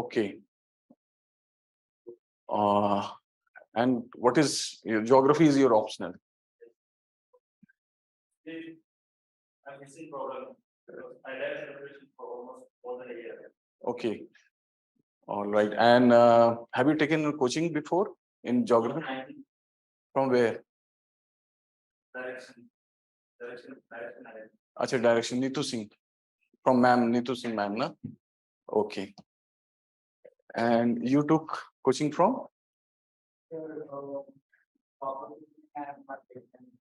Okay. And what is your geography is your optional? I'm missing problem. I left celebration for almost more than a year. Okay. All right. And have you taken coaching before in geography? From where? Direction. Acha, direction. Neetu Singh. From ma'am, Neetu Singh ma'am, na? Okay. And you took coaching from?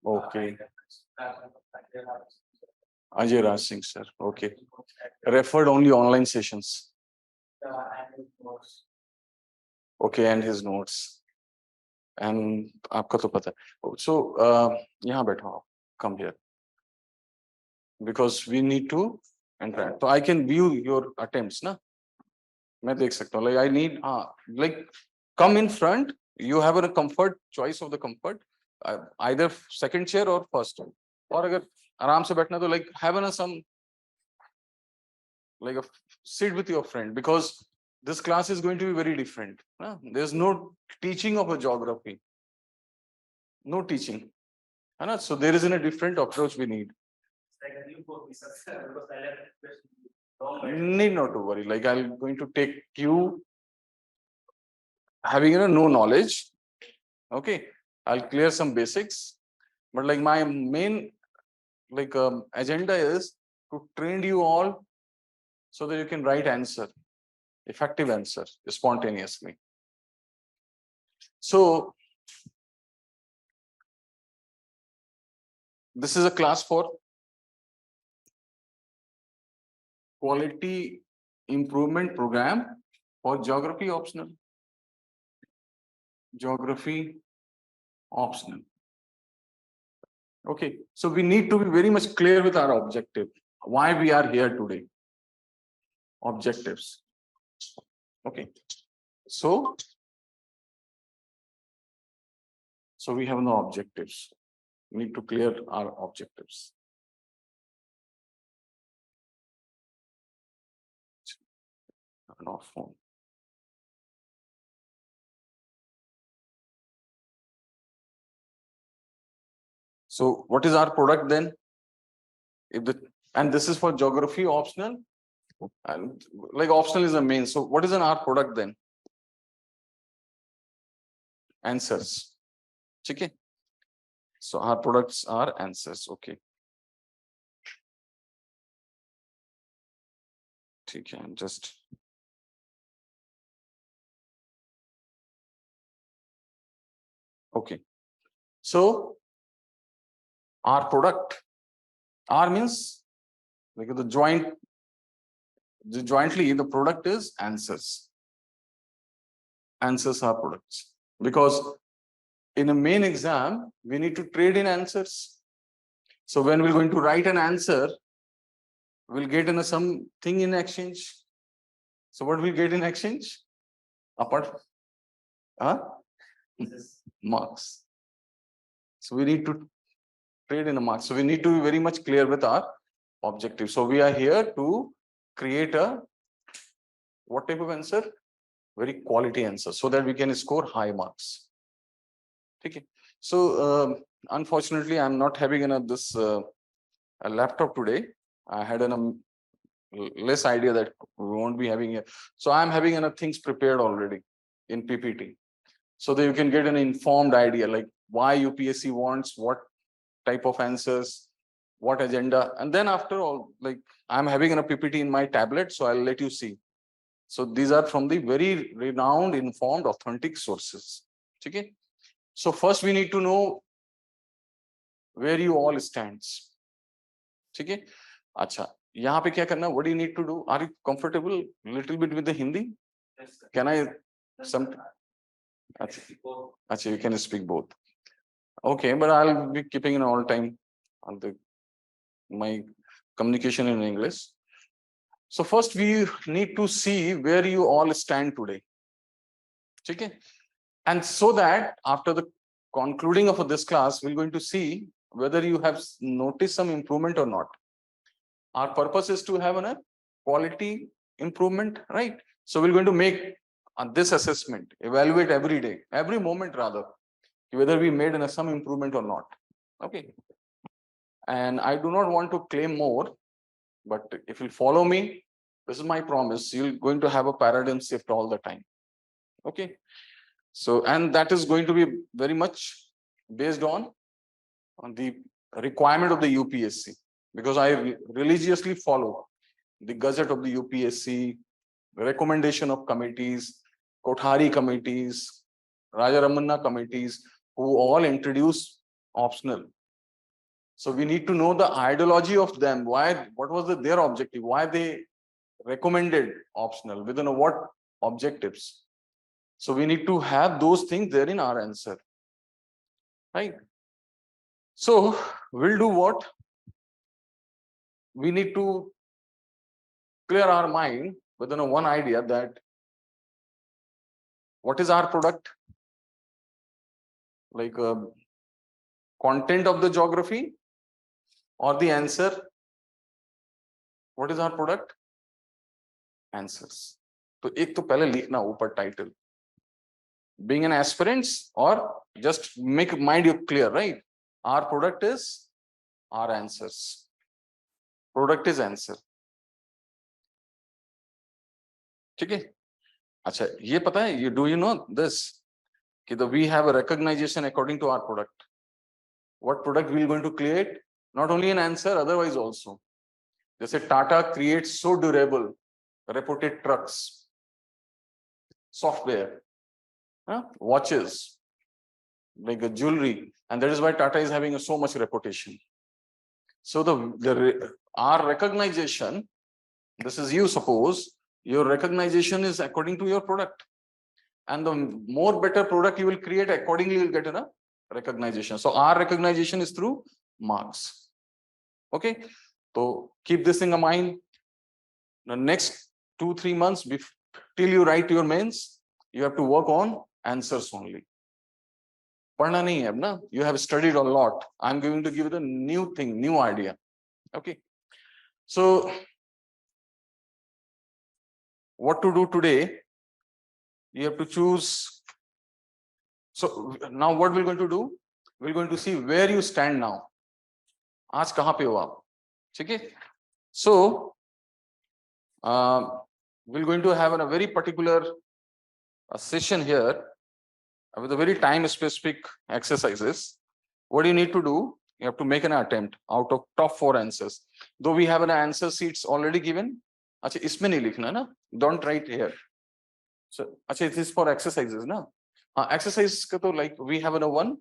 Okay. Ajay Raj Singh, sir. Okay. Referred only online sessions. Okay, and his notes. And आपका तो पता है. So यहाँ बैठो आप. Come here. Because we need to interact. So I can view your attempts, na? मैं देख सकता हूँ. Like I need like come in front. You have a comfort choice of the comfort. Either second chair or first chair. और अगर आराम से बैठना तो like have some like a sit with your friend, because this class is going to be very different. There's no teaching of a geography. No teaching. So there is a different approach we need. Need not to worry. Like I'm going to take you having no knowledge. Okay, I'll clear some basics, but like my main like agenda is to train you all so that you can write answer, effective answer spontaneously. So this is a class for quality improvement program for geography optional. Geography optional. Okay, so we need to be very much clear with our objective. Why we are here today. Objectives. Okay, so we have no objectives. We need to clear our objectives. Not phone. So what is our product then? And this is for geography optional, and like optional is a main. So what is our product then? Answers. Okay. So our products are answers. Okay. Okay, I'm just. Okay. So our product, R means like the jointly the product is answers. Answers are products, because in a main exam we need to trade in answers. So when we're going to write an answer, we'll get in something in exchange. So what we'll get in exchange? Apart marks. So we need to trade in a marks. So we need to be very much clear with our objective. So we are here to create a what type of answer? Very quality answer, so that we can score high marks. Okay. So unfortunately, I'm not having this a laptop today. I had less idea that we won't be having it. So I'm having things prepared already in PPT, so that you can get an informed idea, like why UPSC wants what type of answers, what agenda. And then after all, like I'm having a PPT in my tablet, so I'll let you see. So these are from the very renowned, informed, authentic sources. Okay. So first we need to know where you all stands. Okay. Acha. यहाँ पे क्या करना? What do you need to do? Are you comfortable little bit with the Hindi? Yes, sir. Can I some? Acha, you can speak both. Okay, but I'll be keeping an all time on my communication in English. So first we need to see where you all stand today. Okay, and so that after the concluding of this class, we're going to see whether you have noticed some improvement or not. Our purpose is to have a quality improvement, right? So we're going to make this assessment, evaluate every day, every moment rather, whether we made some improvement or not. Okay. And I do not want to claim more, but if you follow me, this is my promise, you're going to have a paradigm shift all the time. Okay. So, and that is going to be very much based on the requirement of the UPSC, because I religiously follow the gazette of the UPSC, recommendation of committees, Kothari committees, Raja Ramanna committees, who all introduce optional. So we need to know the ideology of them. Why? What was their objective? Why they recommended optional? Within what objectives? So we need to have those things there in our answer, right? So we'll do what? We need to clear our mind within one idea that what is our product? Like content of the geography or the answer? What is our product? Answers. तो एक तो पहले लिखना ऊपर title. Being an aspirants, or just make mind you clear, right? Our product is our answers. Product is answer. ठीक है? अच्छा, ये पता है? Do you know this? कि we have a recognition according to our product. What product we are going to create? Not only an answer, otherwise also. जैसे Tata creates so durable, reputed trucks, software, watches, like a jewelry, and that is why Tata is having so much reputation. So our recognition, this is you, suppose your recognition is according to your product, and the more better product you will create, accordingly you will get a recognition. So our recognition is through marks. Okay, so keep this in mind. The next 2-3 months till you write your mains, you have to work on answers only. पढ़ना नहीं है ना? You have studied a lot. I'm going to give you the new thing, new idea. Okay. So what to do today? You have to choose. So now what we're going to do? We're going to see where you stand now. आज कहाँ पे हो आप? ठीक है? So we're going to have a very particular session here with a very time specific exercises. What do you need to do? You have to make an attempt out of top 4 answers. Though we have an answer sheets already given. अच्छा इसमें नहीं लिखना ना? Don't write here. So अच्छा it is for exercises ना? हाँ exercise का तो like we have one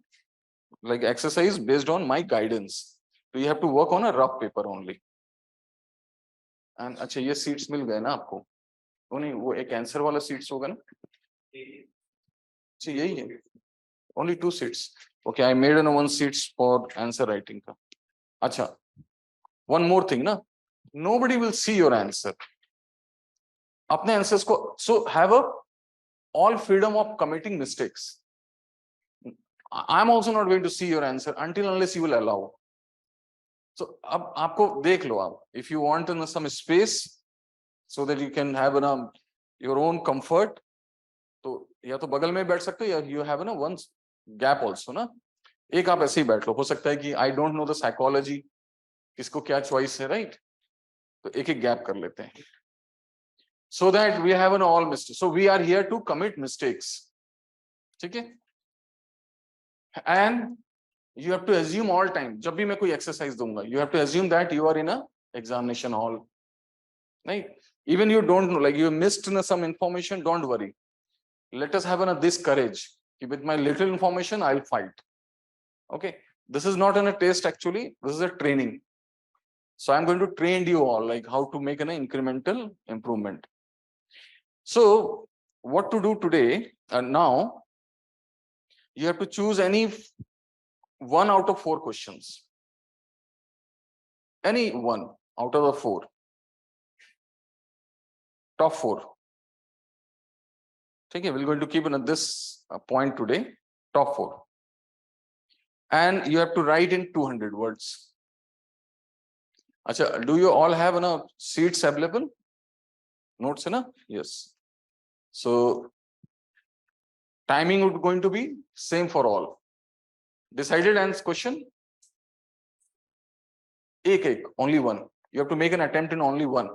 like exercise based on my guidance. So you have to work on a rough paper only. And अच्छा ये sheets मिल गए ना आपको? वो नहीं वो एक answer वाला sheets होगा ना? अच्छा यही है. Only 2 sheets. Okay, I made one sheets for answer writing ka. Acha. One more thing na. Nobody will see your answer. Apne answers ko, so have all freedom of committing mistakes. I'm also not going to see your answer until unless you will allow. So ab aapko dekh lo aap. If you want some space so that you can have your own comfort, तो या तो बगल में बैठ सकते हो या you have one gap also ना. एक आप ऐसे ही बैठ लो. हो सकता है कि I don't know the psychology, किसको क्या choice है, right? तो एक gap कर लेते हैं. So that we have all mistakes. So we are here to commit mistakes. ठीक है? And you have to assume all time. जब भी मैं कोई exercise दूंगा, you have to assume that you are in a examination hall. Right? Even you don't know, like you missed some information, don't worry. Let us have this courage. With my little information, I'll fight. Okay. This is not a test actually. This is a training. So I'm going to train you all like how to make an incremental improvement. So what to do today? Now you have to choose any 1 out of 4 questions. Any 1 out of the 4. Top 4. Okay, we're going to keep this point today. Top 4. And you have to write in 200 words. Acha, do you all have sheets available? Notes, na? Yes. So timing would going to be same for all. Decided and question? एक, only one. You have to make an attempt in only one.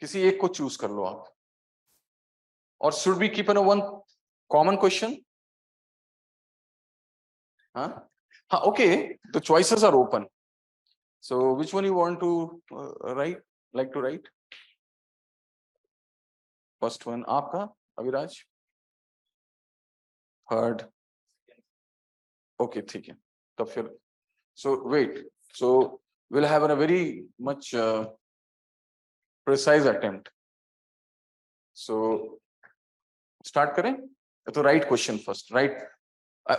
किसी एक को choose कर लो आप. Or should we keep in a one common question? Huh? Okay, the choices are open. So which one you want to write? Like to write? First one, आपका Aviraj. Third. Okay, ठीक है. तब फिर. So wait. So we'll have a very much precise attempt. So start करें. तो write question first. Write.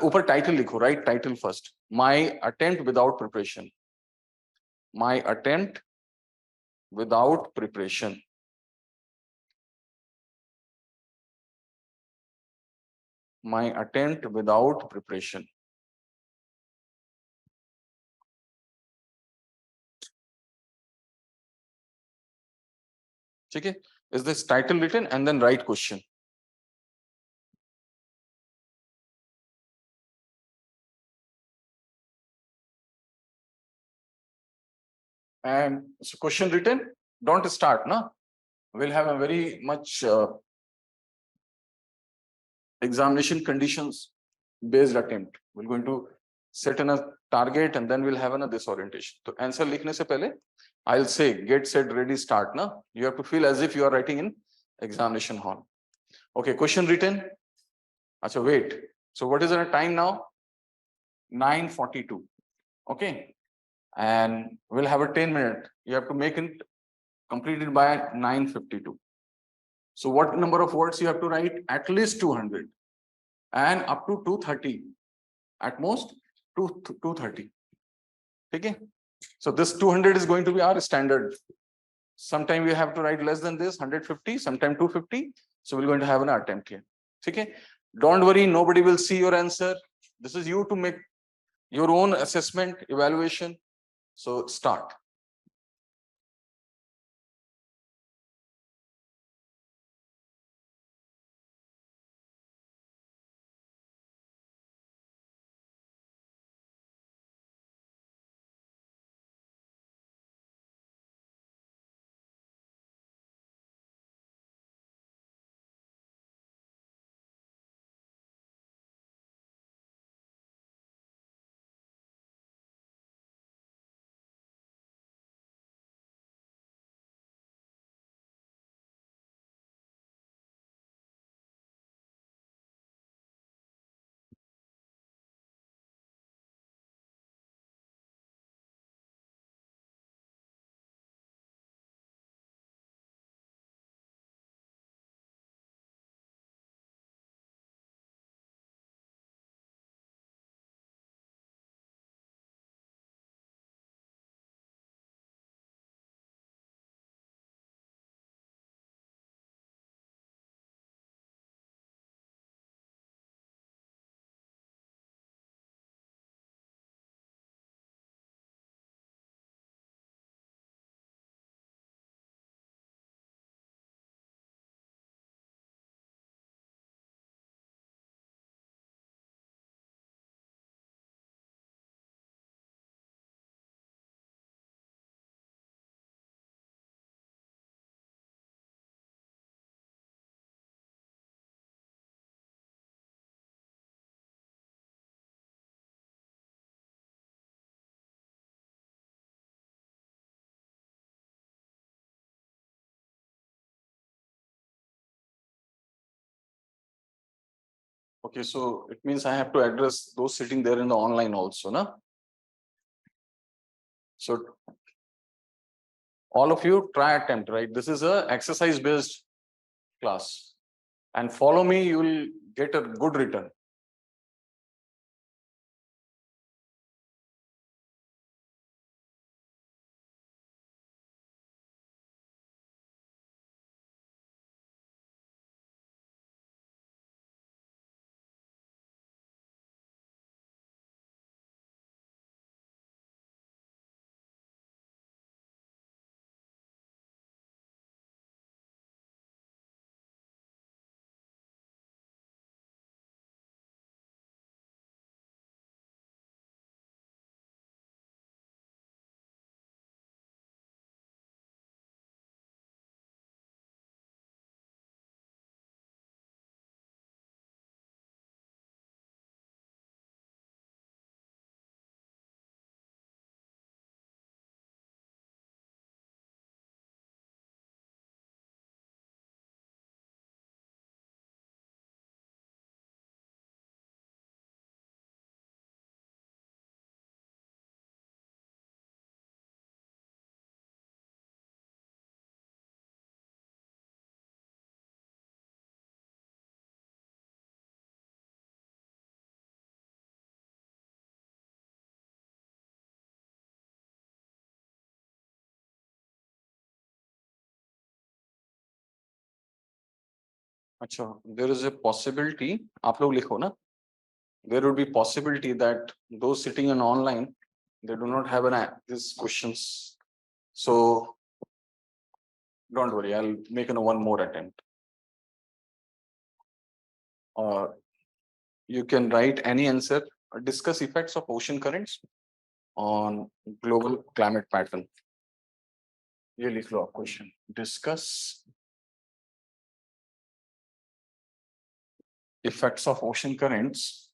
ऊपर title लिखो. Write title first. My attempt without preparation. My attempt without preparation. My attempt without preparation. ठीक है? Is this title written and then write question? And so question written, don't start, no? We'll have a very much examination conditions based attempt. We're going to set in a target and then we'll have another this orientation. So answer लिखने से पहले, I'll say get set ready start, no? You have to feel as if you are writing in examination hall. Okay, question written. Achha, wait. So what is the time now? 9:42. Okay. And we'll have a 10-minute. You have to make it completed by 9:52. So what number of words you have to write? At least 200 and up to 230. At most 230. Okay. So this 200 is going to be our standard. Sometime we have to write less than this, 150, sometime 250. So we're going to have an attempt here. Okay. Don't worry, nobody will see your answer. This is you to make your own assessment, evaluation. So start. Okay, so it means I have to address those sitting there in the online also, na? So all of you try attempt, right? This is a exercise based class and follow me, you will get a good return. अच्छा, there is a possibility, आप लोग लिखो ना, there would be possibility that those sitting in online, they do not have these questions. So don't worry, I'll make one more attempt. You can write any answer. Discuss effects of ocean currents on global climate pattern. ये लिख लो आप question. Discuss effects of ocean currents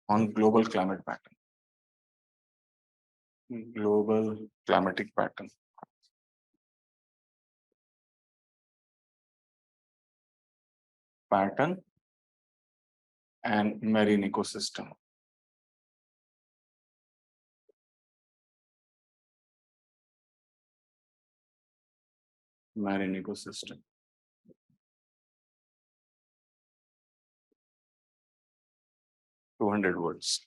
on global climate pattern. Global climatic pattern. Pattern and marine ecosystem. Marine ecosystem. $200 words.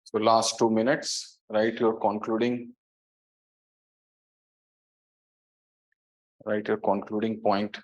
So last 2 minutes, write your concluding point.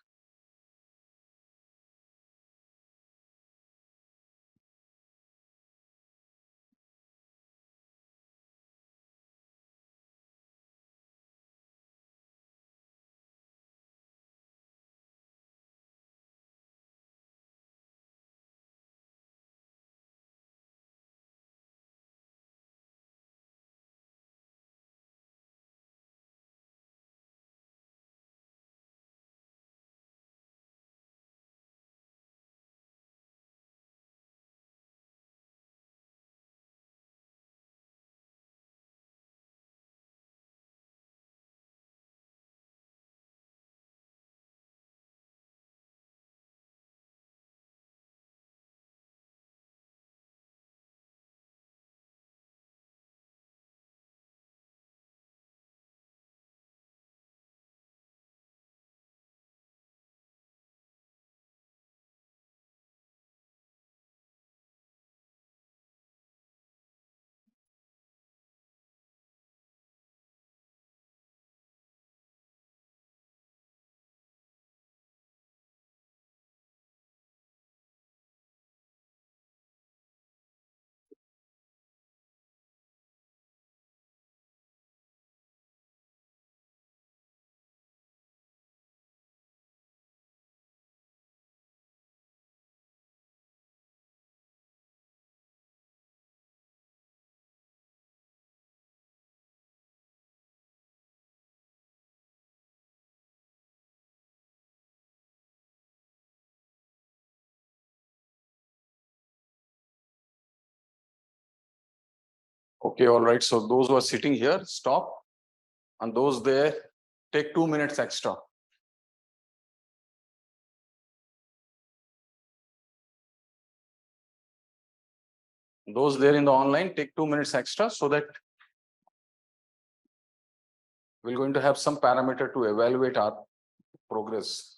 Okay, all right. So those who are sitting here, stop. And those there, take 2 minutes extra. Those there in the online, take 2 minutes extra so that we're going to have some parameter to evaluate our progress.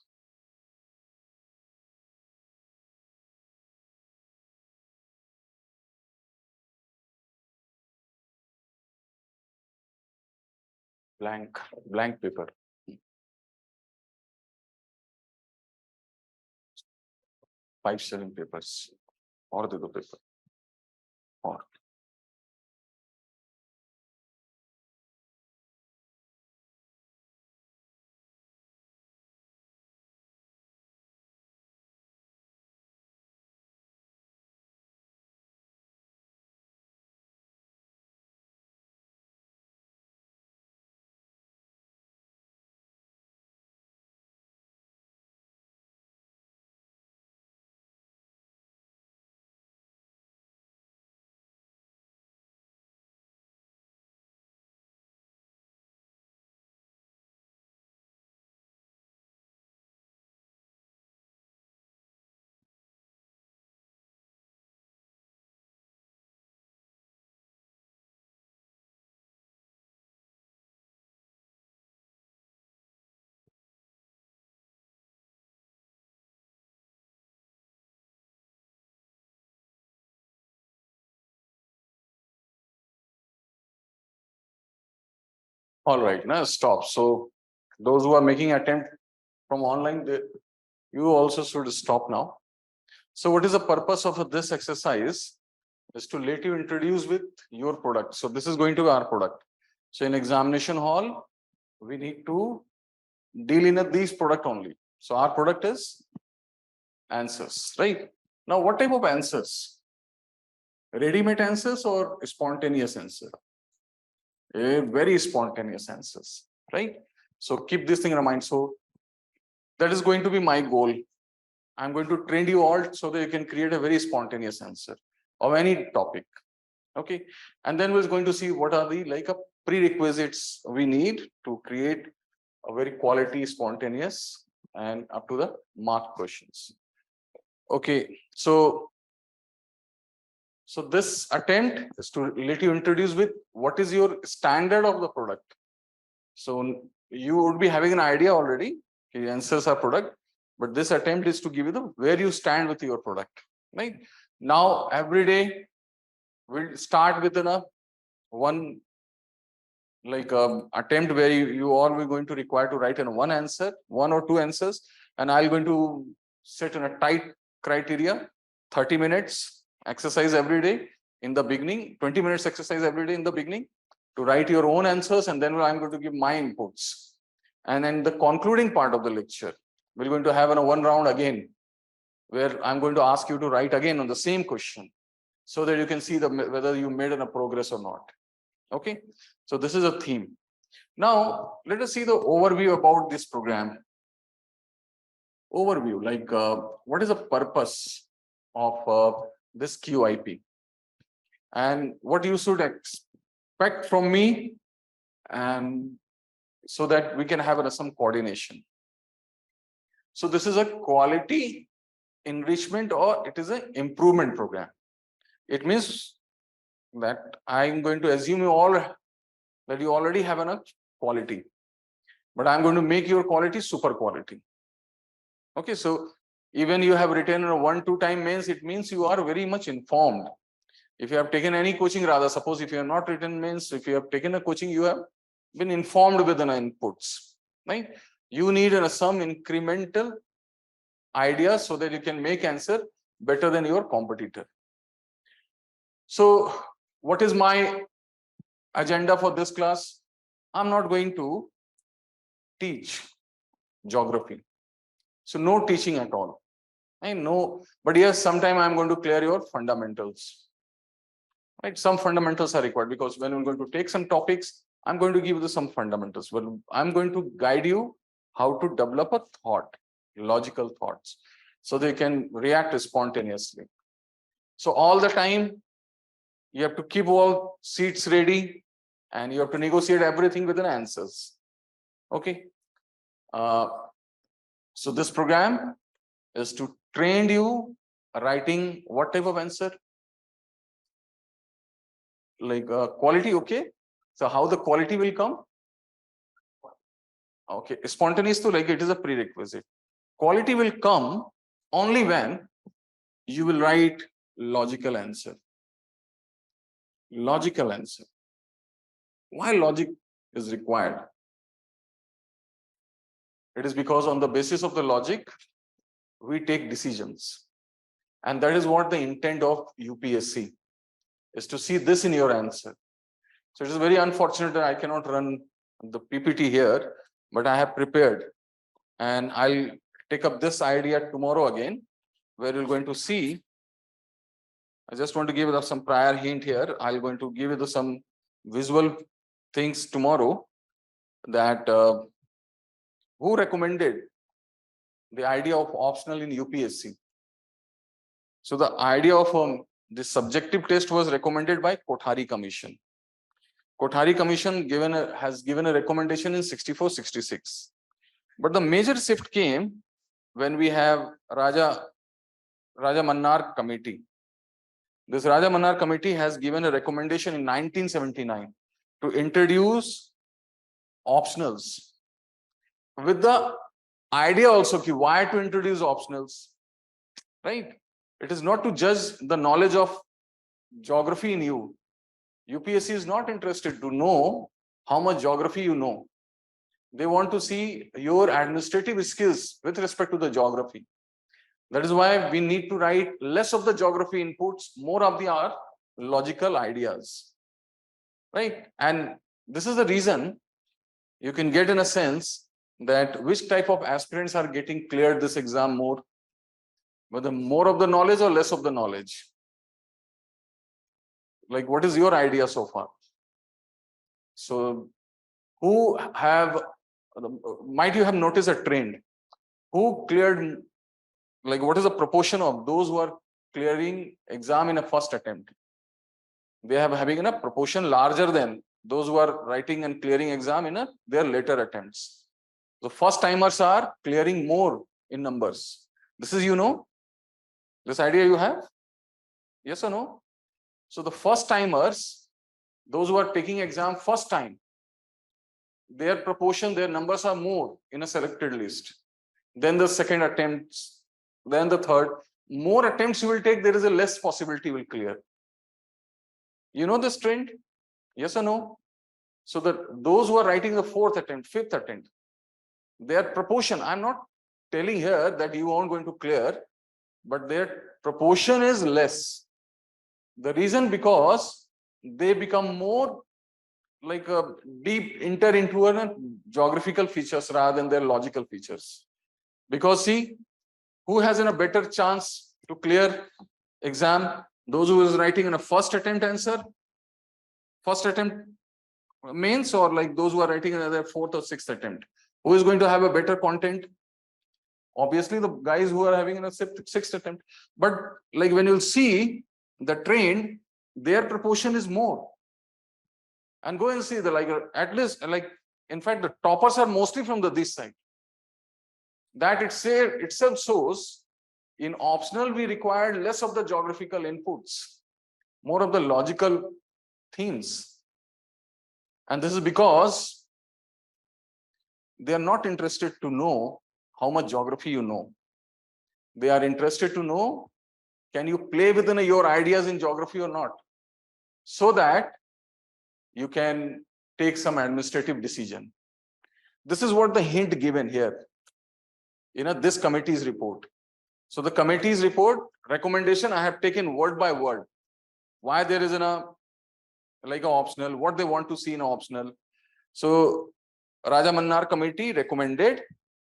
Blank paper. 5-7 papers. Or the paper. Or. All right, now stop. So those who are making attempt from online, you also should stop now. So what is the purpose of this exercise? Is to let you introduce with your product. So this is going to be our product. So in examination hall, we need to deal in these product only. So our product is answers, right? Now, what type of answers? Ready-made answers or spontaneous answer? A very spontaneous answers, right? So keep this thing in mind. So that is going to be my goal. I'm going to train you all so that you can create a very spontaneous answer of any topic. Okay. And then we're going to see what are the prerequisites we need to create a very quality, spontaneous, and up to the mark questions. Okay. So this attempt is to let you introduce with what is your standard of the product. So you would be having an idea already. The answers are product, but this attempt is to give you the where you stand with your product. Right now, every day we'll start with one attempt where you all are going to require to write in one answer, 1 or 2 answers, and I'm going to set in a tight criteria, 30 minutes exercise every day in the beginning, 20 minutes exercise every day in the beginning to write your own answers, and then I'm going to give my inputs. And then the concluding part of the lecture, we're going to have a one round again, where I'm going to ask you to write again on the same question, so that you can see whether you made a progress or not. Okay, so this is a theme. Now let us see the overview about this program. Overview, what is the purpose of this QIP, and what you should expect from me, and so that we can have some coordination. So this is a quality enrichment, or it is an improvement program. It means that I'm going to assume that you already have enough quality, but I'm going to make your quality super quality. Okay, so even you have written a 1-2 time mains, it means you are very much informed. If you have taken any coaching, rather, suppose if you have not written mains, if you have taken a coaching, you have been informed with the inputs, right? You need some incremental ideas so that you can make answer better than your competitor. So what is my agenda for this class? I'm not going to teach geography. So no teaching at all. I know, but yes, sometime I'm going to clear your fundamentals. Right? Some fundamentals are required, because when I'm going to take some topics, I'm going to give you some fundamentals. But I'm going to guide you how to develop a thought, logical thoughts, so they can react spontaneously. So all the time, You have to keep all seats ready and you have to negotiate everything within answers. Okay. So this program is to train you writing what type of answer? Like quality, okay. So how the quality will come? Okay, spontaneous to like it is a prerequisite. Quality will come only when you will write logical answer. Logical answer. Why logic is required? It is because on the basis of the logic, we take decisions. And that is what the intent of UPSC is, to see this in your answer. So it is very unfortunate that I cannot run the PPT here, but I have prepared. And I'll take up this idea tomorrow again, where you're going to see. I just want to give you some prior hint here. I'm going to give you some visual things tomorrow, that who recommended the idea of optional in UPSC. So the idea of this subjective test was recommended by Kothari Commission. Kothari Commission has given a recommendation in 64-66. But the major shift came when we have Raja Mannar Committee. This Raja Mannar Committee has given a recommendation in 1979 to introduce optionals, with the idea also why to introduce optionals, right? It is not to judge the knowledge of geography in you. UPSC is not interested to know how much geography you know. They want to see your administrative skills with respect to the geography. That is why we need to write less of the geography inputs, more of our logical ideas, right? And this is the reason you can get in a sense that which type of aspirants are getting cleared this exam more, whether more of the knowledge or less of the knowledge. Like, what is your idea so far? So who have, might you have noticed a trend? Who cleared, like what is the proportion of those who are clearing exam in a first attempt? They have having a proportion larger than those who are writing and clearing exam in their later attempts. The first timers are clearing more in numbers. This is, this idea you have? Yes or no? So the first timers, those who are taking exam first time, their proportion, their numbers are more in a selected list. Then the second attempts, then the third. More attempts you will take, there is a less possibility you will clear. You know this trend? Yes or no? So that those who are writing the fourth attempt, fifth attempt, their proportion, I'm not telling here that you aren't going to clear, but their proportion is less. The reason, because they become more like a deep enter into a geographical features rather than their logical features. Because see, who has a better chance to clear exam? Those who is writing in a first attempt answer, first attempt mains, or like those who are writing another fourth or sixth attempt? Who is going to have a better content? Obviously the guys who are having a sixth attempt. But like when you'll see the trend, their proportion is more. And go and see the, like, at least, like, in fact the toppers are mostly from this side. That itself shows in optional we required less of the geographical inputs, more of the logical themes. And this is because they are not interested to know how much geography you know. They are interested to know, can you play within your ideas in geography or not, so that you can take some administrative decision. This is what the hint given here, this committee's report. So the committee's report recommendation, I have taken word by word. Why there is like an optional, what they want to see in optional. So Raja Mannar committee recommended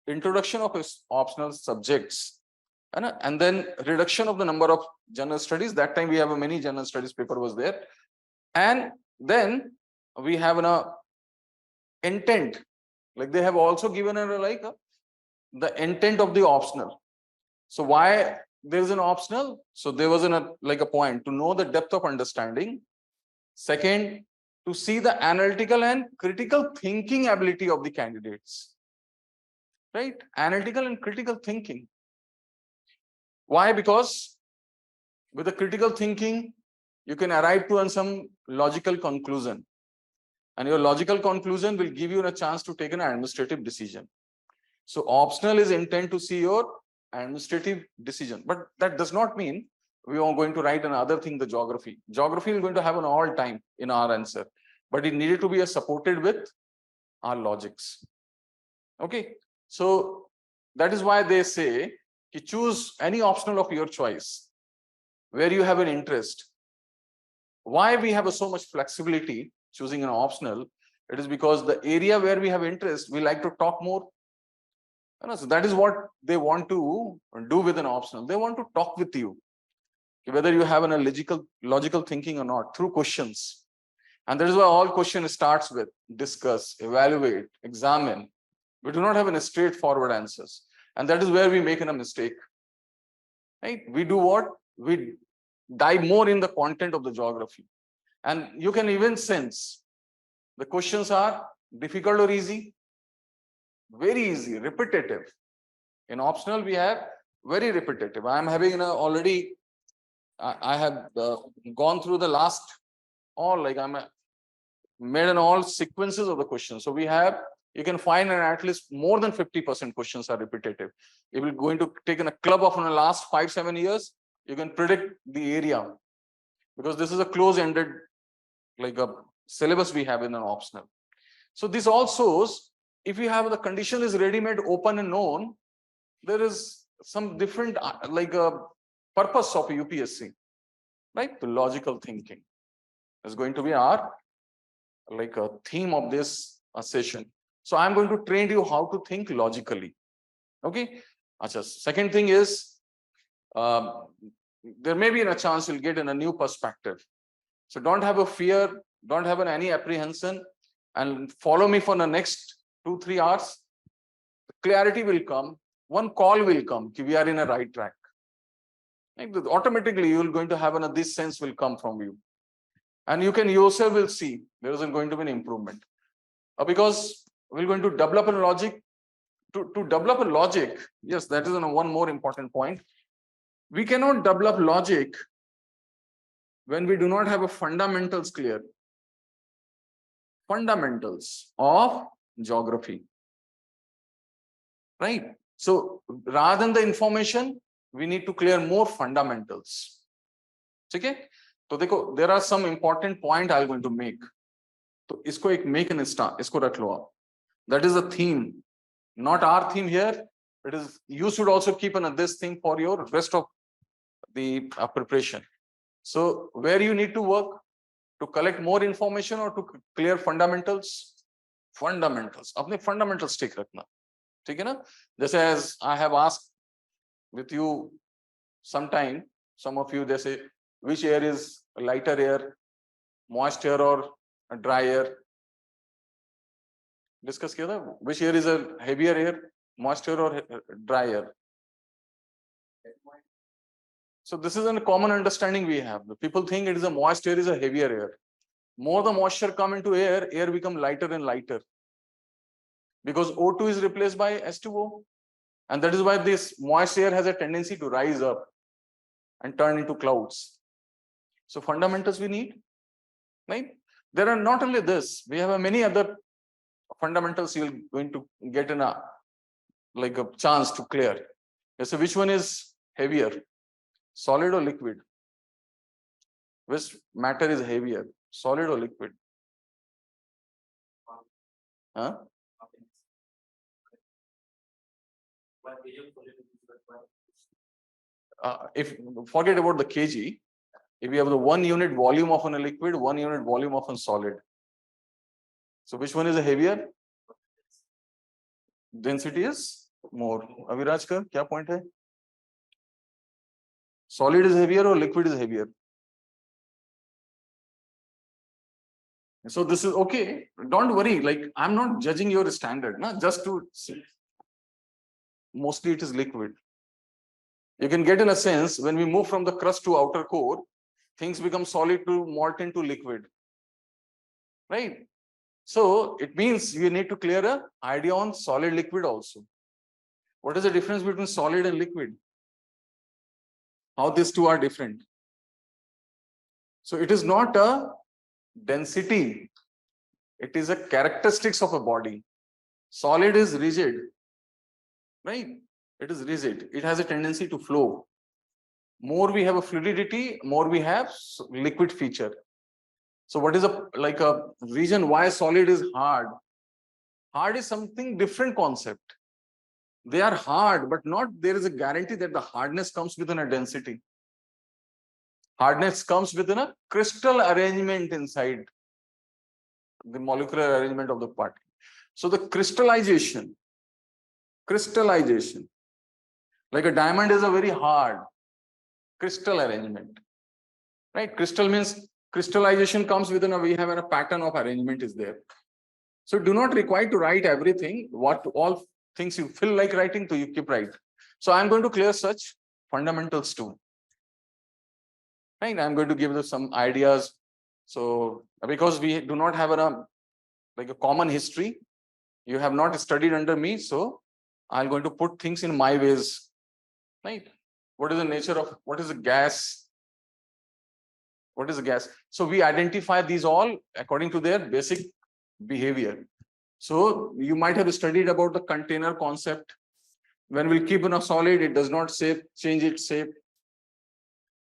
introduction of optional subjects, and then reduction of the number of general studies. That time we have a many general studies paper was there. And then we have an intent, like they have also given the intent of the optional. So why there is an optional? So there was a point to know the depth of understanding Second, to see the analytical and critical thinking ability of the candidates. Right? Analytical and critical thinking. Why? Because with the critical thinking, you can arrive to some logical conclusion. And your logical conclusion will give you a chance to take an administrative decision. So optional is intent to see your administrative decision. But that does not mean we are going to write another thing, the geography. Geography is going to have an all time in our answer. But it needed to be supported with our logics. Okay. So that is why they say you choose any optional of your choice where you have an interest. Why we have so much flexibility choosing an optional? It is because the area where we have interest, we like to talk more. So that is what they want to do with an optional. They want to talk with you, whether you have an logical thinking or not, through questions. And that is why all question starts with discuss, evaluate, examine. We do not have any straightforward answers. And that is where we make a mistake. Right? We do what? We dive more in the content of the geography. And you can even sense the questions are difficult or easy. Very easy, repetitive. In optional, we have very repetitive. I am having already, I have gone through the last all, like I'm made an all sequences of the questions. So we have, you can find at least more than 50% questions are repetitive. If you're going to take in a club of in the last 5-7 years, you can predict the area, because this is a close-ended like a syllabus we have in an optional. So this all shows if you have the condition is ready-made, open and known, there is some different like a purpose of a UPSC, right? The logical thinking is going to be our like a theme of this session. So I'm going to train you how to think logically. Okay. Achha, second thing is there may be a chance you'll get in a new perspective. So don't have a fear, don't have any apprehension, and follow me for the next 2-3 hours. Clarity will come. One call will come. We are in a right track. Like automatically, you're going to have this sense will come from you, and you can yourself will see there isn't going to be an improvement because we're going to develop a logic. To develop a logic, yes, that is one more important point. We cannot develop logic when we do not have a fundamentals clear. Fundamentals of geography, right? So rather than the information, we need to clear more fundamentals. Okay? So there are some important point I'm going to make. So isko ek make an start, isko rakh lo aap. That is a theme, not our theme here. It is you should also keep this thing for your rest of the preparation. So where you need to work to collect more information or to clear fundamentals. Fundamentals. अपने fundamentals take रखना. ठीक है ना? Just as I have asked with you sometime, some of you they say which air is lighter air, moist air or dry air. Discuss किया था. Which air is a heavier air, moist air or dry air? So this is a common understanding we have. The people think it is a moist air is a heavier air. More the moisture come into air, air become lighter and lighter. Because O2 is replaced by H2O. And that is why this moist air has a tendency to rise up and turn into clouds. So fundamentals we need, right? There are not only this, we have many other fundamentals you're going to get in a chance to clear. So which one is heavier, solid or liquid? Which matter is heavier, solid or liquid? Huh? If forget about the kg, if we have the 1 unit volume of a liquid, 1 unit volume of a solid. So which one is a heavier? Density is more. Aviraj ka kya point hai? Solid is heavier or liquid is heavier? So this is okay. Don't worry. Like I'm not judging your standard, na? Just to see. Mostly it is liquid. You can get in a sense when we move from the crust to outer core, things become solid to molten to liquid. right? So it means you need to clear an idea on solid liquid also. What is the difference between solid and liquid? How these two are different? So it is not a density, it is a characteristics of a body. Solid is rigid, right? It is rigid. It has a tendency to flow. More we have a fluidity, more we have liquid feature. So what is a reason why solid is hard? Hard is something different concept. They are hard, but not there is a guarantee that the hardness comes within a density. Hardness comes within a crystal arrangement inside the molecular arrangement of the particle. So the crystallization, like a diamond is a very hard crystal arrangement, right? Crystal means crystallization comes within we have a pattern of arrangement is there. So do not require to write everything, what all things you feel like writing, so you keep write. So I'm going to clear such fundamentals too. Right? I'm going to give you some ideas. So because we do not have a common history, you have not studied under me, so I'm going to put things in my ways. Right? What is the nature of what is a gas? What is a gas? So we identify these all according to their basic behavior. So you might have studied about the container concept. When we keep in a solid, it does not change its shape.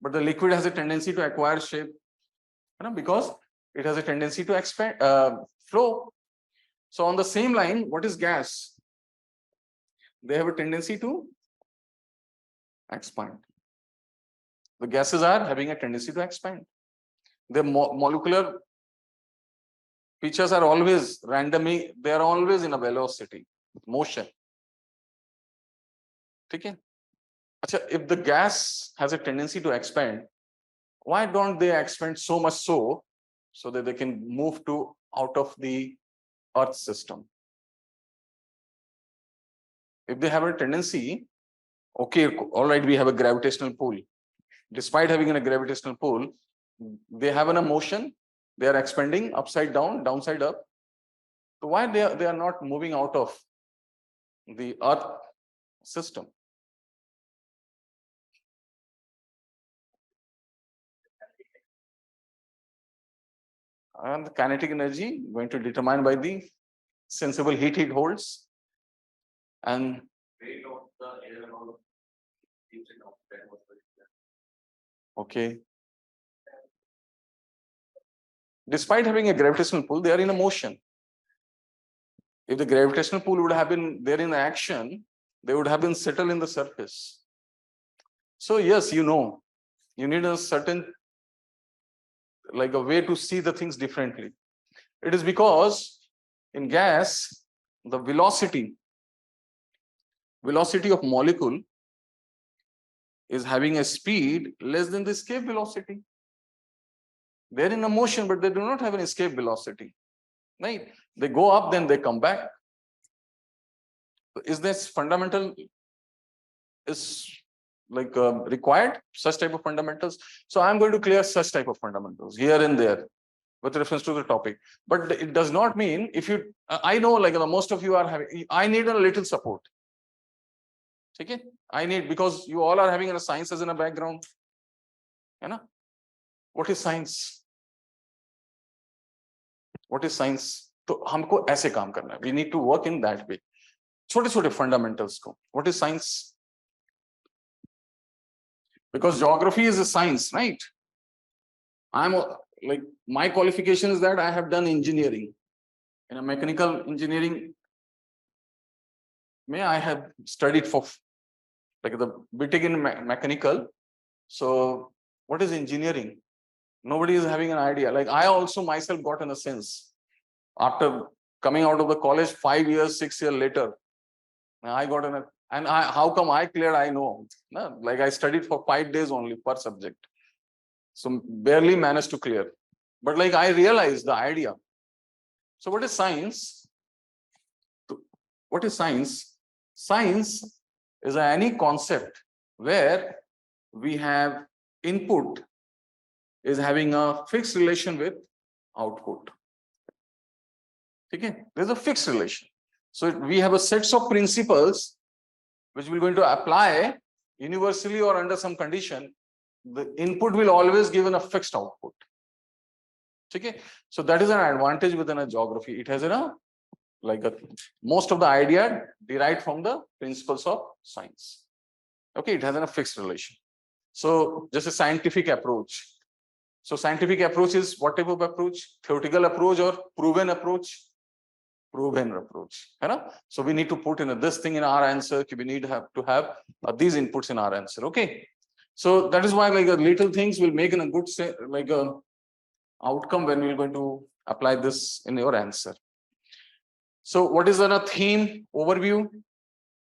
But the liquid has a tendency to acquire shape, because it has a tendency to expand, flow. So on the same line, what is gas? They have a tendency to expand. The gases are having a tendency to expand. The molecular features are always randomly, they are always in a velocity, motion. Okay? If the gas has a tendency to expand, why don't they expand so much so that they can move to out of the Earth system? If they have a tendency, okay, all right, we have a gravitational pull. Despite having a gravitational pull, they have a motion, they are expanding upside down, downside up. So why they are not moving out of the Earth system? And the kinetic energy going to determine by the sensible heat it holds and okay. Despite having a gravitational pull, they are in a motion. If the gravitational pull would have been there in action, they would have been settled in the surface. So yes, you need a certain a way to see the things differently. It is because in gas, the velocity of molecule is having a speed less than the escape velocity. They're in a motion, but they do not have an escape velocity. Right? They go up, then they come back. Is this fundamental is required, such type of fundamentals? So I'm going to clear such type of fundamentals here and there with reference to the topic. But it does not mean if you, I know most of you are having, I need a little support. Okay? I need, because you all are having a science as in a background. What is science? What is science? तो हमको ऐसे काम करना है. We need to work in that way. छोटे-छोटे fundamentals को. What is science? Because geography is a science, right? I'm my qualification is that I have done engineering. In a mechanical engineering, I have studied for the BTech in mechanical. So what is engineering? Nobody is having an idea. I also myself got in a sense after coming out of the college 5 years, 6 years later, I got in a, and how come I cleared? I know, no? I studied for 5 days only per subject, so barely managed to clear. But I realized the idea. So what is science? What is science? Science is any concept where we have input is having a fixed relation with output. Okay, there's a fixed relation. So we have a sets of principles which we're going to apply universally or under some condition. The input will always given a fixed output. Okay, so that is an advantage within a geography. It has most of the idea derived from the principles of science. Okay, it has a fixed relation. So just a scientific approach. So scientific approach is what type of approach? Theoretical approach or proven approach? Proven approach. So we need to put in this thing in our answer. We need to have these inputs in our answer. Okay. So that is why little things will make a good outcome when we're going to apply this in your answer. So what is the theme overview?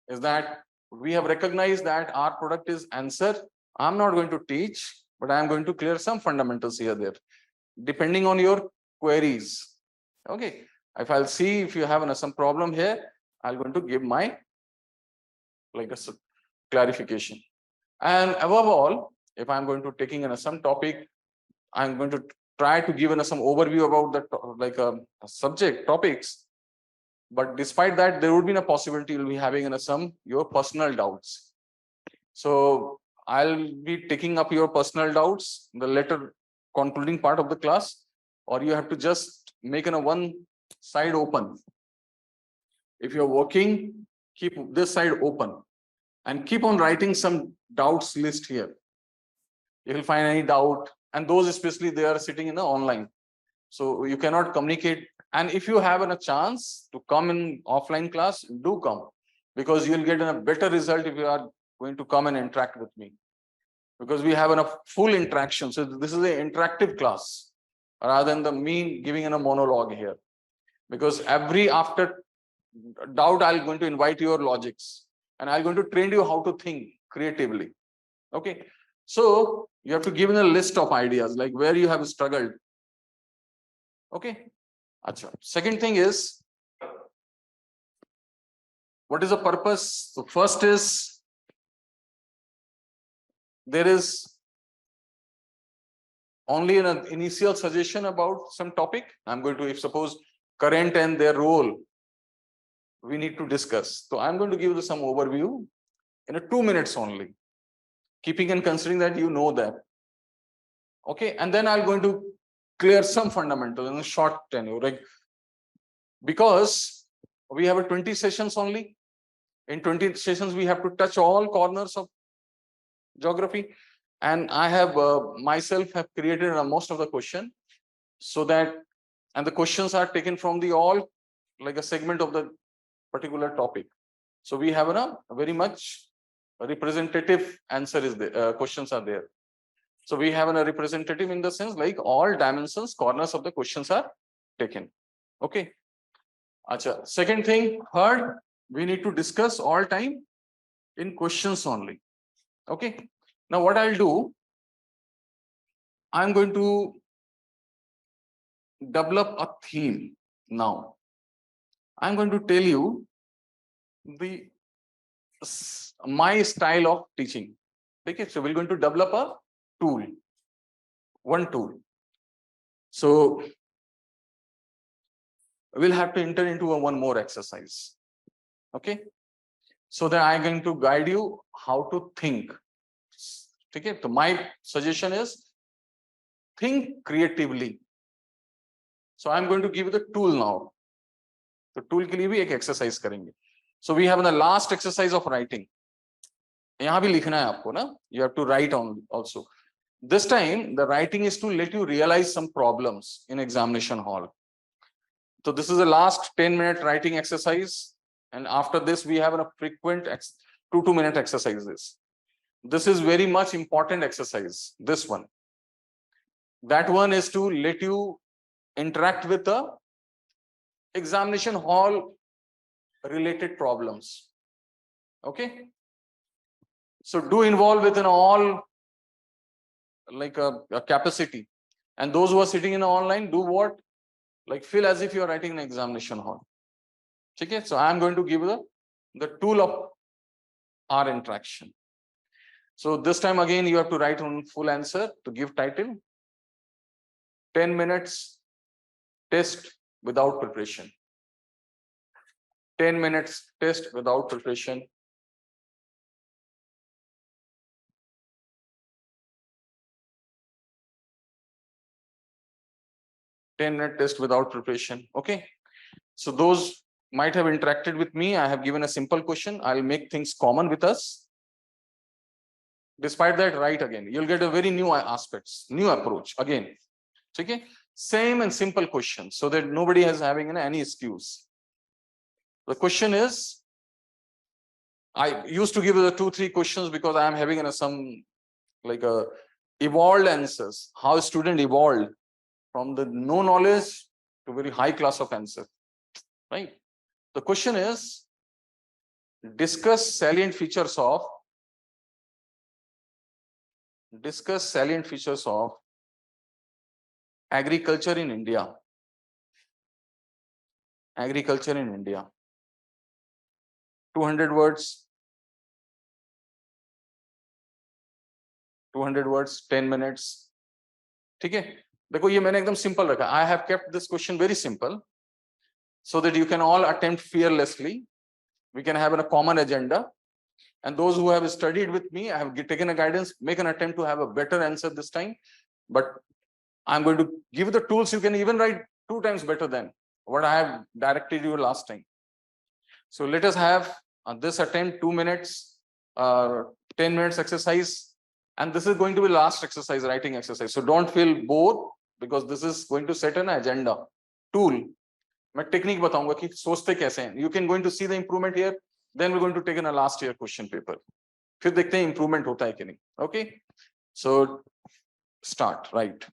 Is that we have recognized that our product is answer. I'm not going to teach, but I'm going to clear some fundamentals here there, depending on your queries. Okay. If I'll see if you have some problem here, I'm going to give my a clarification. And above all, if I'm going to taking in some topic, I'm going to try to give some overview about the subject topics. But despite that, there would be a possibility you'll be having some your personal doubts. So I'll be taking up your personal doubts in the later concluding part of the class, or you have to just make one side open. If you're working, keep this side open and keep on writing some doubts list here. You will find any doubt, and those especially they are sitting in the online, so you cannot communicate. And if you have a chance to come in offline class, do come, because you'll get a better result if you are going to come and interact with me, because we have a full interaction. So this is an interactive class rather than the me giving a monologue here, because after doubt I'm going to invite your logics and I'm going to train you how to think creatively. Okay, so you have to give in a list of ideas like where you have struggled. Okay. Achha. Second thing is, what is the purpose? So first is, there is only an initial suggestion about some topic. I'm going to, if suppose current and their role, we need to discuss. So I'm going to give you some overview in 2 minutes only, keeping and considering that you know that. Okay, and then I'm going to clear some fundamentals in a short tenure, because we have 20 sessions only. In 20 sessions, we have to touch all corners of geography, and I have myself have created most of the question, so that, and the questions are taken from the all a segment of the particular topic. So we have a very much representative answer is there, questions are there. So we have a representative in the sense all dimensions, corners of the questions are taken. Okay. Achha. Second thing, third, we need to discuss all time in questions only. Okay. Now what I'll do, I'm going to develop a theme now. I'm going to tell you my style of teaching. Okay, so we're going to develop a tool, one tool. So we'll have to enter into one more exercise. Okay, so that I'm going to guide you how to think. Okay, so my suggestion is think creatively. So I'm going to give you the tool now. The tool के लिए भी एक exercise करेंगे. So we have the last exercise of writing. यहाँ भी लिखना है आपको ना. You have to write on also. This time the writing is to let you realize some problems in examination hall. So this is the last 10-minute writing exercise, and after this we have a frequent 2-minute exercises. This is very much important exercise. This one. That one is to let you interact with the examination hall related problems. Okay. So do involve within all a capacity, and those who are sitting in online do what, feel as if you are writing an examination hall. Okay. So I am going to give the tool of our interaction. So this time again you have to write on full answer to give title. 10 minutes test without preparation. 10 minutes test without preparation. Ten-minute test without preparation. Okay. So those might have interacted with me. I have given a simple question. I'll make things common with us. Despite that, write again. You'll get a very new aspects, new approach again. Okay. Same and simple question so that nobody is having any excuse. The question is, I used to give the 2-3 questions because I am having some like a evolved answers, how a student evolved from the no knowledge to very high class of answer, right? The question is, discuss salient features of agriculture in India. Agriculture in India. 200 words. 200 words, 10 minutes. ठीक है? देखो ये मैंने एकदम simple रखा. I have kept this question very simple so that you can all attempt fearlessly. We can have a common agenda. And those who have studied with me, I have taken a guidance, make an attempt to have a better answer this time. But I'm going to give the tools. You can even write 2 times better than what I have directed you last time. So let us have this attempt 2 minutes, 10 minutes exercise. And this is going to be last exercise, writing exercise. So don't feel bored because this is going to set an agenda tool. मैं technique बताऊंगा कि सोचते कैसे हैं. You can going to see the improvement here. Then we're going to take in a last year question paper. फिर देखते हैं improvement होता है कि नहीं. Okay. So start, right.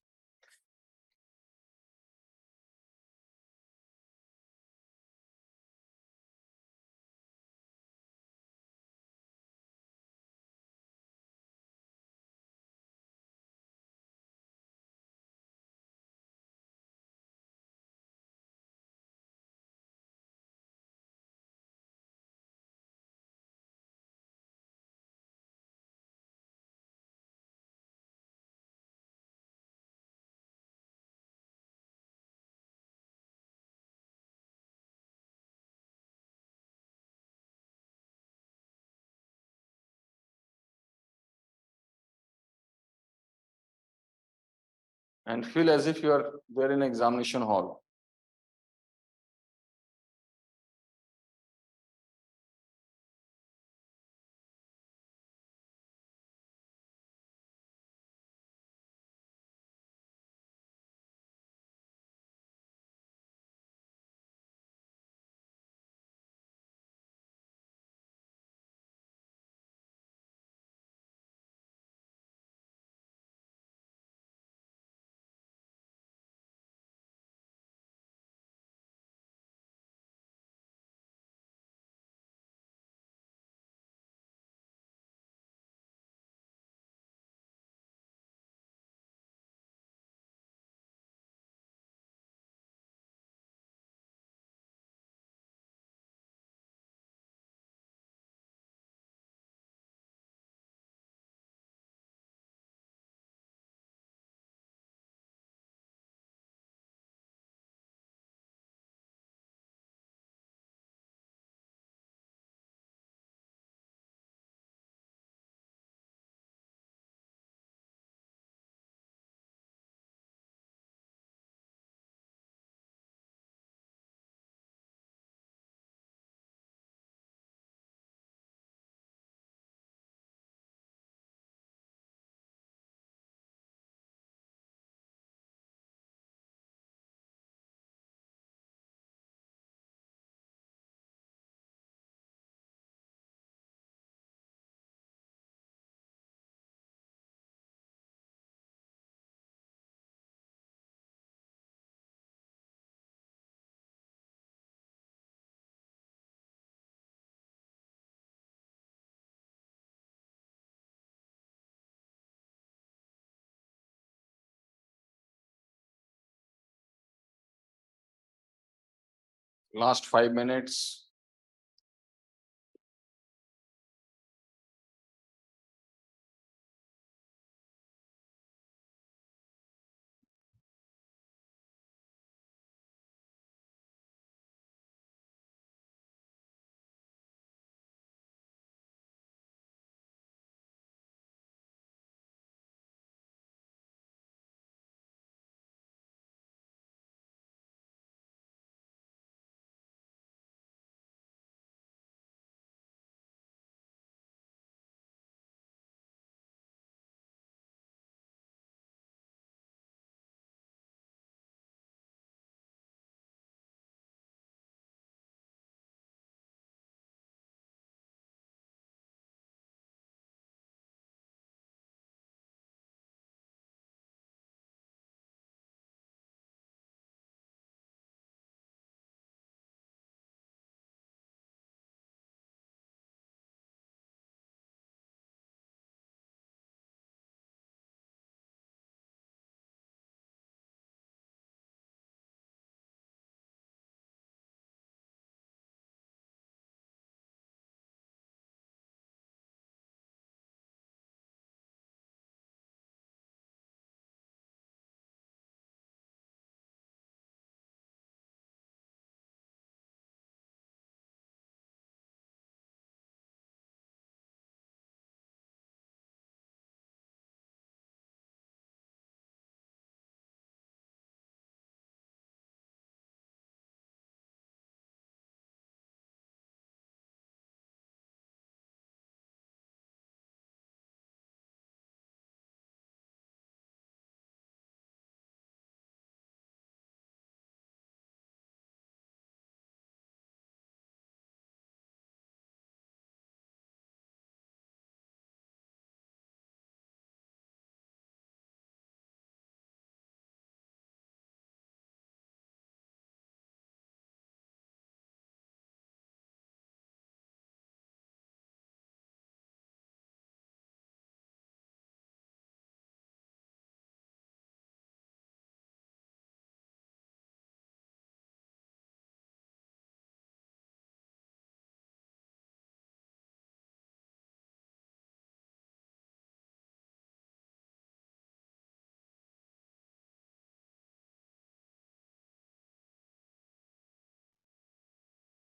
And feel as if you are there in an examination hall. Last 5 minutes.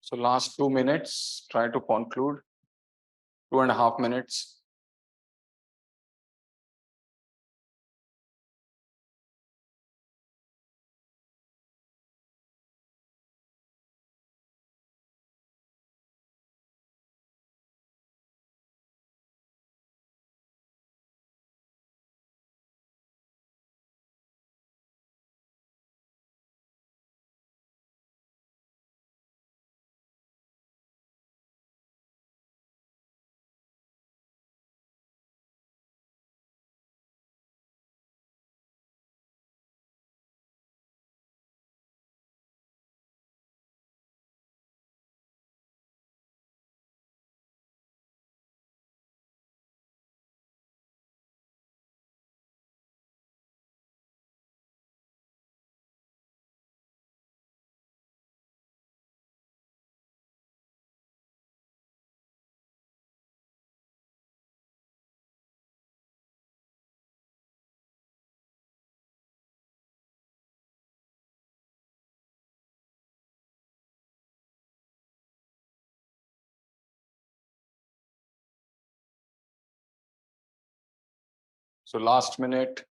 So last 2 minutes, try to conclude. 2.5 minutes. So last minute.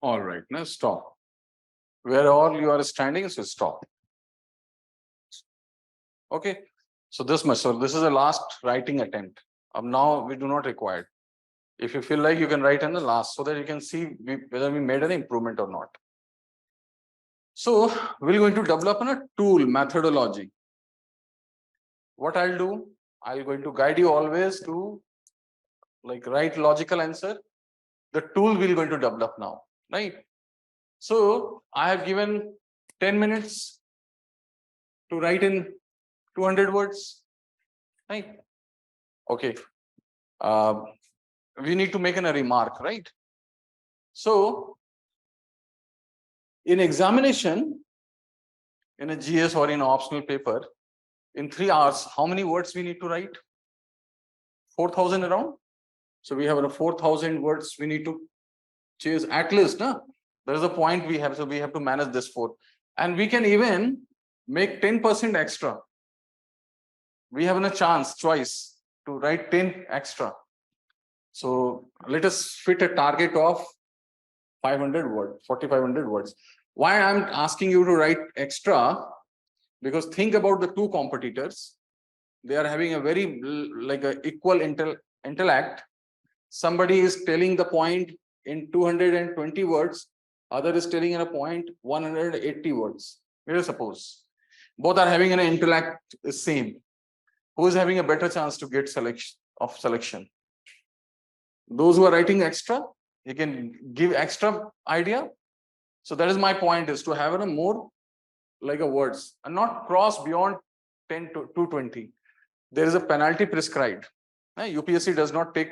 All right, now stop. Where all you are standing, so stop. Okay. So this much. So this is the last writing attempt. Now we do not require. If you feel like you can write in the last so that you can see whether we made an improvement or not. So we're going to develop a tool methodology. What I'll do, I'm going to guide you always to like write logical answer. The tool we're going to develop now, right? So I have given 10 minutes to write in 200 words, right? Okay. We need to make a remark, right? So in examination, in a GS or in an optional paper, in 3 hours, how many words we need to write? 4,000 around. So we have 4,000 words we need to chase at least. No? There is a point we have, so we have to manage this 4. And we can even make 10% extra. We have a choice to write 10 extra. So let us fit a target of 500 words, 4,500 words. Why I'm asking you to write extra? Because think about the 2 competitors. They are having a very like a equal intellect. Somebody is telling the point in 220 words, other is telling in a point 180 words. Let us suppose both are having an intellect is same. Who is having a better chance to get selection? Those who are writing extra, you can give extra idea. So that is my point, is to have a more like a words and not cross beyond 10 to 220. There is a penalty prescribed. UPSC does not take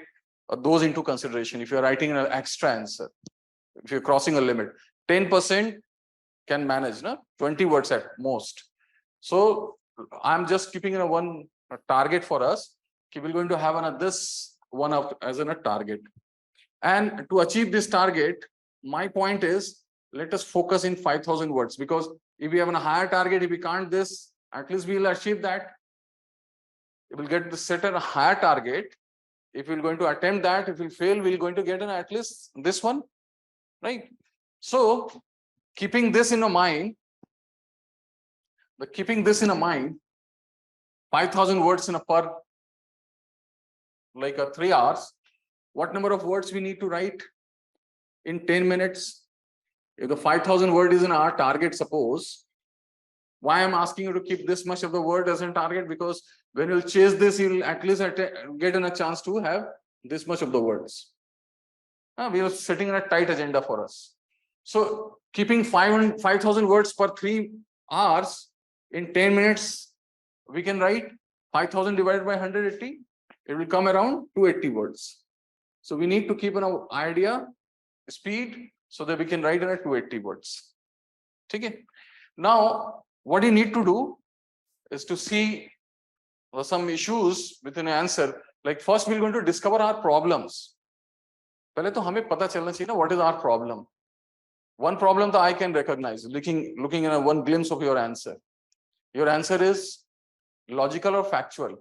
those into consideration. If you're writing an extra answer, if you're crossing a limit, 10% can manage, 20 words at most. So I'm just keeping a target for us. We're going to have this one as a target. And to achieve this target, my point is, let us focus in 5,000 words, because if we have a higher target, if we can't this, at least we'll achieve that. It will get set at a higher target. If we're going to attempt that, if we fail, we're going to get at least this one. right? So keeping this in a mind, 5,000 words in a per, like a 3 hours, what number of words we need to write in 10 minutes? If the 5,000 word is in our target, suppose, why I'm asking you to keep this much of the word as a target? Because when you'll chase this, you'll at least get in a chance to have this much of the words. We are setting a tight agenda for us. So keeping 5,000 words per 3 hours in 10 minutes, we can write 5,000 divided by 180. It will come around 280 words. So we need to keep an idea speed so that we can write in a 280 words. Okay. Now, what you need to do is to see some issues within an answer. Like first, we're going to discover our problems. पहले तो हमें पता चलना चाहिए ना what is our problem. One problem that I can recognize looking in one glimpse of your answer. Your answer is logical or factual.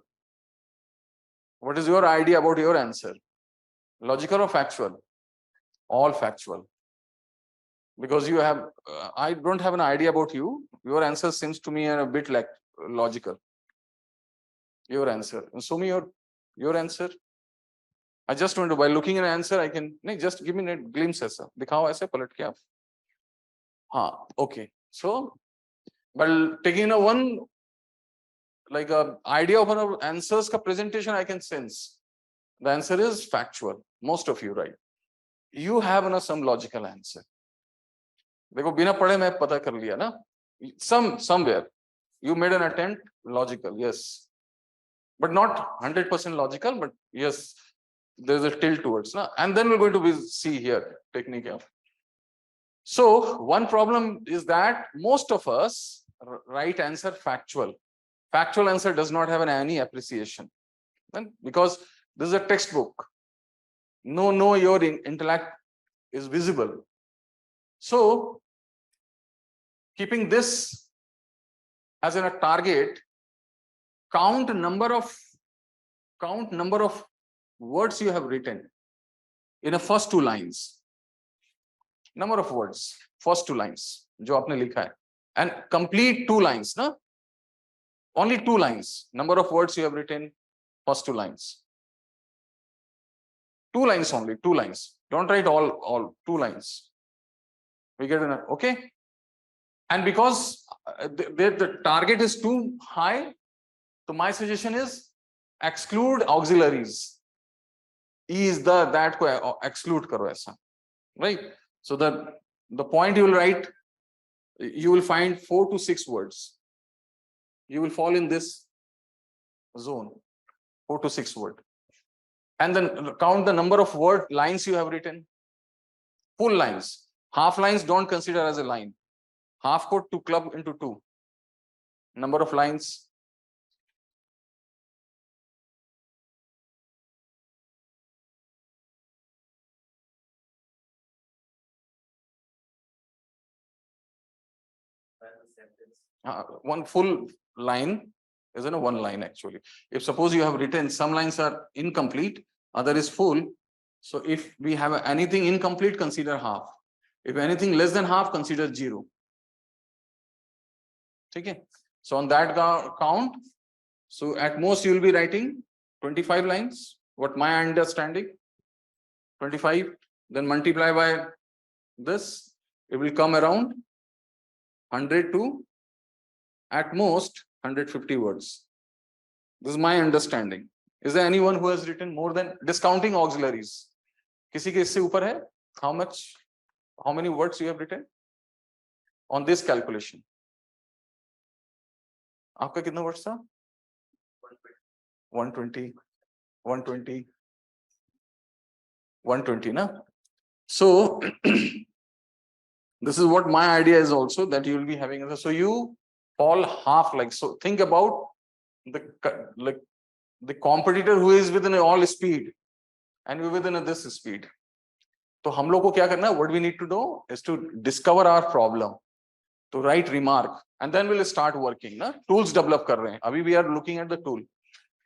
What is your idea about your answer? Logical or factual? All factual. Because you have, I don't have an idea about you. Your answer seems to me a bit like logical. Your answer. And show me your answer. I just want to, by looking at an answer, I can, just give me a glimpse ऐसा. दिखाओ ऐसे पलट के आप. हाँ, okay. So, but taking a one, like a idea of an answers का presentation, I can sense. The answer is factual. Most of you, right? You have some logical answer. देखो बिना पढ़े मैं पता कर लिया ना. Somewhere you made an attempt, logical, yes, but not 100% logical, but yes, there's a tilt towards na. And then we're going to see here technique of. So one problem is that most of us write answer factual. Factual answer does not have any appreciation, and because this is a textbook. No, your intellect is visible. So keeping this as a target, count number of words you have written in the first 2 lines. Number of words, first 2 lines, जो आपने लिखा है, and complete 2 lines, na? Only 2 lines. Number of words you have written, first 2 lines. 2 lines only, 2 lines. Don't write all 2 lines. We get enough, okay? And because the target is too high, so my suggestion is exclude auxiliaries. E is that को exclude karo aisa, right? So the point you will write, you will find 4 to 6 words. You will fall in this zone, 4 to 6 words. And then count the number of lines you have written. Full lines. Half lines don't consider as a line. Half को to club into 2. Number of lines. One full line is in a 1 line actually. If suppose you have written some lines are incomplete, other is full. So if we have anything incomplete, consider half. If anything less than half, consider 0. Okay. So on that count, so at most you will be writing 25 lines. What my understanding, 25. Then multiply by this, it will come around 100 to at most 150 words. This is my understanding. Is there anyone who has written more than, discounting auxiliaries? किसी के इससे ऊपर है? How many words you have written on this calculation? आपका कितना words था? 120 na? So this is what my idea is also, that you will be having. So you fall half, like, so think about the competitor who is within all speed and we within this speed. So हम लोग को क्या करना है? What we need to do is to discover our problem, to write remark, and then we'll start working. ना tools develop कर रहे हैं. अभी we are looking at the tool.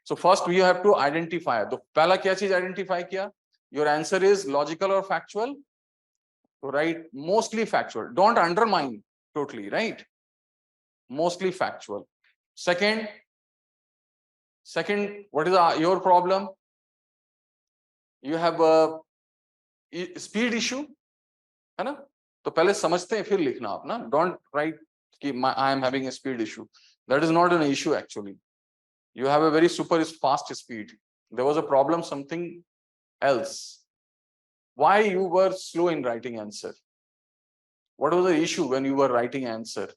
So first we have to identify. तो पहला क्या चीज identify किया? Your answer is logical or factual? to write mostly factual. Don't undermine totally, right? Mostly factual. Second, what is your problem? You have a speed issue, है ना? तो पहले समझते हैं फिर लिखना आप ना. Don't write कि I am having a speed issue. That is not an issue actually. You have a very super fast speed. There was a problem, something else. Why you were slow in writing answer? What was the issue when you were writing answer?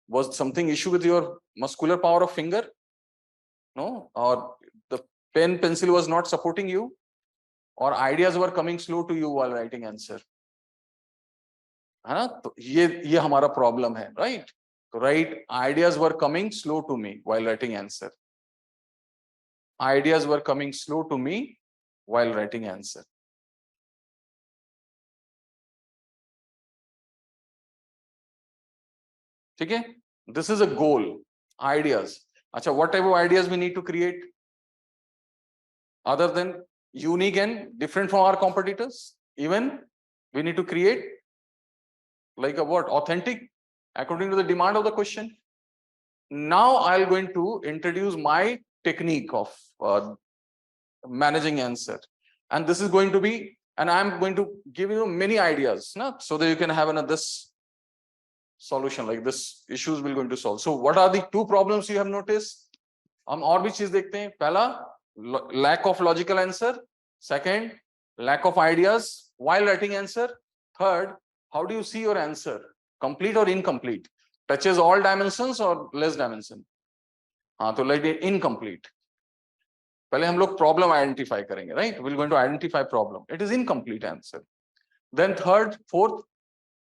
Was something issue with your muscular power of finger? No? Or the pencil was not supporting you? Or ideas were coming slow to you while writing answer? है ना? तो ये हमारा problem है, right? तो right, ideas were coming slow to me while writing answer. Ideas were coming slow to me while writing answer. ठीक है? This is a goal. Ideas. अच्छा, what type of ideas we need to create? Other than unique and different from our competitors, even we need to create like a what? Authentic, according to the demand of the question. Now I'm going to introduce my technique of managing answer, and this is going to be, and I'm going to give you many ideas, no? So that you can have another solution, like this issues will going to solve. So what are the two problems you have noticed? हम और भी चीज देखते हैं. पहला, lack of logical answer. Second, lack of ideas while writing answer. Third, how do you see your answer? Complete or incomplete? Touches all dimensions or less dimension? हाँ, तो like incomplete. पहले हम लोग problem identify करेंगे, right? We're going to identify problem. It is incomplete answer. Then third, fourth,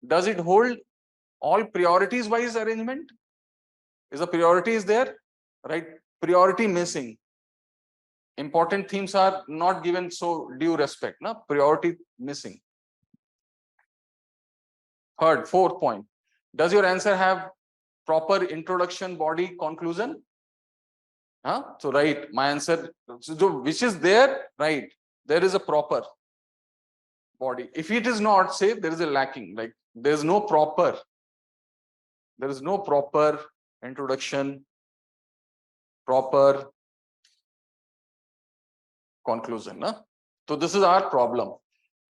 does it hold all priorities wise arrangement? Is the priority is there, right? Priority missing. Important themes are not given so due respect, na? Priority missing. Third, fourth point, does your answer have proper introduction, body, conclusion? Huh? So right, my answer, so which is there, right? There is a proper body. If it is not, say there is a lacking, like there is no proper introduction, proper conclusion. Na? So this is our problem.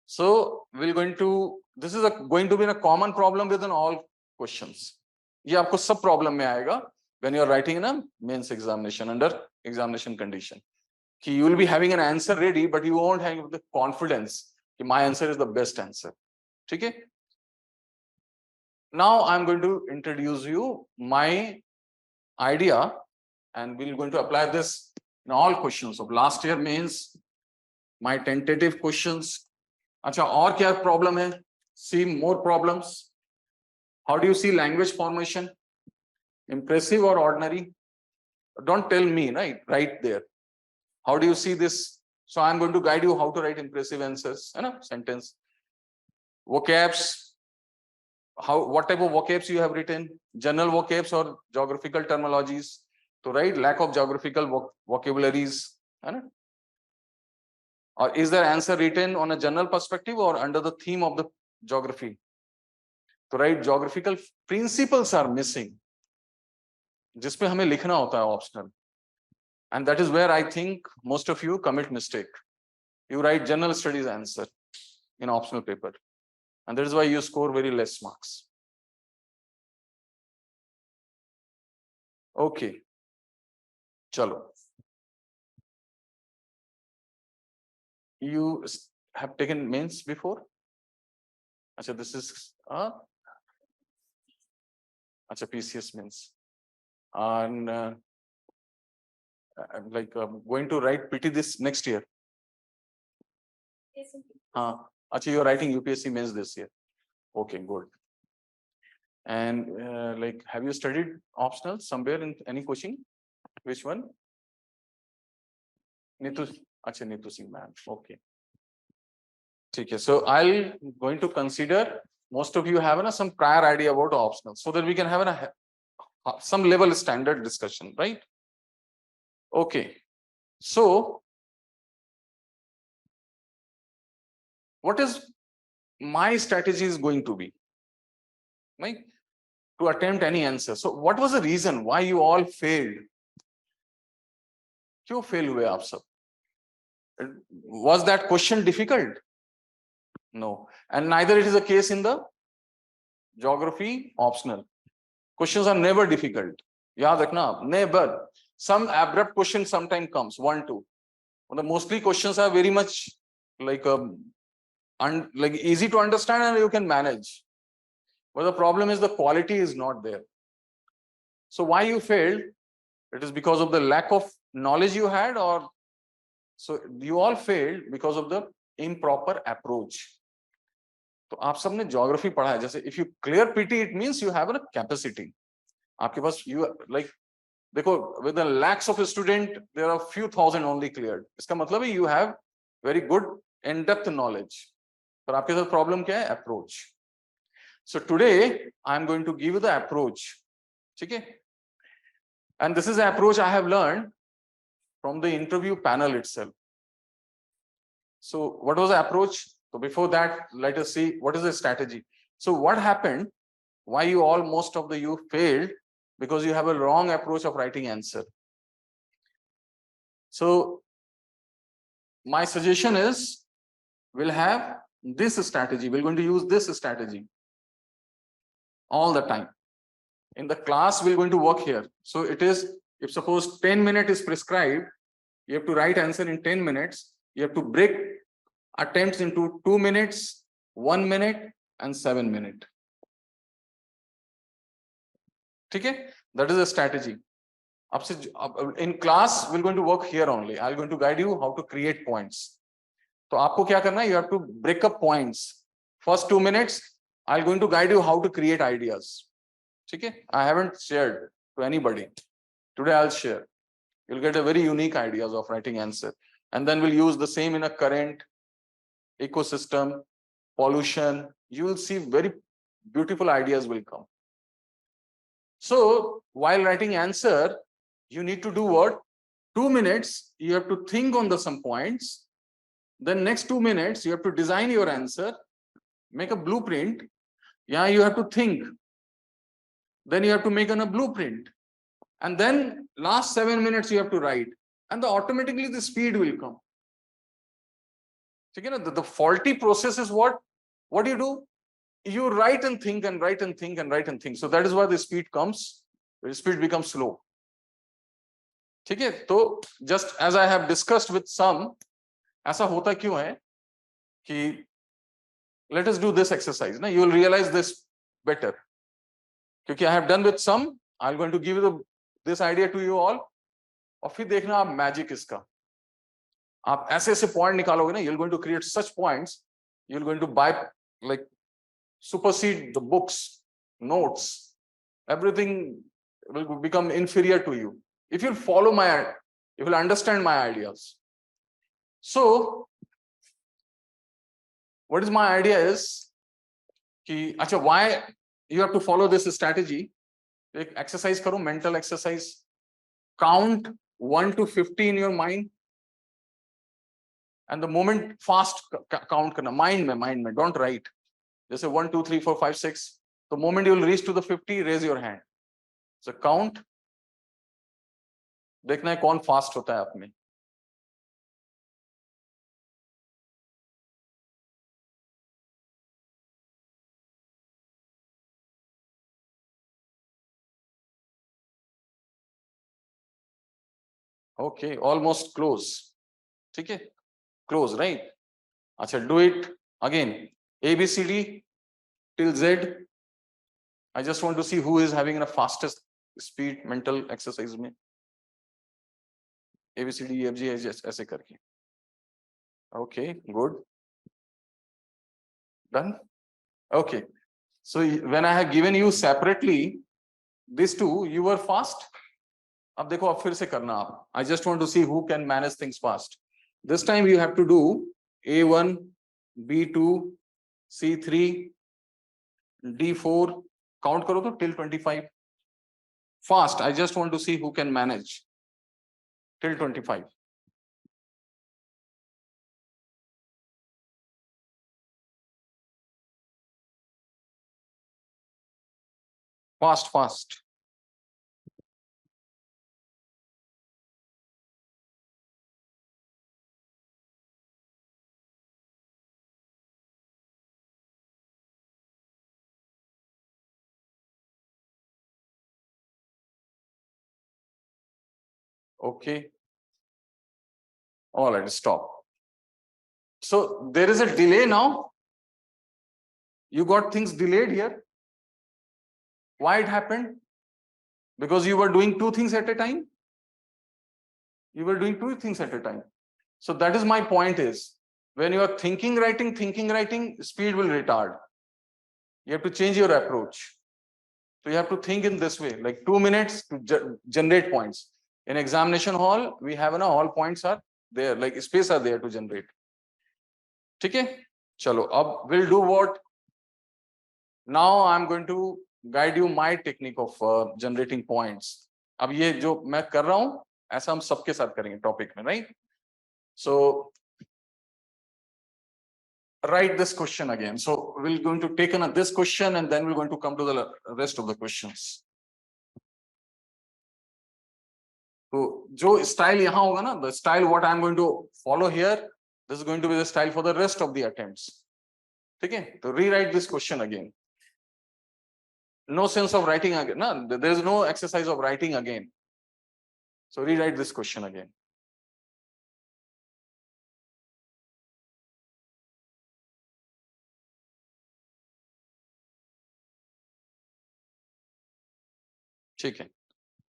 So we're going to, this is going to be a common problem within all questions. ये आपको सब problem में आएगा when you are writing in a mains examination under examination condition. कि you will be having an answer ready, but you won't have the confidence कि my answer is the best answer. ठीक है? Now I'm going to introduce you my idea, and we're going to apply this in all questions of last year mains, my tentative questions. अच्छा, और क्या problem है? See more problems. How do you see language formation? Impressive or ordinary? Don't tell me, right? Right there. How do you see this? So I'm going to guide you how to write impressive answers, sentence. Vocabs. What type of vocabs you have written? General vocabs or geographical terminologies? To write lack of geographical vocabularies. Or is there answer written on a general perspective or under the theme of the geography? To write geographical principles are missing, जिसपे हमें लिखना होता है optional, and that is where I think most of you commit mistake. You write general studies answer in optional paper, and that is why you score very less marks. Okay, chalo. You have taken mains before? Acha, this is acha, PCS mains. And I'm like going to write PT this next year. Acha, you're writing UPSC mains this year. Okay, good. And like, have you studied optional somewhere in any coaching? Which one? Neetu Singh, man. Okay. Okay, so I'll going to consider most of you have some prior idea about optional, so that we can have some level standard discussion, right? Okay. So what is my strategy is going to be, right, to attempt any answer. So what was the reason why you all failed? क्यों fail हुए आप सब? Was that question difficult? No. And neither it is a case in the geography optional. Questions are never difficult. याद रखना आप, never. Some abrupt question sometimes comes, 1, 2. But mostly questions are very much like like easy to understand and you can manage. But the problem is the quality is not there. So why you failed? It is because of the lack of knowledge you had, or so you all failed because of the improper approach. तो आप सबने geography पढ़ा है, जैसे if you clear PT it means you have a capacity, आपके पास you like देखो with lakhs of student there are few thousand only cleared, इसका मतलब है you have very good in depth knowledge, पर आपके साथ प्रॉब्लम क्या है? Approach. So today I am going to give you the approach, ठीक है? And this is approach I have learned from the interview panel itself. So what was the approach? So before that, let us see what is the strategy. So what happened? Why you all, most of the you failed? Because you have a wrong approach of writing answer. So my suggestion is we'll have this strategy. We're going to use this strategy all the time. In the class, we're going to work here. So it is, if suppose 10 minutes is prescribed, you have to write answer in 10 minutes. You have to break attempts into 2 minutes, 1 minute, and 7 minutes. Okay? That is a strategy. In class, we're going to work here only. I'm going to guide you how to create points. So आपको क्या करना है? You have to break up points. First 2 minutes, I'm going to guide you how to create ideas. Okay? I haven't shared to anybody. Today I'll share. You'll get a very unique ideas of writing answer. And then we'll use the same in a current, ecosystem, pollution. You will see very beautiful ideas will come. So while writing answer, you need to do what? 2 minutes, you have to think on some points. Then next 2 minutes, you have to design your answer, make a blueprint. Yeah, you have to think. Then you have to make a blueprint. And then last 7 minutes you have to write, and automatically the speed will come. So, you know, the faulty process is what do you do? You write and think and write and think and write and think. So that is why the speed comes, the speed becomes slow. Okay, so just as I have discussed with some, ऐसा होता क्यों है कि let us do this exercise. Now you will realize this better. क्योंकि I have done with some, I'm going to give you this idea to you all. और फिर देखना आप मैजिक इसका, आप ऐसे ऐसे पॉइंट निकालोगे ना, you're going to create such points, you're going to buy like supersede the books, notes, everything will become inferior to you if you follow if you understand my ideas. So what is my idea is कि अच्छा, why you have to follow this strategy? एक exercise करो, mental exercise. Count 1 to 50 in your mind, and the moment fast count करना, mind में, don't write. जैसे 1 2 3 4 5 6, the moment you will reach to the 50, raise your hand. So count. देखना है कौन fast होता है आप में. Okay, almost close. ठीक है, close, right? अच्छा, do it again. ABCD till Z. I just want to see who is having the fastest speed mental exercise में. ABCD EFG ऐसे करके. Okay, good. Done. Okay. So when I have given you separately these two, you were fast. अब देखो, अब फिर से करना आप. I just want to see who can manage things fast. This time you have to do A1, B2, C3, D4. Count करो तो till 25. Fast. I just want to see who can manage till 25. Fast. Okay. All right, stop. So there is a delay now. You got things delayed here. Why it happened? Because you were doing two things at a time. You were doing two things at a time. So that is my point is, when you are thinking, writing, speed will retard. You have to change your approach. So you have to think in this way, like 2 minutes to generate points. In examination hall, we have all points are there, like space are there to generate. Okay? Chalo, ab we'll do what? Now I'm going to guide you my technique of generating points. अब ये जो मैं कर रहा हूं ऐसा हम सबके साथ करेंगे टॉपिक में, right? So write this question again. So we're going to take this question and then we're going to come to the rest of the questions. So जो style यहाँ होगा ना, the style what I'm going to follow here, this is going to be the style for the rest of the attempts. ठीक है? तो rewrite this question again. No sense of writing again. No, there is no exercise of writing again. So rewrite this question again. ठीक है.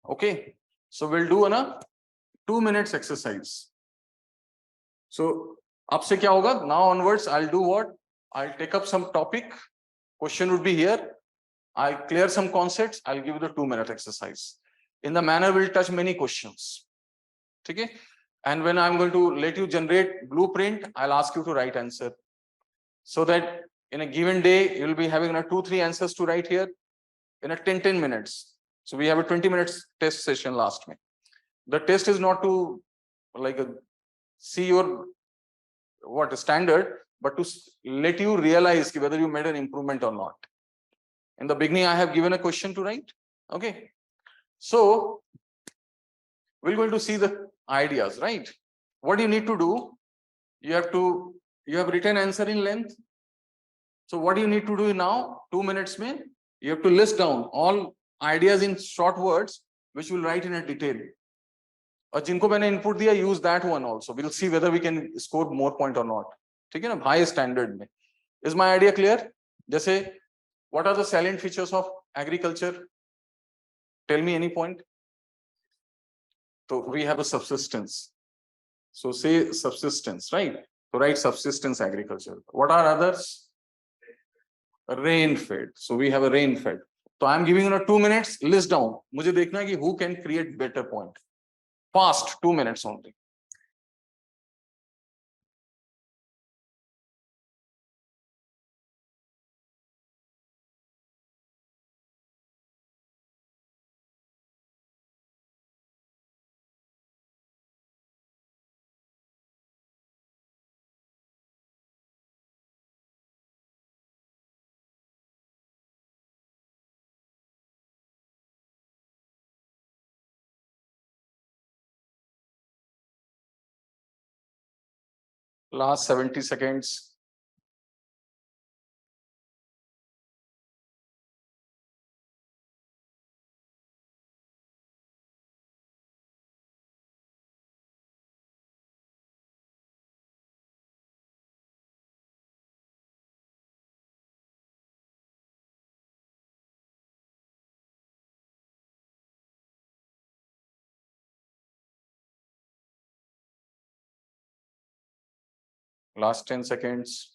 Okay. So we'll do a 2 minutes exercise. So अब से क्या होगा? Now onwards, I'll do what? I'll take up some topic. Question would be here. I'll clear some concepts. I'll give you the 2-minute exercise. In the manner, we'll touch many questions. Okay? And when I'm going to let you generate blueprint, I'll ask you to write answer. So that in a given day, you'll be having 2-3 answers to write here in a 10 minutes. So we have a 20 minutes test session last week. The test is not to see your standard, but to let you realize whether you made an improvement or not. In the beginning, I have given a question to write. Okay. So we're going to see the ideas, right? What you need to do, you have written answer in length. So what you need to do now, 2 minutes mein, you have to list down all ideas in short words, which we'll write in a detail. और जिनको मैंने input दिया, use that one also. We'll see whether we can score more point or not. ठीक है ना? High standard में. Is my idea clear? जैसे, what are the salient features of agriculture? Tell me any point. So we have a subsistence. So say subsistence, right? So write subsistence agriculture. What are others? Rain-fed. So we have a rain-fed. So I'm giving you 2 minutes. List down. मुझे देखना है कि who can create better point. Fast, 2 minutes only. Last 70 seconds. Last 10 seconds.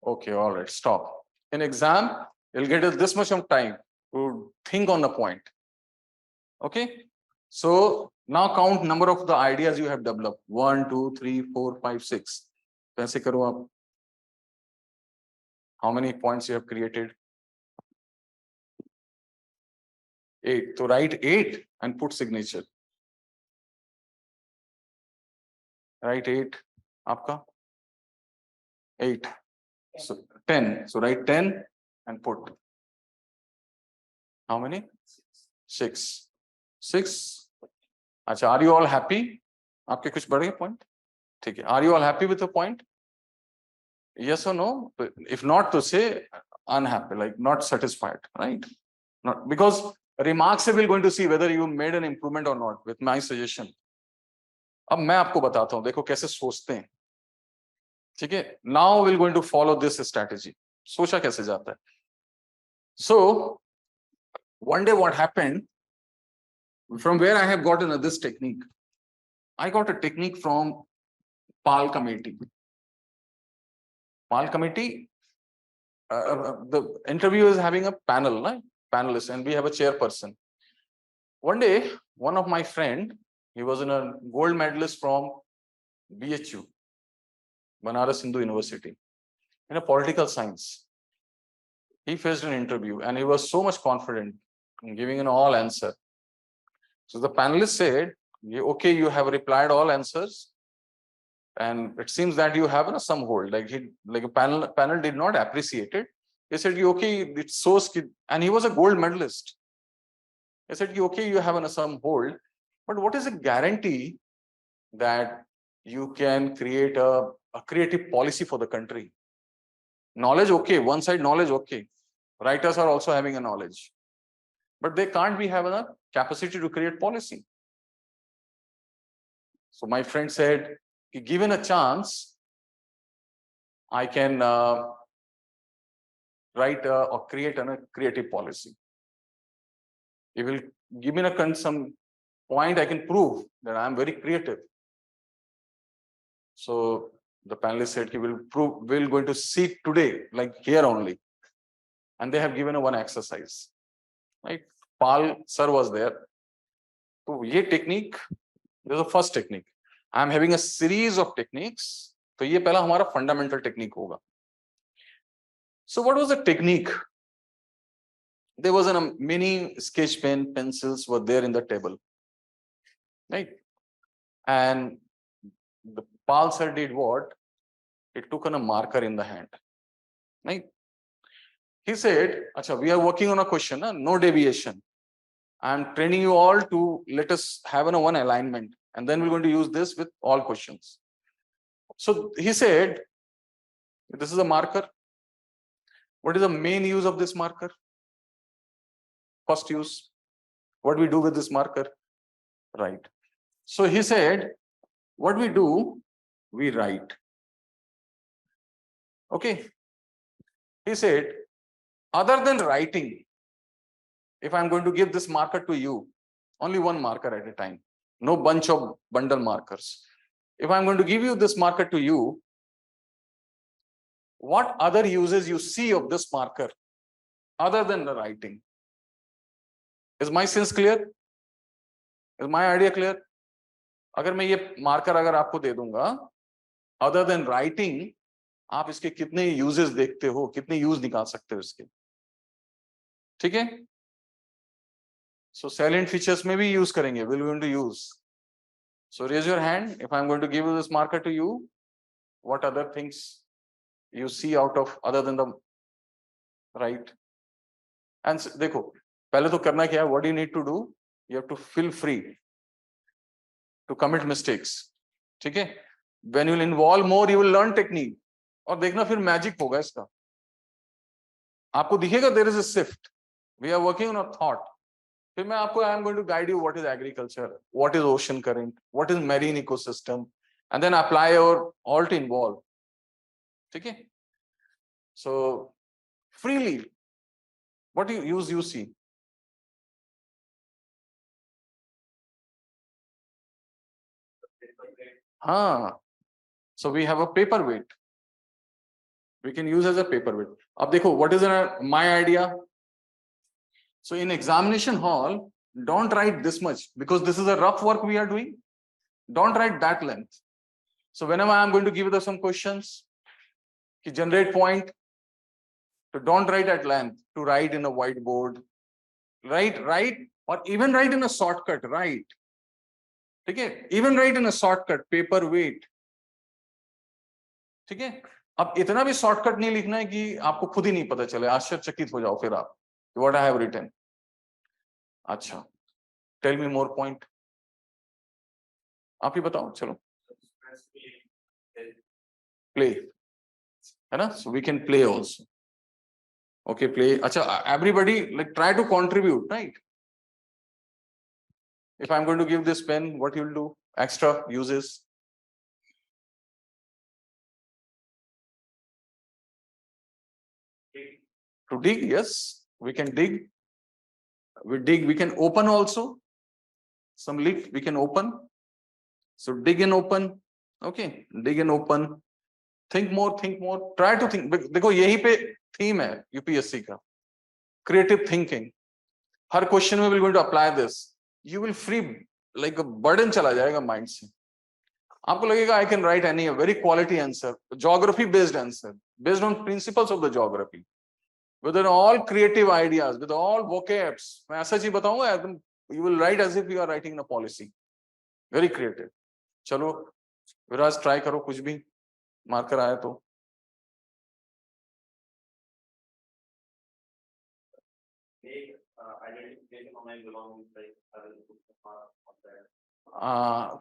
Okay, all right, stop. In exam, you'll get this much of time to think on the point. Okay, so now count number of the ideas you have developed. 1, 2, 3, 4, 5, 6. कैसे करो आप? How many points you have created? 8. So write 8 and put signature. Write 8. Aapka? 8. So 10. So write 10 and put. How many? 6. 6. Acha, are you all happy? आपके कुछ बढ़ गए point? ठीक है. Are you all happy with the point? Yes or no? If not, to say unhappy, like not satisfied, right? Not because remarks we're going to see whether you made an improvement or not with my suggestion. अब मैं आपको बताता हूं, देखो कैसे सोचते हैं. ठीक है. Now we're going to follow this strategy. सोचा कैसे जाता है. So one day what happened, from where I have gotten this technique, I got a technique from PAL committee. PAL committee, the interview is having a panel, right? Panelists, and we have a chairperson. One day, one of my friend, he was in a gold medalist from BHU, Banaras Hindu University, in a political science. He faced an interview and he was so much confident in giving an all answer. So the panelist said, okay, you have replied all answers, and it seems that you have some hold. Like a panel did not appreciate it. He said, okay, it's so skilled, and he was a gold medalist. He said, okay, you have some hold, but what is a guarantee that you can create a creative policy for the country? Knowledge, okay. One side knowledge, okay. Writers are also having a knowledge, but they can't be having a capacity to create policy. So my friend said, given a chance, I can write or create a creative policy. It will give me some point I can prove that I am very creative. So the panelist said he will prove, we're going to see today, like here only. And they have given one exercise. Right? Pal sir was there. So this technique, this is the first technique. I am having a series of techniques. So this पहला हमारा fundamental technique होगा. So what was the technique? There was a mini sketch pen, pencils were there in the table. Right? And the Pal sir did what? It took on a marker in the hand. Right? He said, Acha, we are working on a question, no deviation. I am training you all to let us have one alignment, and then we're going to use this with all questions. So he said, this is a marker. What is the main use of this marker? First use. What we do with this marker? Write. So he said, what we do, we write. Okay. He said, other than writing, if I'm going to give this marker to you, only one marker at a time, no bunch of bundle markers. If I'm going to give you this marker to you, what other uses you see of this marker other than the writing? Is my sense clear? Is my idea clear? अगर मैं ये marker अगर आपको दे दूंगा, other than writing, आप इसके कितने uses देखते हो, कितने use निकाल सकते हो इसके? ठीक है? So salient features में भी use करेंगे. We're going to use. So raise your hand. If I'm going to give you this marker to you, what other things you see out of other than the right? And देखो, पहले तो करना क्या है? What do you need to do? You have to feel free to commit mistakes. ठीक है? When you will involve more, you will learn technique. और देखना फिर magic होगा इसका. आपको दिखेगा there is a shift. We are working on a thought. फिर मैं आपको I am going to guide you what is agriculture, what is ocean current, what is marine ecosystem, and then apply your all to involve. ठीक है? So freely, what you see? So we have a paperweight. We can use as a paperweight. अब देखो, what is my idea? So in examination hall, don't write this much because this is a rough work we are doing. Don't write that length. So whenever I am going to give you some questions, to generate point, so don't write at length, to write in a whiteboard. Write or even write in a shortcut, right? ठीक है, even write in a shortcut, paper weight. ठीक है, अब इतना भी shortcut नहीं लिखना है कि आपको खुद ही नहीं पता चले, आश्चर्यचकित हो जाओ फिर आप, व्हाट आई हैव रिटन. अच्छा, टेल मी मोर पॉइंट, आप ही बताओ. चलो, प्ले है ना, so we can play also. Okay, play. अच्छा, everybody like try to contribute, right? If I'm going to give this pen, what you'll do? Extra uses. To dig, yes, we can dig. We dig, we can open also. Some leak we can open. So dig and open. Okay, dig and open. Think more, think more. Try to think. देखो यही पे theme है UPSC का. Creative thinking. हर question में we're going to apply this. You will free like a burden चला जाएगा mind से. आपको लगेगा I can write any very quality answer, geography based answer, based on principles of the geography, with all creative ideas, with all vocabs. मैं ऐसा चीज बताऊंगा एकदम, you will write as if you are writing a policy. Very creative. चलो विराज try करो, कुछ भी marker आया तो.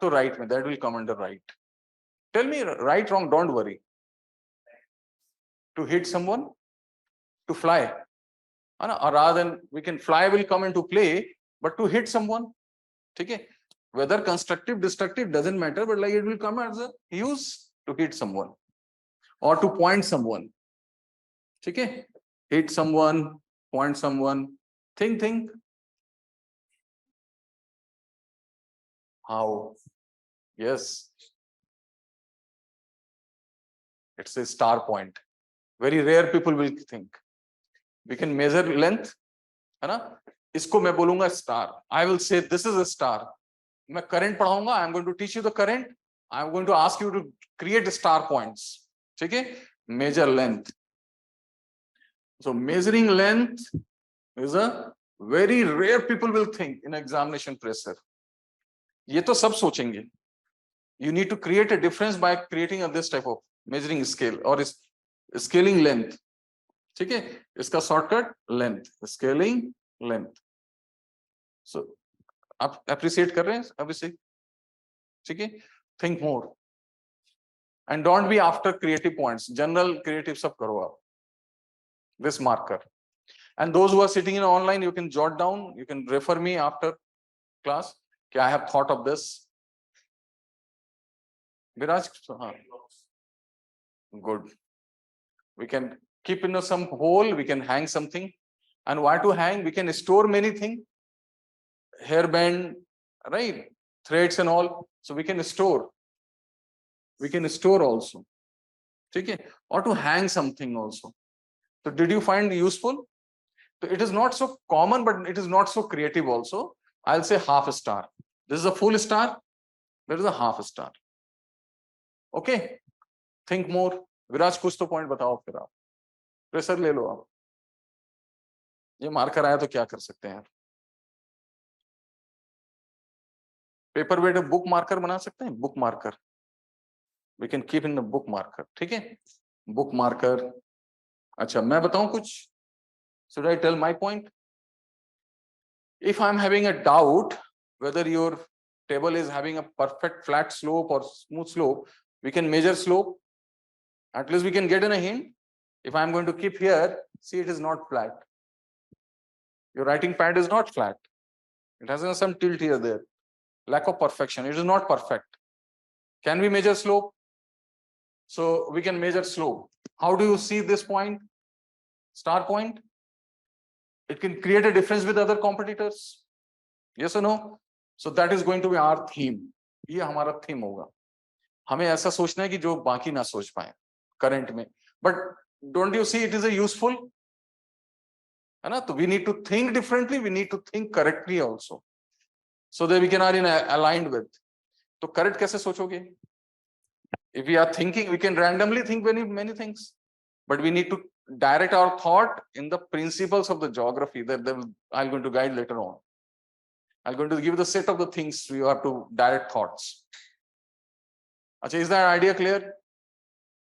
तो राइट में that will come under right. Tell me right, wrong, don't worry. To hit someone, to fly, or rather than we can fly will come into play, but to hit someone, ठीक है, whether constructive destructive doesn't matter, but like it will come as a use to hit someone or to point someone. ठीक है, hit someone, point someone. Think how. Yes, it's a star point. Very rare people will think. We can measure length, है ना, इसको मैं बोलूंगा star. I will say this is a star. मैं current पढ़ाऊंगा, I am going to teach you the current. I am going to ask you to create star points. ठीक है, measure length. So measuring length is a very rare people will think in examination pressure. ये तो सब सोचेंगे. You need to create a difference by creating this type of measuring scale or scaling length. ठीक है, इसका shortcut length, scaling length. So आप appreciate कर रहे हैं अभिषेक? ठीक है, think more and don't be after creative points. General creative सब करो आप. This marker. And those who are sitting in online, you can jot down, you can refer me after class. Okay, I have thought of this. Viraj, good. We can keep in some hole, we can hang something. And why to hang? We can store many things. Hairband, right? Threads and all. So we can store. We can store also. Okay? Or to hang something also. So did you find useful? So it is not so common, but it is not so creative also. I'll say half a star. This is a full star. There is a half a star. Okay? Think more. विराज कुछ तो point बताओ फिर आप. Pressure ले लो आप. ये marker आया तो क्या कर सकते हैं यार? पेपर वेट बुक मार्कर बना सकते हैं. Book marker we can keep in the book marker. ठीक है, बुक मार्कर. अच्छा, मैं बताऊं कुछ? Should I tell my point? If I'm having a doubt whether your table is having a perfect flat slope or smooth slope, we can measure slope. At least we can get in a hint. If I'm going to keep here, see, it is not flat. Your writing pad is not flat. It has some tilt here there. Lack of perfection. It is not perfect. Can we measure slope? So we can measure slope. How do you see this point? Star point? It can create a difference with other competitors. Yes or no? So that is going to be our theme. ये हमारा theme होगा. हमें ऐसा सोचना है कि जो बाकी ना सोच पाए current में. But don't you see it is a useful? है ना? तो we need to think differently. We need to think correctly also. So that we can are in aligned with. तो correct कैसे सोचोगे? If we are thinking, we can randomly think many things. But we need to direct our thought in the principles of the geography that I'm going to guide later on. I'm going to give the set of the things you have to direct thoughts. Okay, is that idea clear?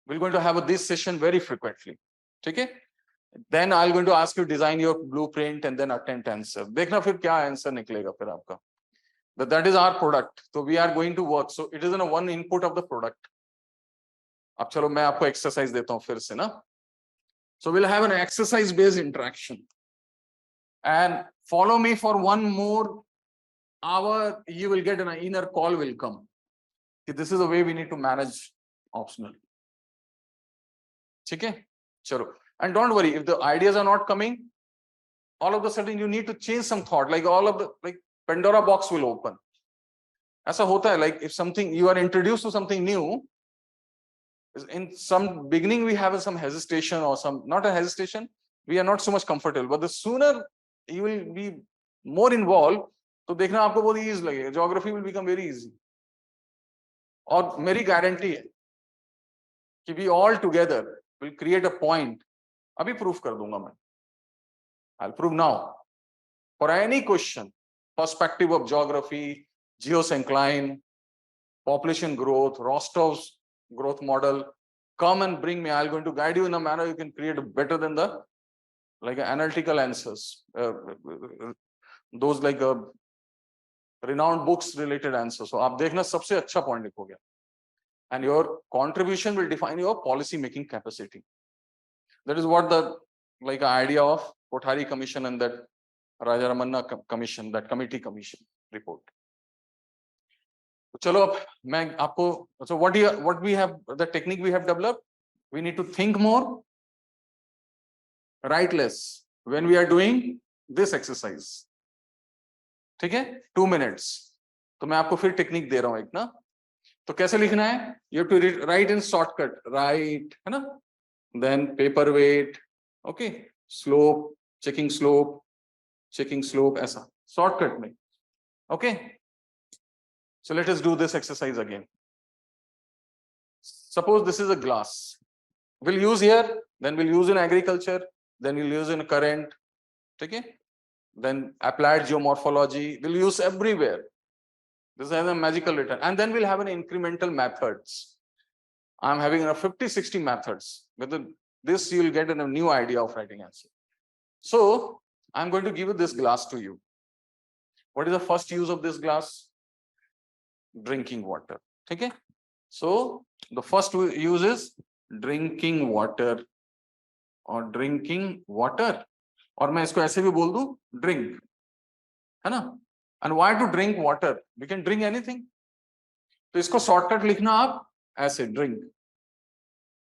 We're going to have this session very frequently. Okay? Then I'm going to ask you design your blueprint and then attempt answer. देखना फिर क्या answer निकलेगा फिर आपका. But that is our product. So we are going to work. So it is in a one input of the product. अब चलो मैं आपको exercise देता हूँ फिर से ना. So we'll have an exercise based interaction. And follow me for one more hour. You will get an inner call will come. This is the way we need to manage optional. Okay? Chalo. And don't worry, if the ideas are not coming, all of a sudden you need to change some thought. Like all of the Pandora box will open. ऐसा होता है, like if something you are introduced to something new, in some beginning we have some hesitation or some not a hesitation, we are not so much comfortable. But the sooner you will be more involved, तो देखना आपको बहुत easy लगेगा. Geography will become very easy. और मेरी guarantee है कि we all together will create a point. अभी proof कर दूंगा मैं. I'll prove now. For any question, perspective of geography, geosyncline, population growth, Rostov's growth model, come and bring me. I'm going to guide you in a manner you can create better than the analytical answers. Those renowned books related answers. So आप देखना सबसे अच्छा point लिखोगे. And your contribution will define your policy making capacity. That is what the idea of Kothari Commission and that Raja Ramanna Commission, that committee commission report. चलो अब मैं आपको, so what we have, the technique we have developed, we need to think more, write less when we are doing this exercise. ठीक है? 2 minutes. तो मैं आपको फिर टेक्निक दे रहा हूं एक ना. तो कैसे लिखना है? You have to write in shortcut. Write, है ना? Then paper weight, okay, slope, checking slope, ऐसा shortcut में. Okay. So let us do this exercise again. Suppose this is a glass. We'll use here, then we'll use in agriculture, then we'll use in current, okay? Then applied geomorphology, we'll use everywhere. This has a magical return. And then we'll have an incremental methods. I'm having a 50-60 methods. With this, you'll get a new idea of writing answer. So I'm going to give this glass to you. What is the first use of this glass? Drinking water. Okay? So the first use is drinking water or drinking water. और मैं इसको ऐसे भी बोल दूं drink, है ना? And why to drink water? We can drink anything. तो इसको shortcut लिखना आप ऐसे drink.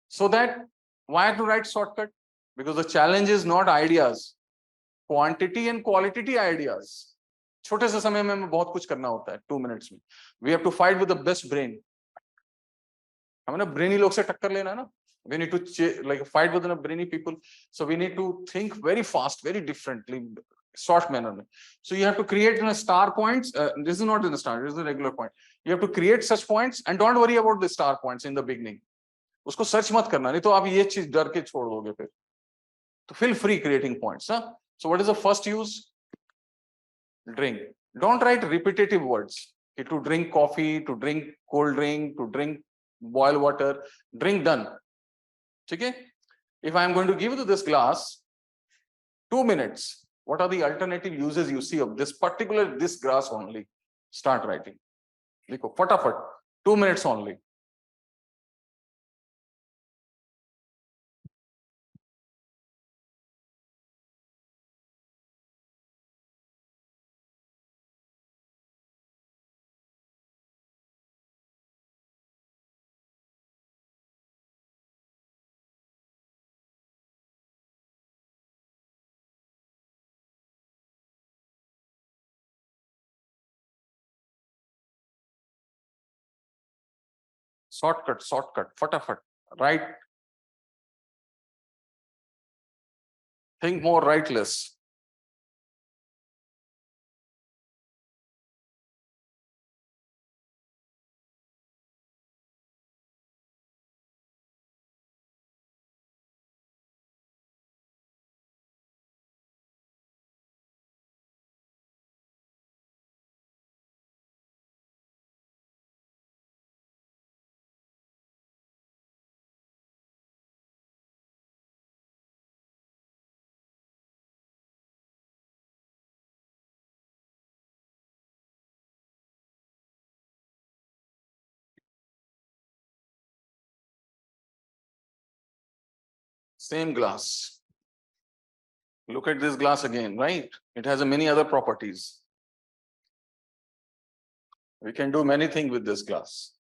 So that why to write shortcut? Because the challenge is not ideas, quantity and qualitative ideas. छोटे से समय में बहुत कुछ करना होता है 2 minutes में. We have to fight with the best brain. हमें ना brainy लोग से टक्कर लेना है ना. We need to fight with the brainy people. So we need to think very fast, very differently, short manner. So you have to create star points. This is not in the star, this is a regular point. You have to create such points and don't worry about the star points in the beginning. उसको search मत करना, नहीं तो आप ये चीज डर के छोड़ दोगे फिर. तो feel free creating points. Huh? So what is the first use? Drink. Don't write repetitive words. To drink coffee, to drink cold drink, to drink boil water, drink done. Okay? If I am going to give you this glass, 2 minutes, what are the alternative uses you see of this glass only? Start writing. Dekho, fatafat, 2 minutes only. Shortcut, fatafat, right? Think more, write less. Same glass. Look at this glass again, right? It has many other properties. We can do many things with this glass.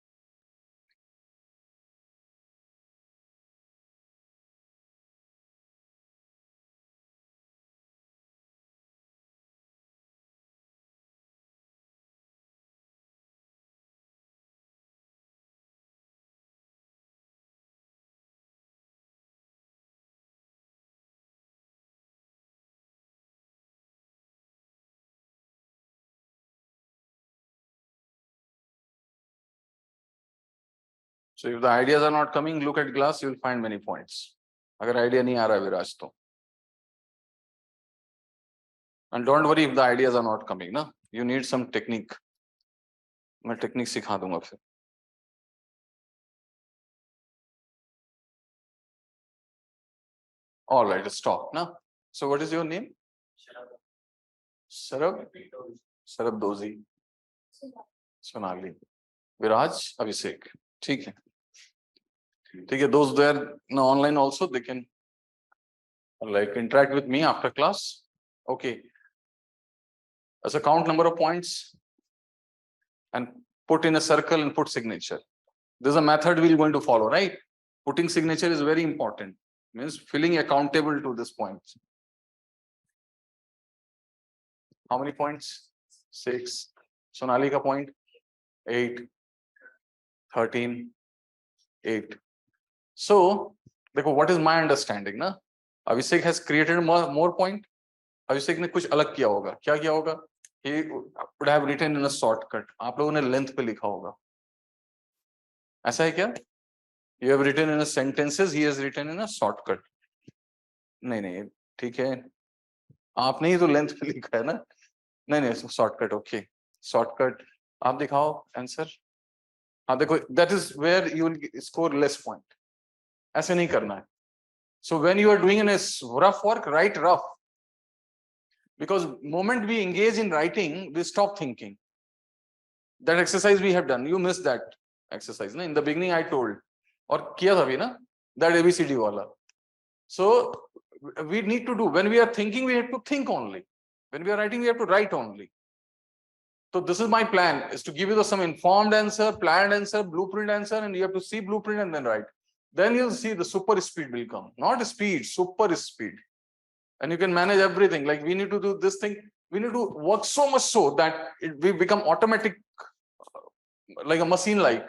So if the ideas are not coming, look at glass, you will find many points. अगर idea नहीं आ रहा है विराज तो. And don't worry if the ideas are not coming, ना. You need some technique. मैं technique सिखा दूंगा फिर. All right, stop now. So what is your name? Sarab? Sarab Dozi. Sonali. Viraj Abhishek. ठीक है. ठीक है. Those there now online also, they can like interact with me after class. Okay. As a count number of points and put in a circle and put signature. This is a method we're going to follow, right? Putting signature is very important. Means feeling accountable to this point. How many points? 6. Sonali ka point? 8. 13. 8. So, what is my understanding? Na? Abhishek has created more point. Abhishek ने कुछ अलग किया होगा. क्या किया होगा? He would have written in a shortcut. आप लोगों ने length पे लिखा होगा. ऐसा है क्या? You have written in a sentences. He has written in a shortcut. नहीं ठीक है. आपने ही तो length पे लिखा है ना? नहीं shortcut. Okay. Shortcut. आप दिखाओ answer. हाँ देखो, that is where you will score less point. ऐसे नहीं करना है. So when you are doing in a rough work, write rough. Because moment we engage in writing, we stop thinking. That exercise we have done, you missed that exercise. Na? In the beginning I told, और किया था भी ना, that ABCD वाला. So we need to do, when we are thinking, we have to think only. When we are writing, we have to write only. So this is my plan, is to give you some informed answer, planned answer, blueprint answer, and you have to see blueprint and then write. Then you'll see the super speed will come. Not speed, super speed. And you can manage everything. Like we need to do this thing. We need to work so much so that we become automatic, like a machine like.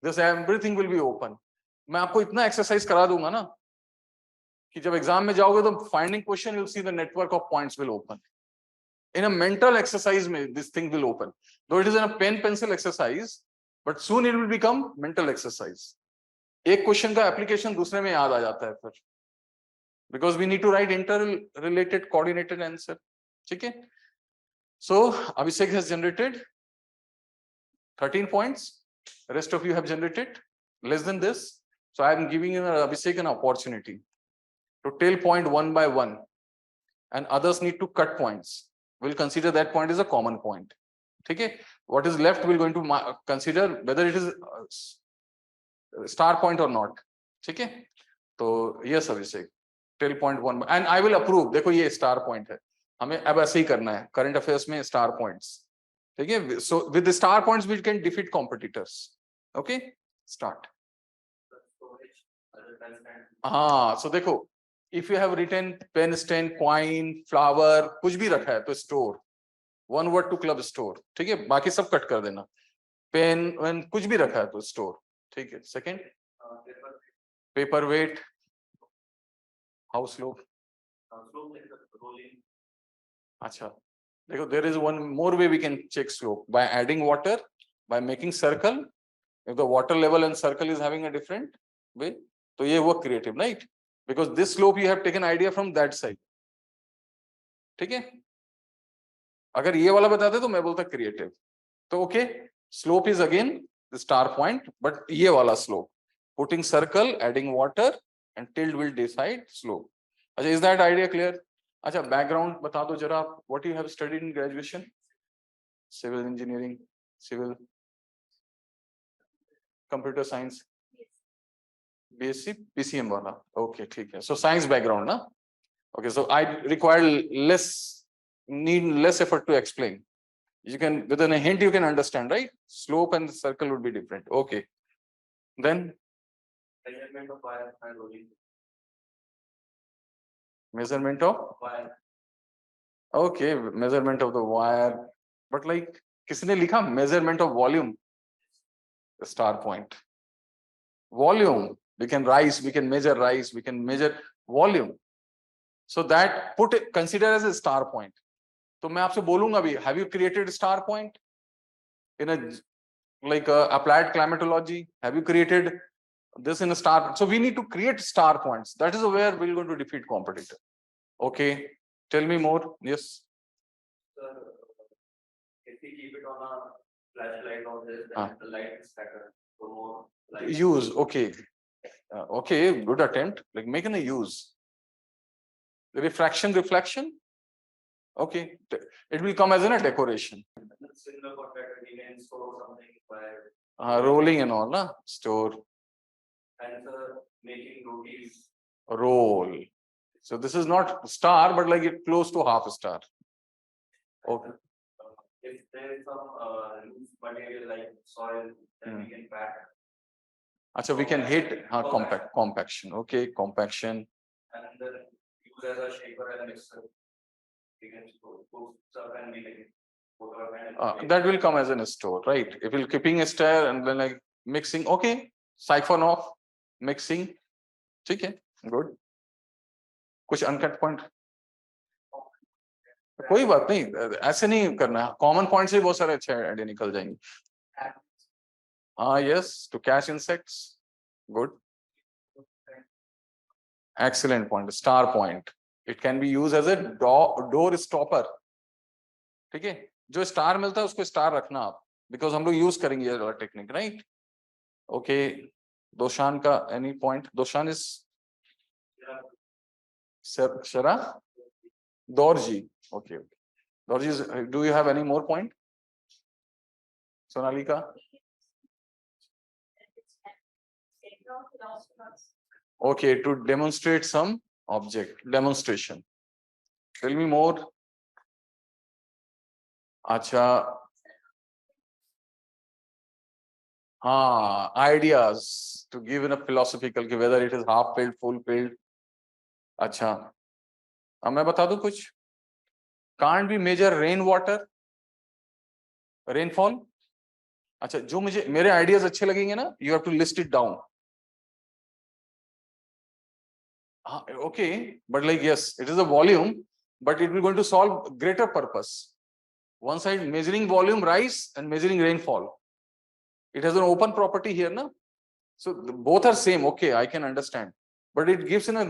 This everything will be open. मैं आपको इतना exercise करा दूंगा ना कि जब exam में जाओगे तो finding question you'll see the network of points will open. In a mental exercise में this thing will open. Though it is in a pen pencil exercise, but soon it will become mental exercise. एक question का application दूसरे में याद आ जाता है फिर. Because we need to write interrelated coordinated answer. Okay. So Abhishek has generated 13 points. The rest of you have generated less than this. So I am giving Abhishek an opportunity to tell point one by one, and others need to cut points. We'll consider that point as a common point. Okay. What is left, we're going to consider whether it is a star point or not. Okay. So yes, Abhishek. Till point one, and I will approve. देखो ये star point है. हमें अब ऐसे ही करना है. Current affairs में star points. ठीक है? So with the star points we can defeat competitors. Okay? Start. हाँ. So देखो, if you have written pen stand, coin, flower, कुछ भी रखा है तो store. One word to club store. ठीक है? बाकी सब कट कर देना. Pen, when कुछ भी रखा है तो store. ठीक है? Second. Paperweight. How slope? Slope like rolling. Acha. There is one more way we can check slope by adding water, by making circle. If the water level and circle is having a different way, so ये work creative, right? Because this slope you have taken idea from that side. ठीक है? अगर ये वाला बताते तो मैं बोलता creative. तो okay, slope is again the star point, but ये वाला slope. Putting circle, adding water, and tilt will decide slope. अच्छा, is that idea clear? अच्छा, background बता दो जरा. What you have studied in graduation? Civil engineering, civil, computer science. BSc PCM वाला, okay, ठीक है. So science background, ना? Okay, so I require need less effort to explain. You can, within a hint, you can understand, right? Slope and circle would be different. Okay. Then Measurement of wire and rolling. measurement of, Wire. okay, measurement of the wire. But like, किसने लिखा measurement of volume? The star point. Volume. We can rise, we can measure rise, we can measure volume. So that put it, consider as a star point. तो मैं आपसे बोलूंगा भी, have you created a star point in a like applied climatology? Have you created this in a star? So we need to create star points. That is where we're going to defeat competitor. Okay, tell me more. Yes. Sir, if we keep it on a flashlight or this, then the light is better. So more light. Use, okay. Okay, good attempt. Like making a use. Refraction, reflection. Okay, it will come as in a decoration. Similar contract, we can store something by Rolling and all, na? Store. and making rotis. Roll. So this is not star, but like it close to half a star. Okay. If there is some loose material like soil, then we can pack. So we can hit compaction. Okay, compaction. And then use as a shaper and mixer. We can put stuff and we can put our hand. That will come as in a store, right? If you're keeping a stir and then like mixing, okay, siphon off, mixing. Okay, good. कुछ uncut point? कोई बात नहीं, ऐसे नहीं करना. Common points से बहुत सारे अच्छे आइडिया निकल जाएंगे. Yes, to catch insects. Good. Excellent point. Star point. It can be used as a door stopper. ठीक है, जो स्टार मिलता है उसको स्टार रखना आप, बिकॉज हम लोग यूज करेंगे ये वाला टेक्निक, राइट? ओके, दोशान का any point? Doshan is Shara Dorji. Okay, Dorji, do you have any more point? Sonalika? Okay, to demonstrate some object, demonstration. Tell me more. Acha. Ideas to give in a philosophical, whether it is half filled, full filled. अच्छा, अब मैं बता दूं कुछ. Can't we measure rainwater, rainfall? अच्छा, जो मुझे मेरे आइडियाज अच्छे लगेंगे ना, you have to list it down. Okay, but like yes, it is a volume, but it will going to solve greater purpose. One side measuring volume rise and measuring rainfall. It has an open property here, na? So both are same. Okay, I can understand, but it gives in a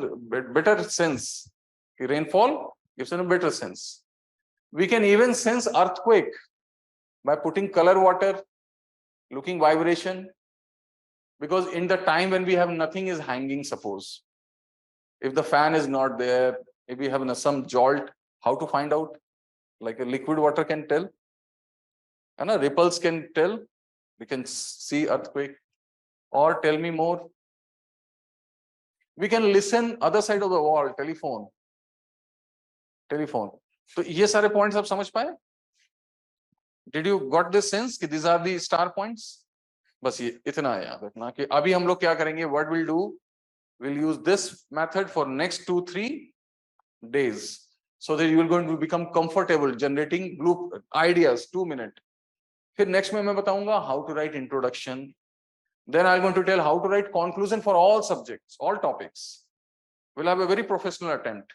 better sense. Rainfall gives in a better sense. We can even sense earthquake by putting color water, looking vibration, because in the time when we have nothing is hanging, suppose if the fan is not there, if we have some jolt, how to find out? Like a liquid water can tell, and ripples can tell. We can see earthquake. Or tell me more. We can listen other side of the wall, telephone. So ये सारे points आप समझ पाए? Did you got this sense कि these are the star points? बस ये इतना याद रखना कि अभी हम लोग क्या करेंगे? What we'll do? We'll use this method for next 2-3 days, so that you are going to become comfortable generating ideas 2 minutes. फिर next में मैं बताऊंगा how to write introduction. Then I'm going to tell how to write conclusion for all subjects, all topics. We'll have a very professional attempt.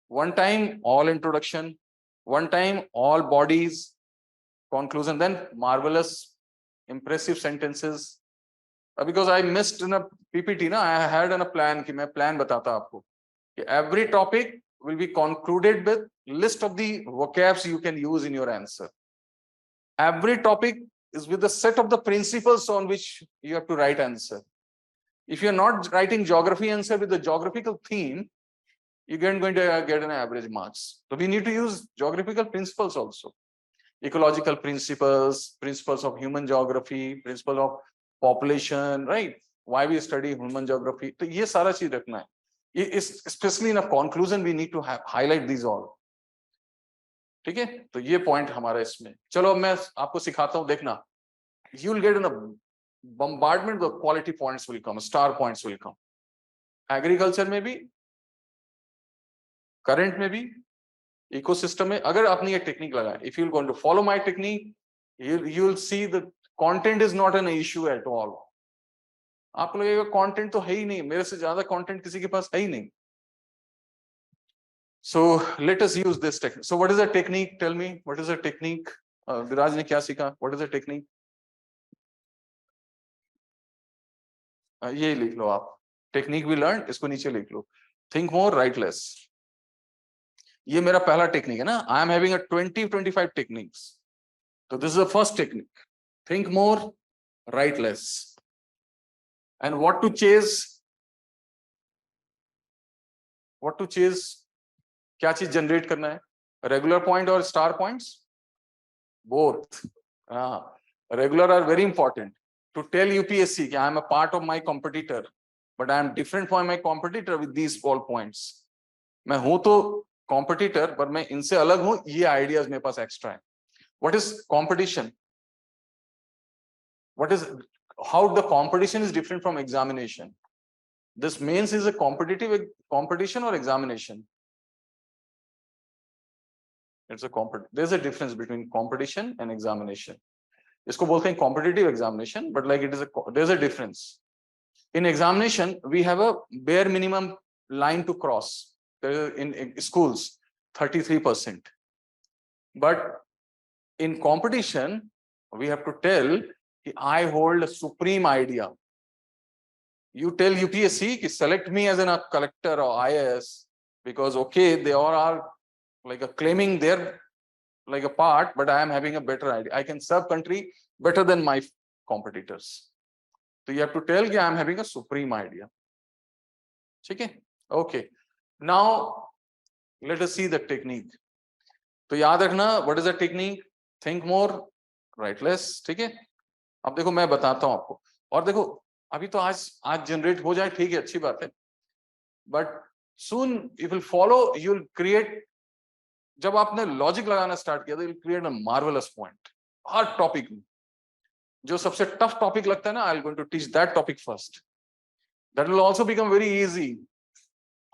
One time all introduction, one time all bodies, conclusion, then marvelous, impressive sentences. Because I missed in a PPT, na, I had in a plan कि मैं plan बताता आपको कि every topic will be concluded with list of the vocabs you can use in your answer. Every topic is with the set of the principles on which you have to write answer. If you're not writing geography answer with the geographical theme, you're going to get an average marks. So we need to use geographical principles also. Ecological principles, principles of human geography, principles of population, right? why we study human geography, तो ये सारा चीज रखना है. ये specially in a conclusion we need to highlight these all. ठीक है, तो ये पॉइंट हमारा इसमें. चलो मैं आपको सिखाता हूं, देखना. You will get in a bombardment, the quality points will come, star points will come. Agriculture में भी, करंट में भी, इकोसिस्टम में. अगर आपने ये टेक्निक लगाया, if you will going to follow my technique, you will see the content is not an issue at all. आपको लगेगा कंटेंट तो है ही नहीं, मेरे से ज्यादा कंटेंट किसी के पास है ही नहीं. So let us use this technique. So what is the technique? Tell me, what is the technique? विराज ने क्या सीखा? What is the technique? ये लिख लो आप. टेक्निक वी लर्न, इसको नीचे लिख लो. Think more, write less. ये मेरा पहला टेक्निक है ना. I am having a 20-25 techniques. तो this is the first technique. Think more, write less. And what to chase. What to chase, क्या चीज जनरेट करना है? रेगुलर पॉइंट और star points, both. Regular are very important to tell UPSC कि I am a part of my competitor, but I am different from my competitor with these all points. मैं हूं तो competitor, पर मैं इनसे अलग हूं, ये ideas मेरे पास extra है. What is competition? What is, how the competition is different from examination? This mains is a competitive competition or examination? It's a there's a difference between competition and examination. इसको बोलते हैं competitive examination, but like it is there's a difference. In examination, we have a bare minimum line to cross. In schools, 33%. But in competition, we have to tell I hold a supreme idea. You tell UPSC, select me as a collector or IAS, because okay, they all are like claiming their like a part, but I am having a better idea. I can serve country better than my competitors. So you have to tell I am having a supreme idea. Okay? Okay. Now let us see the technique. तो याद रखना, what is the technique? Think more, write less. ठीक है? अब देखो मैं बताता हूं आपको. और देखो अभी तो आज जनरेट हो जाए, ठीक है, अच्छी बात है. But soon you will follow, you will create. जब आपने लॉजिक लगाना स्टार्ट किया तो you create a marvellous point हर टॉपिक में. जो सबसे टफ टॉपिक लगता है ना, I am going to teach that topic first. That will also become very easy.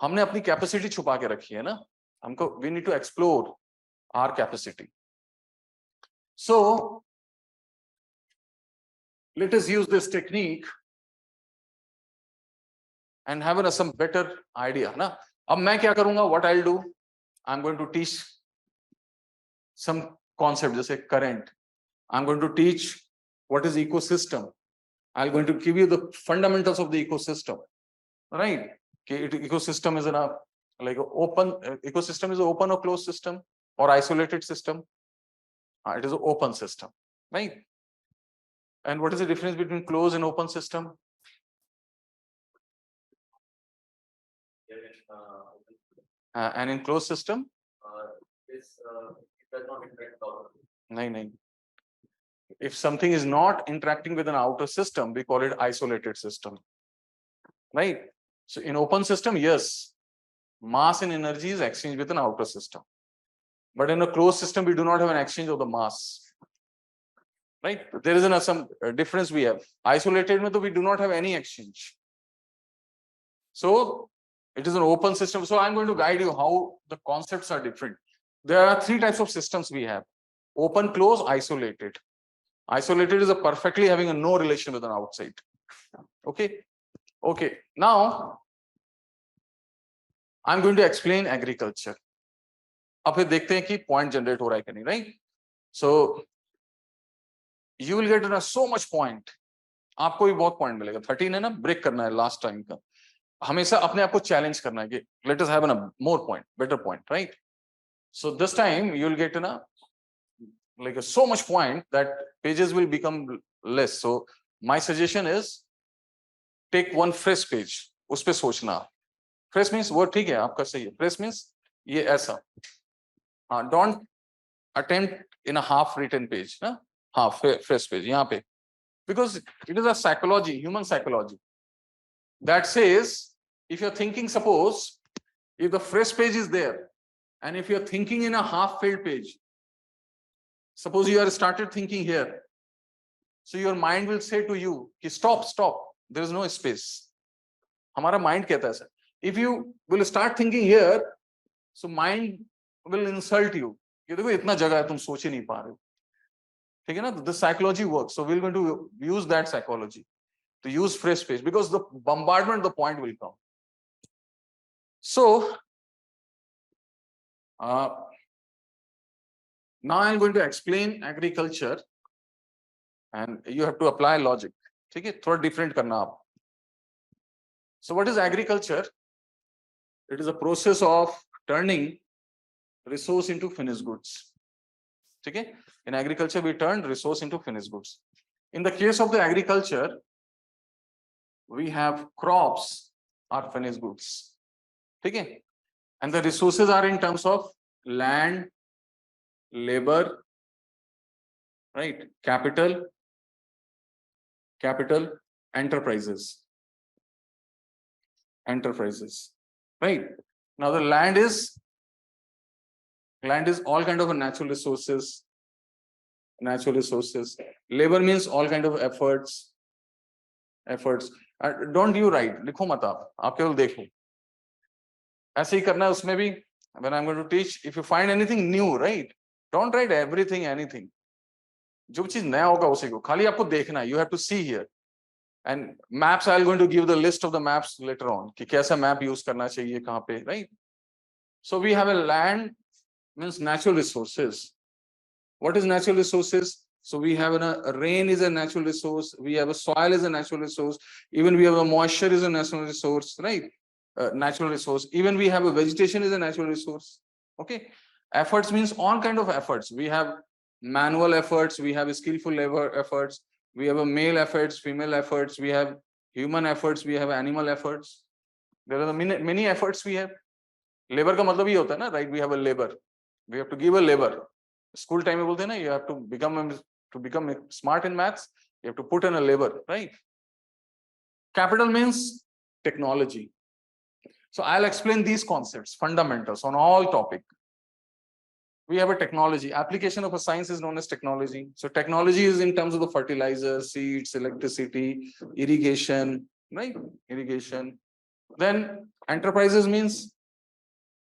हमने अपनी कैपेसिटी छुपा के रखी है ना, हमको we need to explore our capacity. So let us use this technique and have some better idea ना. अब मैं क्या करूंगा, what I will do, I am going to teach some concept, जैसे current. I'm going to teach what is ecosystem. I'm going to give you the fundamentals of the ecosystem, right? Ecosystem is like an open ecosystem is an open or closed system or isolated system. It is an open system, right? And what is the difference between closed and open system? And in closed system, नहीं. If something is not interacting with an outer system, we call it isolated system, right? So in open system, yes, mass and energy is exchanged with an outer system, but in a closed system, we do not have an exchange of the mass, right? There is some difference we have. Isolated mein, we do not have any exchange. So it is an open system. So I'm going to guide you how the concepts are different. There are 3 types of systems we have: open, close, isolated. Isolated is a perfectly having a no relation with an outside. Okay. Okay. Now I'm going to explain agriculture. अब फिर देखते हैं कि point generate हो रहा है कि नहीं, right? So you will get so much point. आपको भी बहुत point मिलेगा. 13 है ना, break करना है last time का. हमेशा अपने आप को challenge करना है कि let us have a more point, better point, right? So this time you will get like so much point that pages will become less. So my suggestion is take one fresh page. उस पे सोचना. Fresh means वो ठीक है, आपका सही है. Fresh means ये ऐसा. Don't attempt in a half written page, ना? fresh page यहाँ पे. Because it is a psychology, human psychology. that says, if you're thinking, suppose, if the fresh page is there, and if you're thinking in a half-filled page, suppose you are started thinking here, so your mind will say to you, stop, there is no space. हमारा mind कहता है sir. If you will start thinking here, so mind will insult you. ये देखो इतना जगह है तुम सोच ही नहीं पा रहे हो. ठीक है ना? The psychology works. So we're going to use that psychology to use fresh space because the bombardment, the point will come. So now I'm going to explain agriculture, and you have to apply logic. ठीक है? थोड़ा different करना आप. So what is agriculture? It is a process of turning resource into finished goods. Okay? In agriculture, we turn resource into finished goods. In the case of the agriculture, we have crops are finished goods. Okay? And the resources are in terms of land, labor, right? Capital, enterprises. Right? Now the land is all kind of natural resources. Labor means all kind of efforts. Don't you write, लिखो मत आप केवल देखो. ऐसे ही करना है उसमें भी. When I'm going to teach, if you find anything new, right, don't write anything. जो चीज नया होगा उसी को खाली आपको देखना है. You have to see here. And maps, I'm going to give the list of the maps later on कि कैसा map use करना चाहिए कहाँ पे, right? So we have a land means natural resources. What is natural resources? So we have a rain is a natural resource. We have a soil is a natural resource. Even we have a moisture is a natural resource, right? Natural resource. Even we have a vegetation is a natural resource. Okay. Efforts means all kind of efforts. We have manual efforts. We have skillful labor efforts. We have a male efforts, female efforts. We have human efforts. We have animal efforts. There are many efforts we have. Labor का मतलब ये होता है ना, right? We have a labor. We have to give a labor. School time में बोलते हैं ना, you have to become smart in maths. You have to put in a labor, right? Capital means technology. So I'll explain these concepts, fundamentals on all topic. We have a technology. Application of a science is known as technology. So technology is in terms of the fertilizers, seeds, electricity, irrigation, right? Irrigation. Then enterprises means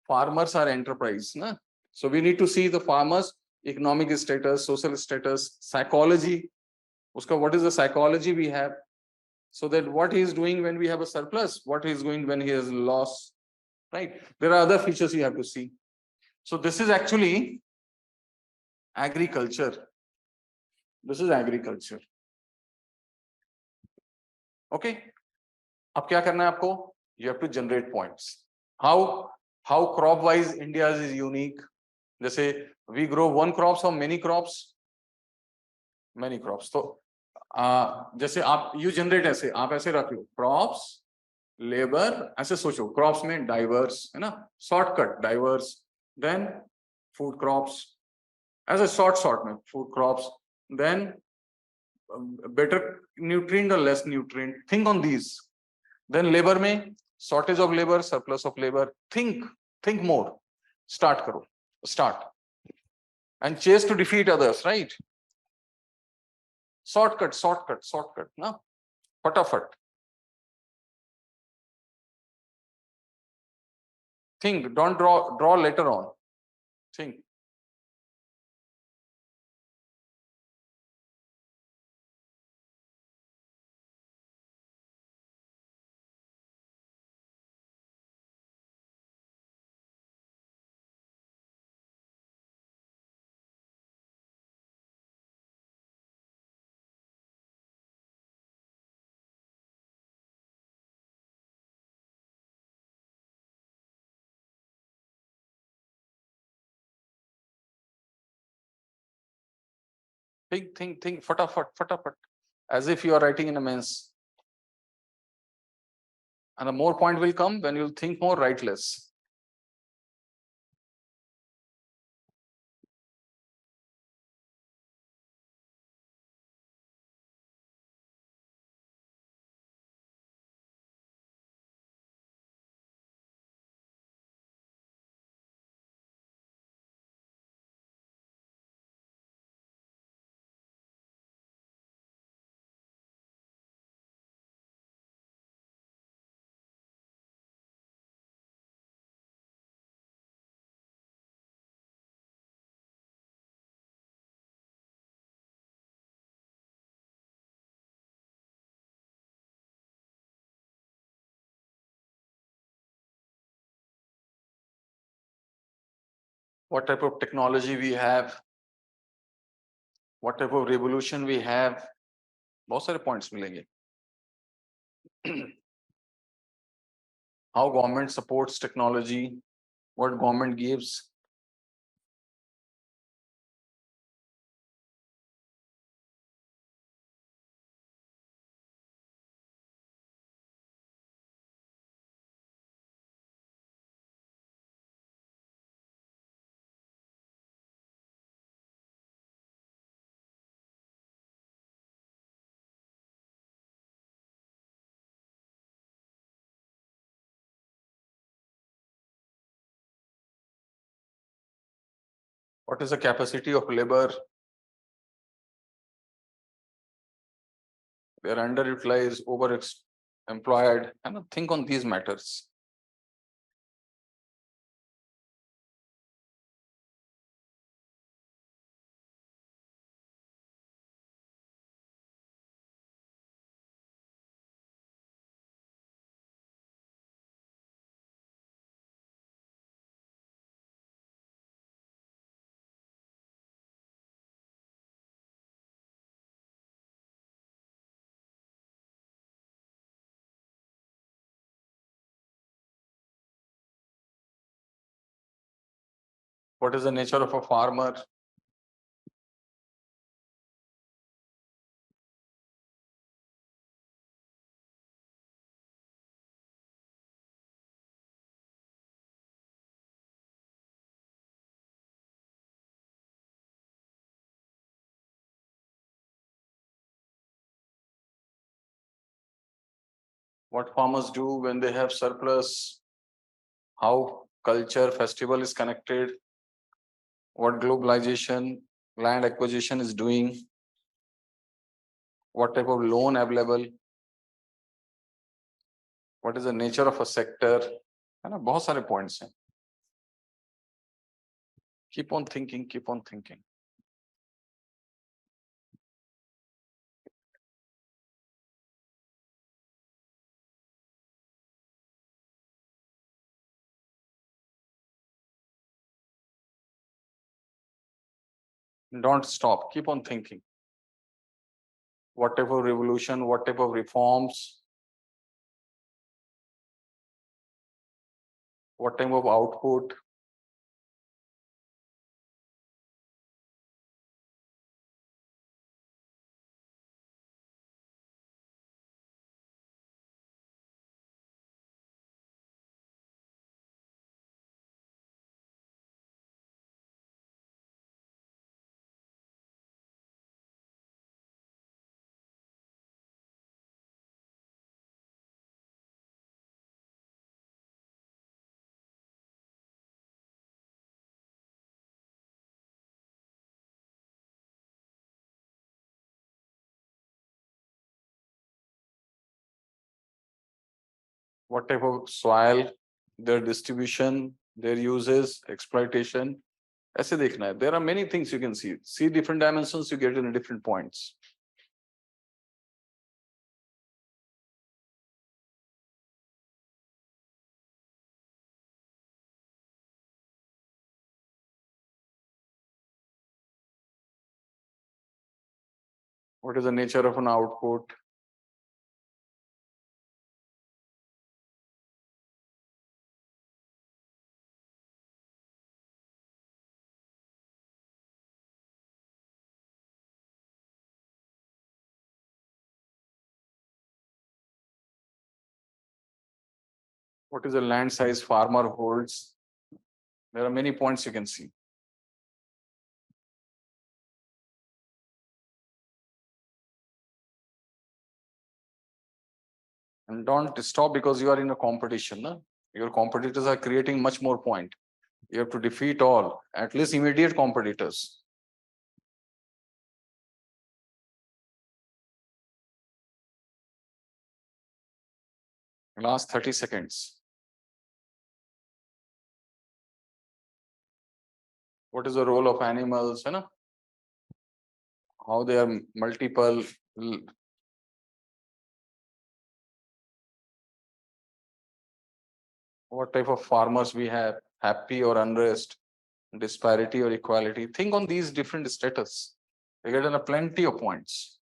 farmers are enterprise. Na? So we need to see the farmers, economic status, social status, psychology. Uska, what is the psychology we have? So that what he is doing when we have a surplus, what he is doing when he has loss, right? There are other features you have to see. So this is actually agriculture. This is agriculture. Okay. अब क्या करना है आपको? You have to generate points. How crop wise India is unique. जैसे we grow one crops or many crops. तो जैसे आप you generate ऐसे आप ऐसे रख लो crops, labor ऐसे सोचो. Crops में diverse है ना, shortcut diverse. Then food crops as a short में food crops. Then better nutrient or less nutrient. Think on these. Then labor में shortage of labor, surplus of labor. Think more. Start and chase to defeat others, right? Shortcut ना, फटाफट. Think, don't draw later on. Think. Think, फटाफट. As if you are writing in a mains. And the more point will come when you think more, write less. what type of technology we have, what type of revolution we have, बहुत सारे points मिलेंगे. How government supports technology, what government gives. What is the capacity of labor? They are underutilized, overemployed, and think on these matters. What is the nature of a farmer? What farmers do when they have surplus? How culture, festival is connected? What globalization, land acquisition is doing? What type of loan available? What is the nature of a sector? है ना, बहुत सारे points हैं. Keep on thinking, keep on thinking. Don't stop, keep on thinking. What type of revolution, what type of reforms, what type of output? What type of soil, their distribution, their uses, exploitation. ऐसे देखना है. There are many things you can see. See different dimensions, you get in different points. What is the nature of an output? What is the land size farmer holds? There are many points you can see. And don't stop because you are in a competition. No? Your competitors are creating much more point. You have to defeat all, at least immediate competitors. Last 30 seconds. What is the role of animals? You know? How they are multiple. What type of farmers we have, happy or unrest? disparity or equality. Think on these different status. You get a plenty of points.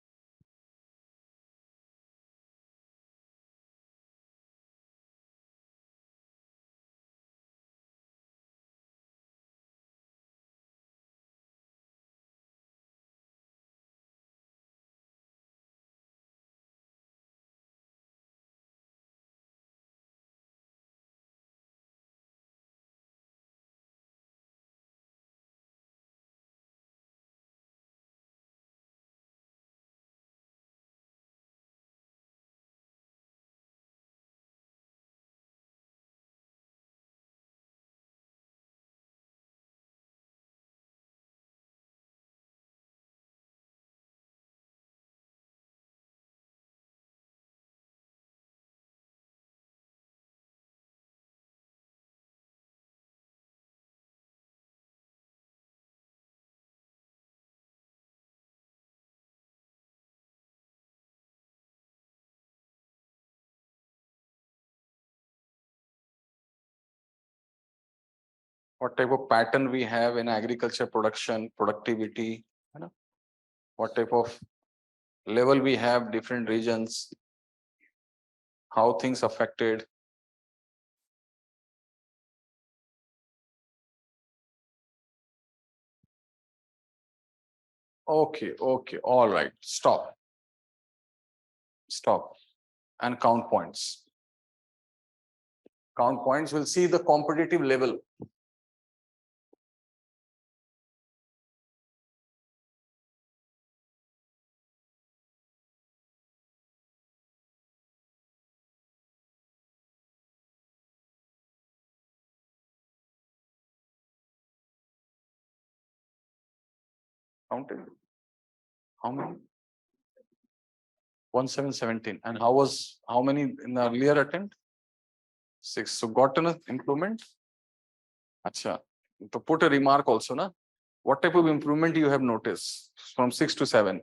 What type of pattern we have in agriculture production, productivity, you know, what type of level we have, different regions, how things affected. Okay, all right, stop and count points. Count points, we'll see the competitive level. Counted. How many? 1717. And how many in the earlier attempt? 6. So gotten an improvement? Acha. To put a remark also, na? What type of improvement you have noticed from 6 to 7?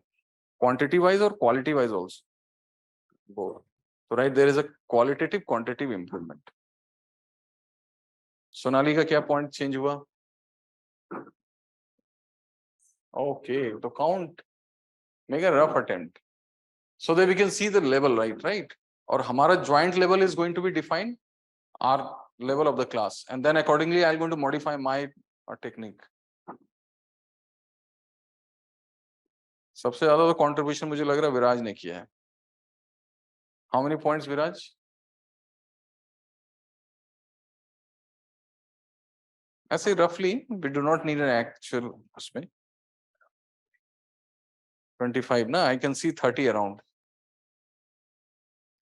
Quantity wise or quality wise also? Both. So right, there is a qualitative, quantitative improvement. Sonali का क्या point change हुआ? Okay, so count. Make a rough attempt. So that we can see the level, right? Or हमारा joint level is going to be defined, our level of the class. And then accordingly, I'm going to modify my technique. सबसे ज्यादा तो contribution मुझे लग रहा है विराज ने किया है. How many points, Viraj? I say roughly, we do not need an actual उसमें. 25, na? I can see 30 around.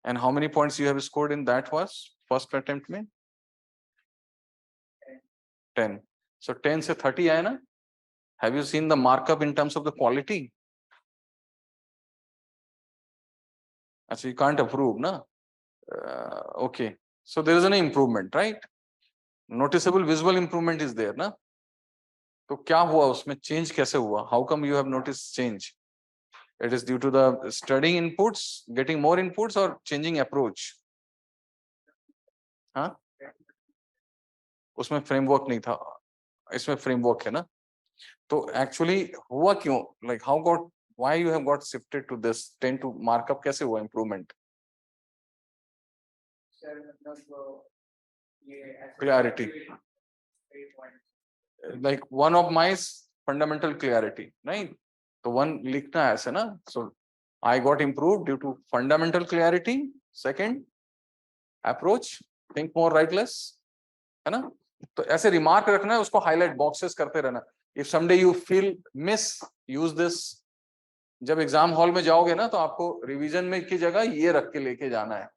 And how many points you have scored in that was first attempt में? 10. So 10 से 30 आया ना? Have you seen the markup in terms of the quality? Actually, you can't approve, na? Okay. So there is an improvement, right? Noticeable visual improvement is there, na? तो क्या हुआ उसमें change कैसे हुआ? How come you have noticed change? It is due to the studying inputs, getting more inputs, or changing approach? हाँ? उसमें framework नहीं था. इसमें framework है ना? तो actually हुआ क्यों? Like why you have got shifted to this 10 to markup कैसे हुआ improvement? Clarity. Like one of my fundamental clarity, right? So one लिखना है ऐसे ना? So I got improved due to fundamental clarity. Second, approach, think more, write less, है ना? तो ऐसे remark रखना है, उसको highlight boxes करते रहना. If someday you feel miss, use this. जब एग्जाम हॉल में जाओगे ना तो आपको रिवीजन में की जगह ये रख के लेके जाना है.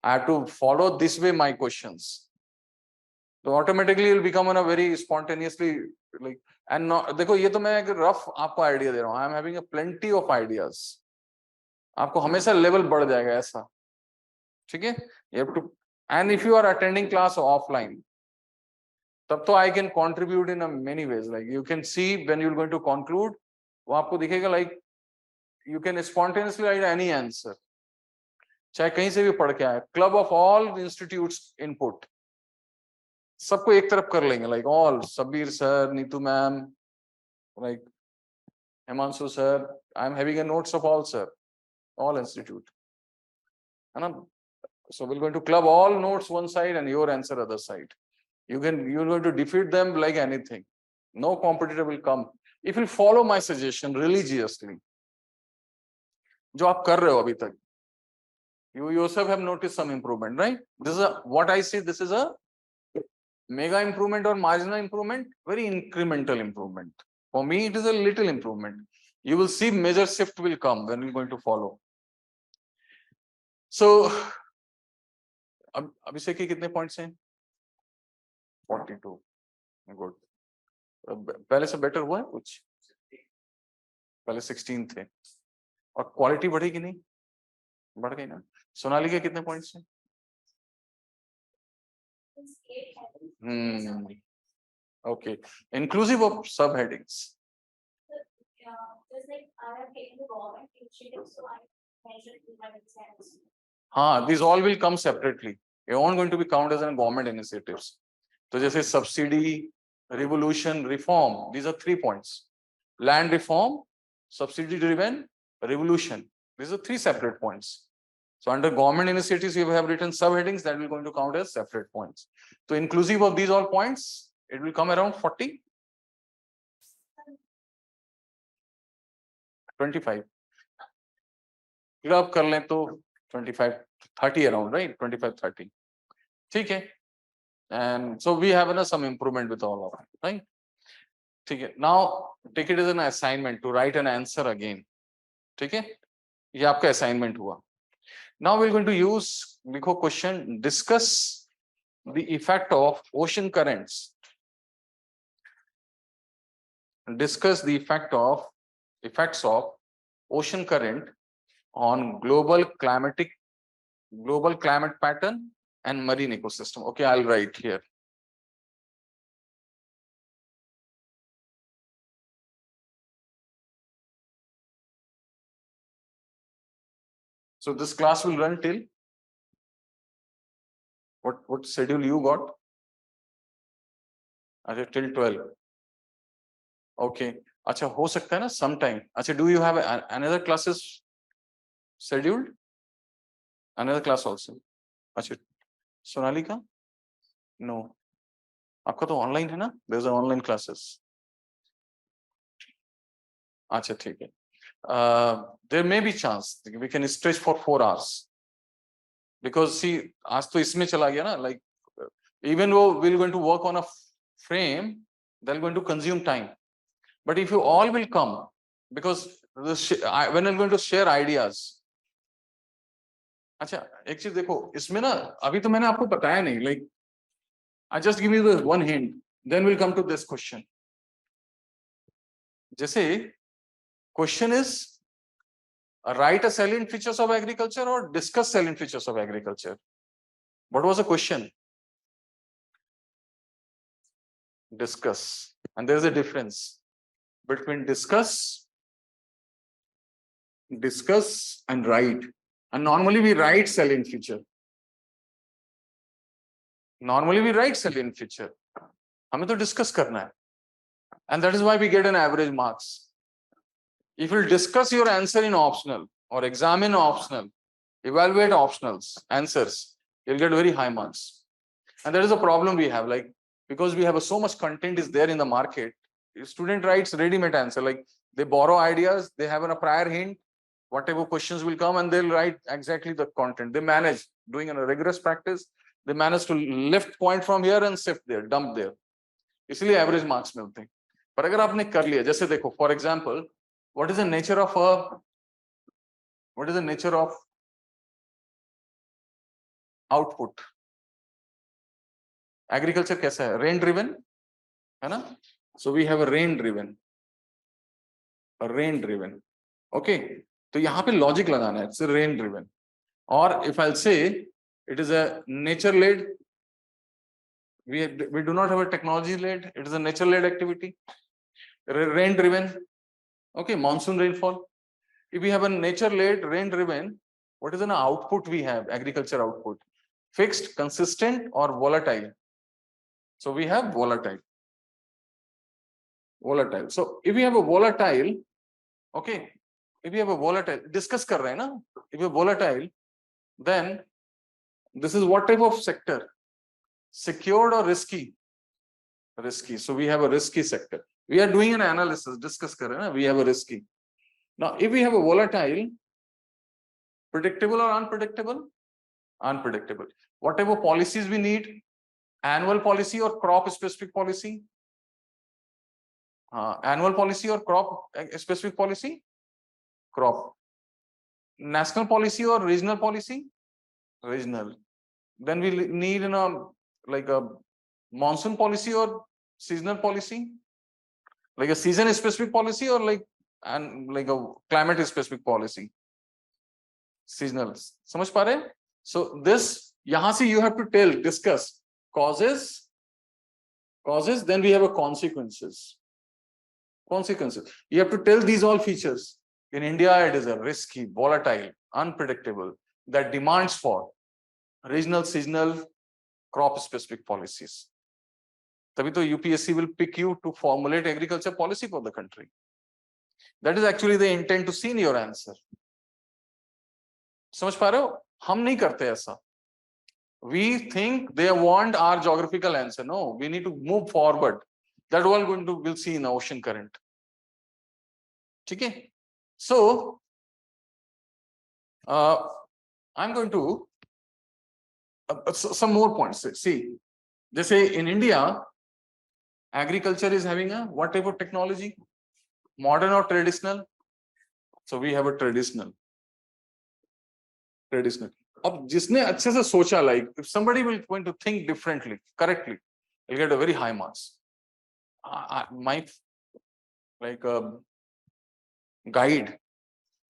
I have to follow this way my questions. So automatically you'll become on a very spontaneously like and not, देखो ये तो मैं एक rough आपको idea दे रहा हूँ. I am having a plenty of ideas. आपको हमेशा level बढ़ जाएगा ऐसा. ठीक है? You have to, and if you are attending class offline, तब तो I can contribute in a many ways. Like you can see when you're going to conclude, वो आपको दिखेगा like you can spontaneously write any answer. चाहे कहीं से भी पढ़ के आए. Club of all institutes input. सबको एक तरफ कर लेंगे, like all Sabir sir, Neetu ma'am, like Himanshu sir. I'm having a notes of all sir, all institute. So we're going to club all notes one side and your answer other side. You're going to defeat them like anything. No competitor will come if you follow my suggestion religiously. जो आप कर रहे हो अभी तक, you yourself have noticed some improvement, right? This is what I see. This is a mega improvement or marginal improvement, very incremental improvement. For me, it is a little improvement. You will see major shift will come when we're going to follow. So, अभिषेक के कितने points हैं? 42. Good. पहले से better हुआ है कुछ? पहले 16 थे. और क्वालिटी बढ़ेगी नहीं? बढ़ गई ना? सोनाली के कितने पॉइंट्स हैं? Okay. Inclusive of subheadings. Just like I have taken the government initiative, so I mentioned in my exams. These all will come separately. They aren't going to be counted as government initiatives. So जैसे subsidy, revolution, reform, these are 3 points. Land reform, subsidy driven, revolution. These are 3 separate points. So under government initiatives, you have written subheadings that will going to count as separate points. So inclusive of these all points, it will come around 40. 25. Club कर लें तो 25, 30 around, right? 25, 30. ठीक है. And so we have some improvement with all of it, right? ठीक है. Now take it as an assignment to write an answer again. ठीक है. ये आपका assignment हुआ. Now we're going to use, लिखो question, discuss the effect of ocean currents. Discuss the effects of ocean current on global climate pattern and marine ecosystem. Okay, I'll write here. So this class will run till what schedule you got? अच्छा till 12. Okay. अच्छा हो सकता है ना sometime. अच्छा, do you have another classes scheduled? Another class also. अच्छा, सोनाली का? No. आपका तो online है ना? There's an online classes. अच्छा ठीक है. There may be chance we can stretch for 4 hours. Because see, आज तो इसमें चला गया ना, like even though we're going to work on a frame, they're going to consume time. But if you all will come, because when I'm going to share ideas. अच्छा, एक चीज देखो, इसमें ना अभी तो मैंने आपको बताया नहीं, like I just give you the one hint, then we'll come to this question. जैसे question is write a salient features of agriculture or discuss salient features of agriculture. What was the question? Discuss. And there's a difference between discuss and write. And normally we write salient feature. हमें तो discuss करना है. And that is why we get an average marks. If you discuss your answer in optional or examine optional, evaluate optionals, answers, you'll get very high marks. And that is a problem we have, like, because we have so much content is there in the market, student writes ready-made answer, like they borrow ideas, they have a prior hint, whatever questions will come, and they'll write exactly the content. They manage, doing a rigorous practice, they manage to lift point from here and shift there, dump there. इसलिए average marks मिलते हैं. पर अगर आपने कर लिया, जैसे देखो, for example, what is the nature of output? Agriculture कैसा है? Rain driven, है ना? So we have a rain driven. Okay. तो यहाँ पे logic लगाना है. It's a rain driven. Or if I'll say it is a nature led, we do not have a technology led. It is a nature led activity. Rain driven. Okay, monsoon rainfall. If we have a nature led, rain driven, what is an output we have? Agriculture output. Fixed, consistent, or volatile? So we have volatile. Volatile. So if we have a volatile, okay, if we have a volatile, discuss kar rahe hain na? If you have volatile, then this is what type of sector? Secured or risky? Risky. So we have a risky sector. We are doing an analysis, discuss kar rahe hain na? We have a risky. Now, if we have a volatile, predictable or unpredictable? Unpredictable. What type of policies we need? Annual policy or crop specific policy? Annual policy or crop specific policy? Crop. National policy or regional policy? Regional. Then we need like a monsoon policy or seasonal policy? Like a season specific policy or like a climate specific policy? Seasonal. समझ पा रहे हैं? So this यहाँ से you have to tell, discuss causes, then we have a consequences. You have to tell these all features. In India, it is a risky, volatile, unpredictable that demands for regional, seasonal, crop specific policies. तभी तो UPSC will pick you to formulate agriculture policy for the country. That is actually the intent to see in your answer. समझ पा रहे हो? हम नहीं करते ऐसा. We think they want our geographical answer. No, we need to move forward. That all we'll see in the ocean current. Okay. So I'm going to some more points. See, they say in India, agriculture is having a what type of technology? Modern or traditional? So we have a traditional. अब जिसने अच्छे से सोचा, like if somebody will going to think differently, correctly, he'll get a very high marks. My like guide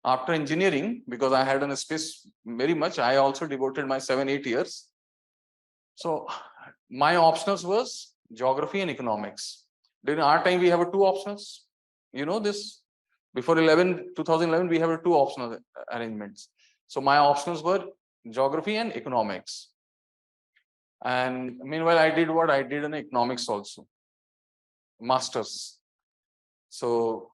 after engineering, because I had an space very much, I also devoted my 7-8 years. So my optionals was geography and economics. During our time, we have two optionals. You know this. Before 2011, we have two optional arrangements. So my optionals were geography and economics. And meanwhile, I did what I did in economics also, masters. So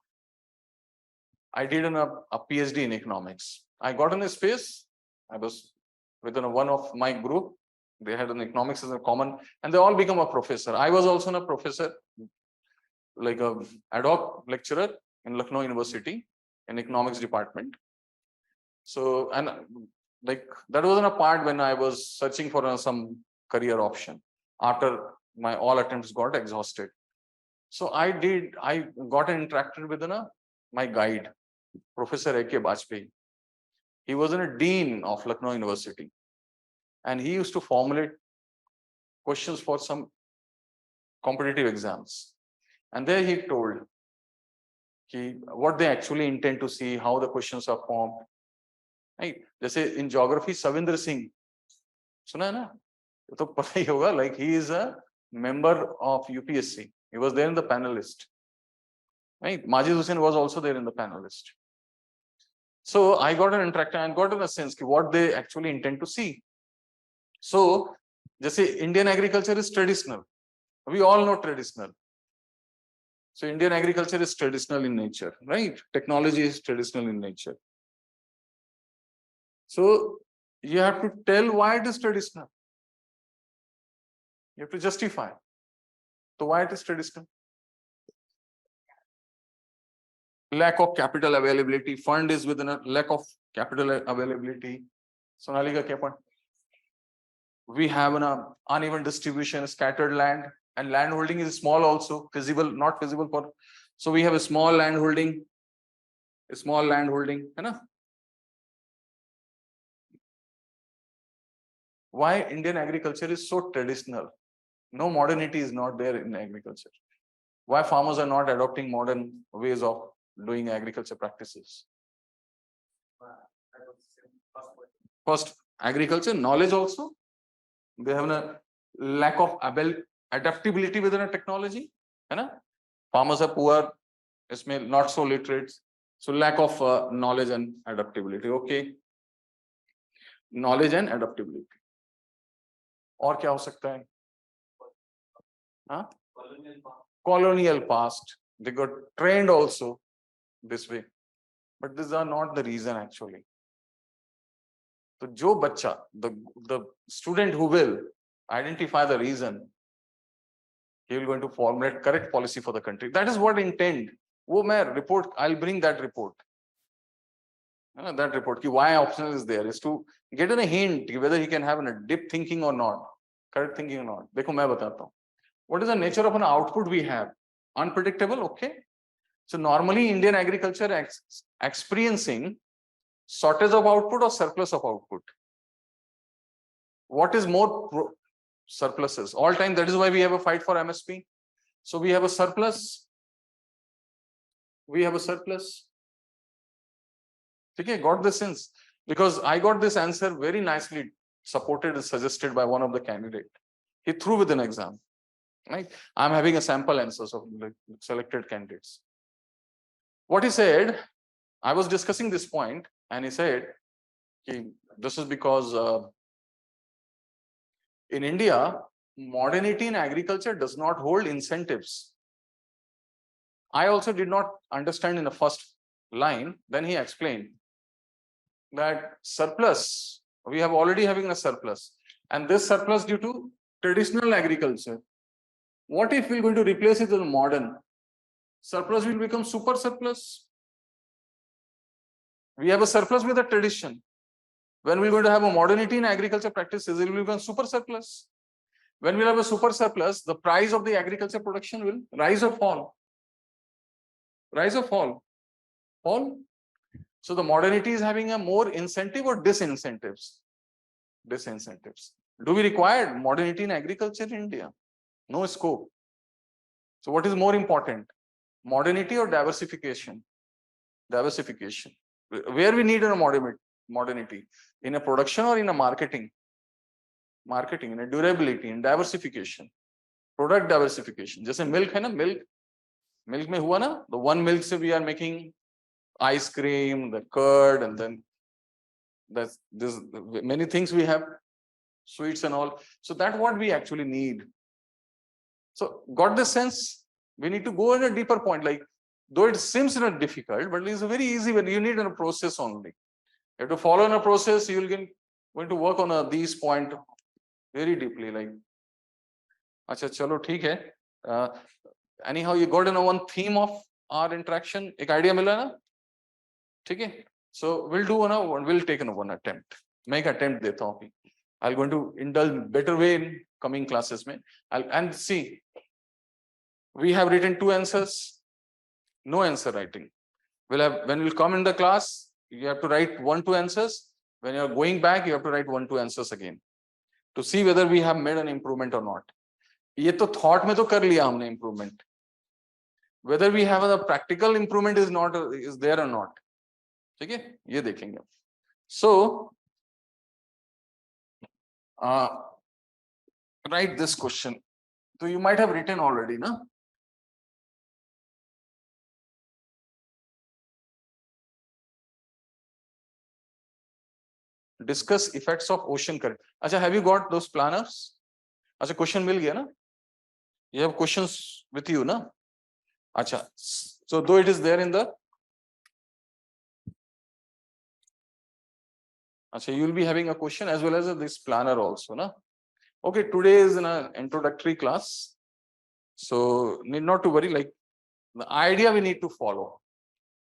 I did a PhD in economics. I got in a space. I was within one of my group. They had an economics as a common, and they all become a professor. I was also a professor, like a ad hoc lecturer in Lucknow University in economics department. So, and like that wasn't a part when I was searching for some career option after my all attempts got exhausted. So I got interacted with my guide, Professor A.K. Bajpayee. He was a dean of Lucknow University, and he used to formulate questions for some competitive exams. And there he told what they actually intend to see, how the questions are formed. Right? जैसे in geography, Savindra Singh, सुना है ना? तो पता ही होगा, like he is a member of UPSC. He was there in the panelist. Right? Majid Hussain was also there in the panelist. So I got an interaction and got in a sense what they actually intend to see. So, जैसे Indian agriculture is traditional. We all know traditional. So Indian agriculture is traditional in nature, right? Technology is traditional in nature. So you have to tell why it is traditional. You have to justify. So why it is traditional? Lack of capital availability. Fund is within a lack of capital availability. Sonali ka kya point? We have an uneven distribution, scattered land, and land holding is small also, feasible, not feasible for. So we have a small land holding, है ना? Why Indian agriculture is so traditional? No modernity is not there in agriculture. Why farmers are not adopting modern ways of doing agriculture practices? First, agriculture knowledge also. They have a lack of adaptability within a technology. है ना? Farmers are poor, not so literate. So lack of knowledge and adaptability. Okay. Knowledge and adaptability. और क्या हो सकता है? Huh? Colonial Colonial past. They got trained also this way. But these are not the reason actually. So jo bacha, the student who will identify the reason, he will going to formulate correct policy for the country. That is what intent. वो मैं report, I'll bring that report. That report, ki why optional is there, is to get in a hint whether he can have a deep thinking or not, correct thinking or not. देखो मैं बताता हूँ. What is the nature of an output we have? Unpredictable, okay. So normally Indian agriculture experiencing shortage of output or surplus of output. What is more surpluses? All time, that is why we have a fight for MSP. So we have a surplus. We have a surplus. Okay, got this sense? Because I got this answer very nicely supported and suggested by one of the candidate. He threw with an exam. Right? I'm having a sample answers of selected candidates. What he said, I was discussing this point, and he said, this is because in India, modernity in agriculture does not hold incentives. I also did not understand in the first line. Then he explained that surplus, we have already having a surplus, and this surplus due to traditional agriculture. What if we're going to replace it with modern? Surplus will become super surplus. We have a surplus with a tradition. When we're going to have a modernity in agriculture practices, it will become super surplus. When we'll have a super surplus, the price of the agriculture production will rise or fall. Rise or fall? Fall. So the modernity is having a more incentive or disincentives? Disincentives. Do we require modernity in agriculture in India? No scope. So what is more important? Modernity or diversification? Diversification. Where we need a modernity? In a production or in a marketing? Marketing, in a durability, in diversification. Product diversification. Just milk hai na, milk mein hua na, the one milk se we are making ice cream, the curd, and then that's this many things we have, sweets and all. So that's what we actually need. So got the sense? We need to go in a deeper point, like though it seems not difficult, but it's very easy when you need a process only. You have to follow in a process, you'll get going to work on these point very deeply, like acha chalo theek hai. Anyhow, you got to know one theme of our interaction, ek idea mila na? ठीक है. So we'll do we'll take one attempt. Make attempt deta hu abhi. I'll going to indulge better way in coming classes mein. And see, we have written 2 answers, no answer writing. We'll have, when we'll come in the class, you have to write 1-2 answers. When you're going back, you have to write 1-2 answers again to see whether we have made an improvement or not. ये तो thought में तो कर लिया हमने improvement. Whether we have a practical improvement is there or not. ठीक है, ये देखेंगे. So write this question. So you might have written already, na? Discuss effects of ocean current. Acha, have you got those planners? Acha, question mil gaya na? You have questions with you, na? Acha, so though it is there in the, acha, you will be having a question as well as this planner also, na? Okay, today is an introductory class, so need not to worry. Like the idea we need to follow.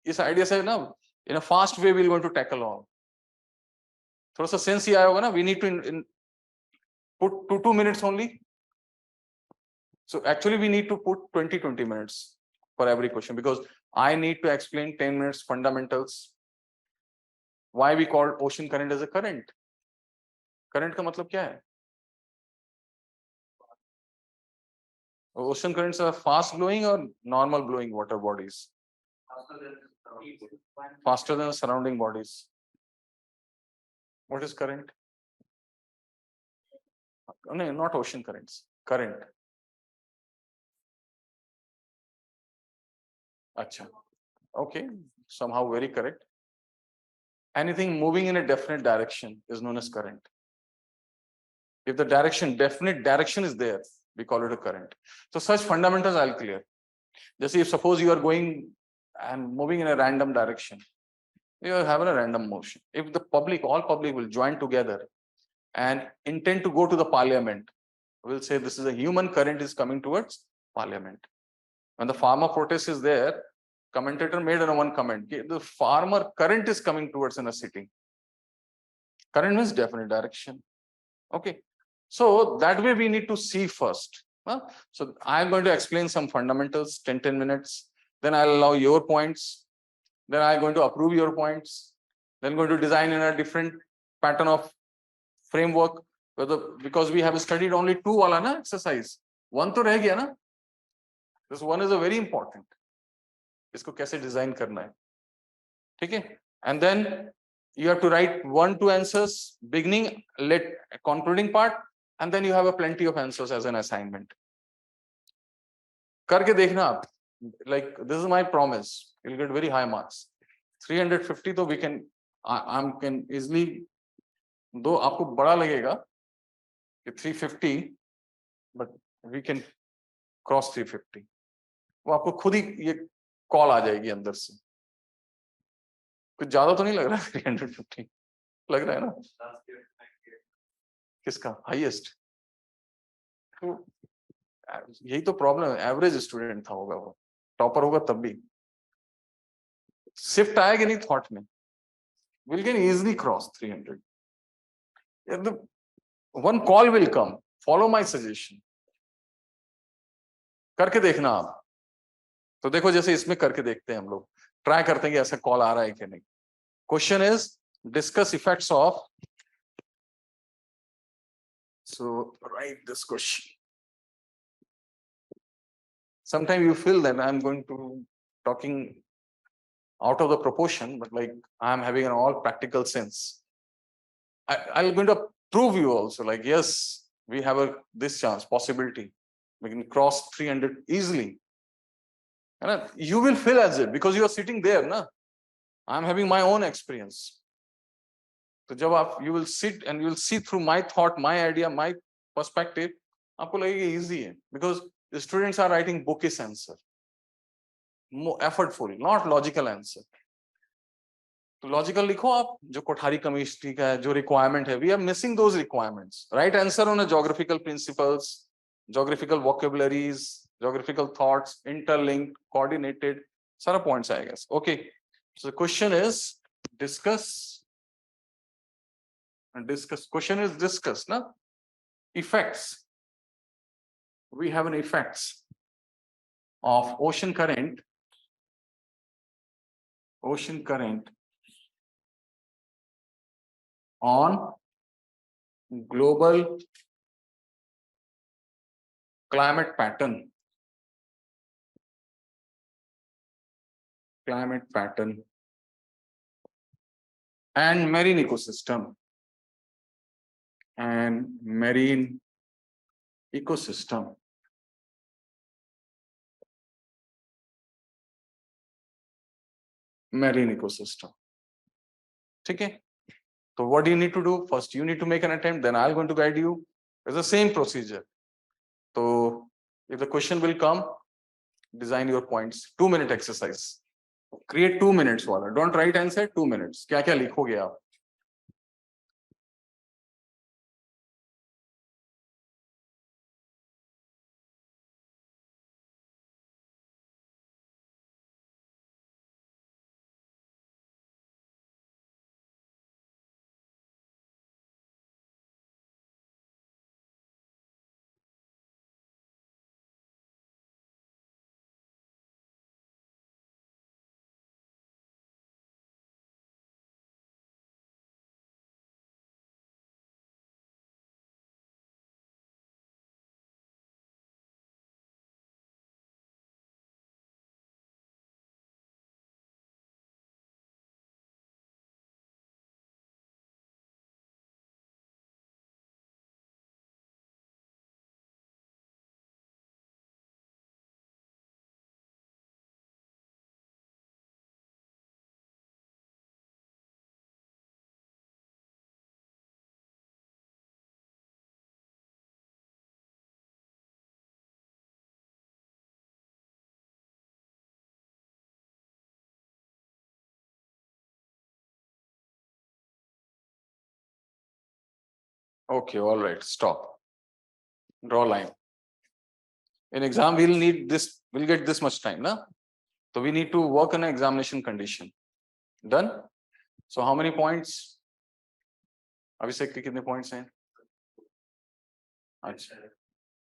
This idea say na, in a fast way we're going to tackle all. थोड़ा सा sense ही आया होगा ना? We need to put 2 minutes only. So actually we need to put 20 minutes for every question, because I need to explain 10 minutes fundamentals. Why we call ocean current as a current? Current का मतलब क्या है? Ocean currents are fast blowing or normal blowing water bodies? Faster than the surrounding bodies. What is current? No, not ocean currents. Current. Acha. Okay, somehow very correct. Anything moving in a definite direction is known as current. If the definite direction is there, We call it a current. So such fundamentals I'll clear. Just if suppose you are going and moving in a random direction, you are having a random motion. If the public, all public will join together and intend to go to the parliament, we'll say this is a human current is coming towards parliament. When the farmer protest is there, commentator made one comment, the farmer current is coming towards in a city. Current means definite direction. Okay. So that way we need to see first. So I'm going to explain some fundamentals, 10 minutes. Then I'll allow your points. Then I'm going to approve your points. Then going to design in a different pattern of framework. Because we have studied only 2 wala na exercise. 1 to reh gaya na. This one is a very important. इसको कैसे design करना है. ठीक है? And then you have to write 1-2 answers, beginning, concluding part, and then you have a plenty of answers as an assignment. करके देखना आप. Like this is my promise. You'll get very high marks. 350 तो we can, I can easily, though आपको बड़ा लगेगा कि 350, but we can cross 350. वो आपको खुद ही ये कॉल आ जाएगी अंदर से. कुछ ज्यादा तो नहीं लग रहा है 350 लग रहा है ना. किसका हाईएस्ट? यही तो प्रॉब्लम है. एवरेज स्टूडेंट था होगा वो. टॉपर होगा तब भी. शिफ्ट आएगी नहीं थॉट में. We'll can easily cross 300. The one call will come. Follow my suggestion. करके देखना आप. तो देखो जैसे इसमें करके देखते हैं हम लोग. ट्राई करते हैं कि ऐसा कॉल आ रहा है कि नहीं. Question is discuss effects of. So write this question. Sometimes you feel that I'm going to talking out of the proportion, but like I'm having an all practical sense. I'm going to prove you also like, yes, we have this chance, possibility. We can cross 300 easily. And you will feel as it because you are sitting there. Na? I'm having my own experience. So jab you will sit and you will see through my thought, my idea, my perspective. आपको लगेगा easy है because the students are writing bookish answer. More effortful, not logical answer. तो logical लिखो आप जो कोठारी कमिश्नरी का है जो रिक्वायरमेंट है. We are missing those requirements. Right answer on geographical principles, geographical vocabularies, geographical thoughts, interlinked, coordinated, सारा पॉइंट्स आएगा. Okay. So the question is discuss. Question is discuss ना. Effects. We have an effects of ocean current on global climate pattern and marine ecosystem ठीक है. So what do you need to do? First, you need to make an attempt. Then I'm going to guide you. It's the same procedure. So if the question will come, design your points. 2-minute exercise. Create 2 minutes वाला. Don't write answer. 2 minutes. क्या क्या लिखोगे आप? Okay, all right, stop. Draw line. In exam, we'll need this, we'll get this much time, na? So we need to work on an examination condition. Done? So how many points? अभिषेक के कितने points हैं? अच्छा,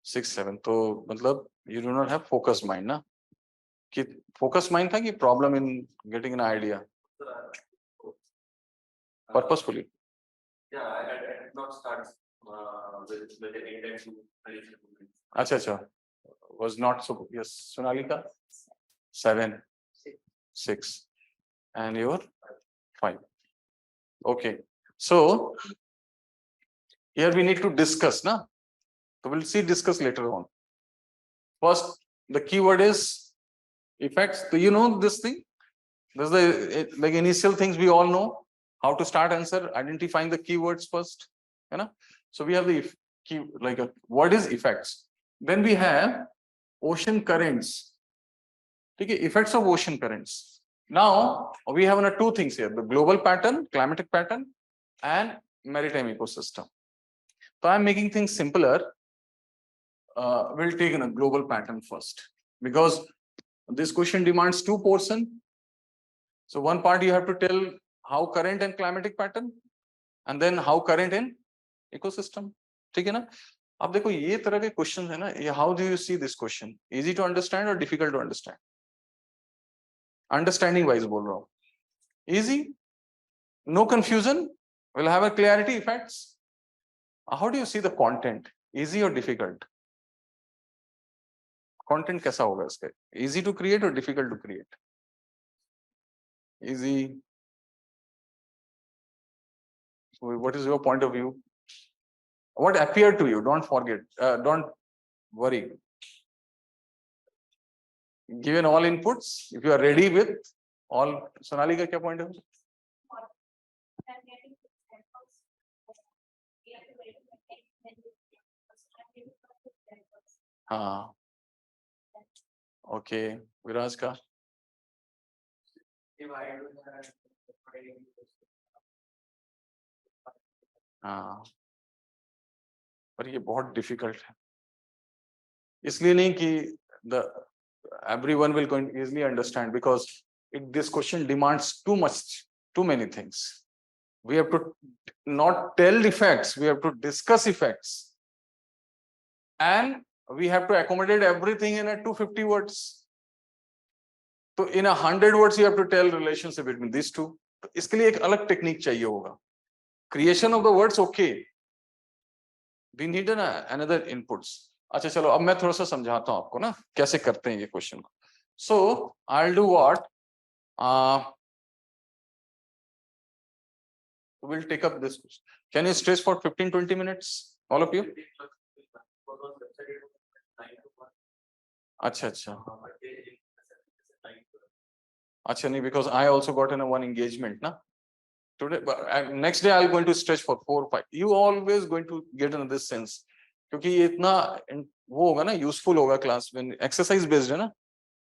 6, 7. तो मतलब you do not have focused mind, ना? कि focused mind था कि problem in getting an idea? Purposefully. Yeah, I did not start with the intent to finish the movement. अच्छा. Was not so. Yes, Sonalika. 7, 6, and your 5. Okay. So here we need to discuss, na? So we'll see discuss later on. First, the keyword is effects. So you know this thing. This is the like initial things we all know. How to start answer, identifying the keywords first. You know. So we have the key like what is effects. Then we have ocean currents. Okay, effects of ocean currents. Now we have two things here: the global pattern, climatic pattern, and maritime ecosystem. So I'm making things simpler. We'll take in a global pattern first because this question demands two portions. So one part you have to tell how current and climatic pattern, and then how current in ecosystem. ठीक है ना? अब देखो ये तरह के question है ना, ये how do you see this question? Easy to understand or difficult to understand? Understanding wise बोल रहा हूँ. Easy, no confusion, will have a clarity effects. How do you see the content? Easy or difficult? Content कैसा होगा इसका? Easy to create or difficult to create? Easy. So what is your point of view? What appeared to you? Don't forget. Don't worry. Given all inputs, if you are ready with all, Sonali का क्या point of view? हाँ. Okay, विराज का. हाँ. पर ये बहुत difficult है. इसलिए नहीं कि the everyone will easily understand because this question demands too many things. We have to not tell effects, we have to discuss effects, and we have to accommodate everything in a 250 words. So in 100 words you have to tell relationship between these two. तो इसके लिए एक अलग technique चाहिए होगा. Creation of the words okay. We need another inputs. अच्छा चलो अब मैं थोड़ा सा समझाता हूँ आपको ना कैसे करते हैं ये क्वेश्चन को. So I'll do what? We'll take up this question. Can you stretch for 15-20 minutes, all of you? अच्छा. अच्छा नहीं, because I also got in one engagement na today, but next day I'll going to stretch for 4 or 5. You always going to get in this sense क्योंकि ये इतना वो होगा ना, useful होगा class when exercise based है ना,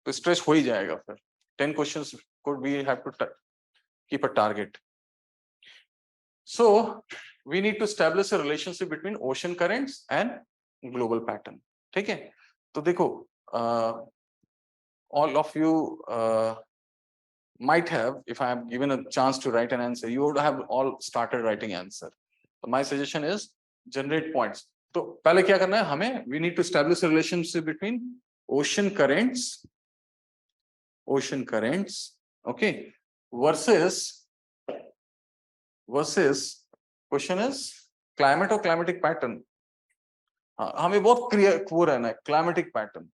तो stretch हो ही जाएगा फिर. 10 questions could we have to keep a target. So we need to establish a relationship between ocean currents and global pattern. ठीक है? तो देखो all of you might have, if I have given a chance to write an answer, you would have all started writing answer. So my suggestion is generate points. तो पहले क्या करना है हमें? We need to establish a relationship between ocean currents, okay, versus question is climate or climatic pattern. हमें बहुत clear वो रहना है climatic pattern.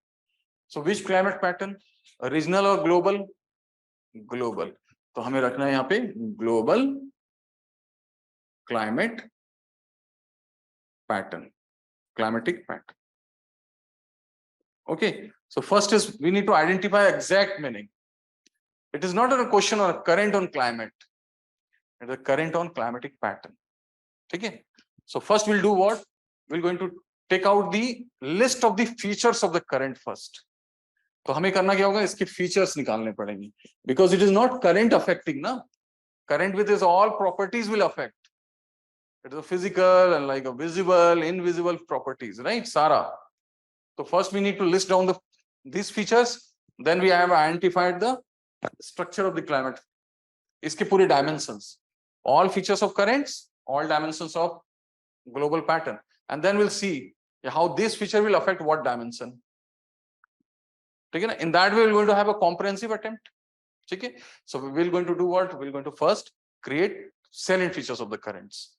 So which climate pattern? Regional or global? Global. तो हमें रखना है यहाँ पे global climate pattern, climatic pattern. Okay. So first is we need to identify exact meaning. It is not a question or a current on climate. It is a current on climatic pattern. Okay. So first we'll do what? We're going to take out the list of the features of the current first. तो हमें करना क्या होगा? इसके features निकालने पड़ेंगे. Because it is not current affecting ना. Current with its all properties will affect. It is a physical and like a visible, invisible properties, right? Sara. So first we need to list down these features. Then we have identified the structure of the climate. Iske pure dimensions. All features of currents, all dimensions of global pattern. And then we'll see how this feature will affect what dimension. In that way, we're going to have a comprehensive attempt. Okay. So we're going to do what? We're going to first create salient features of the currents.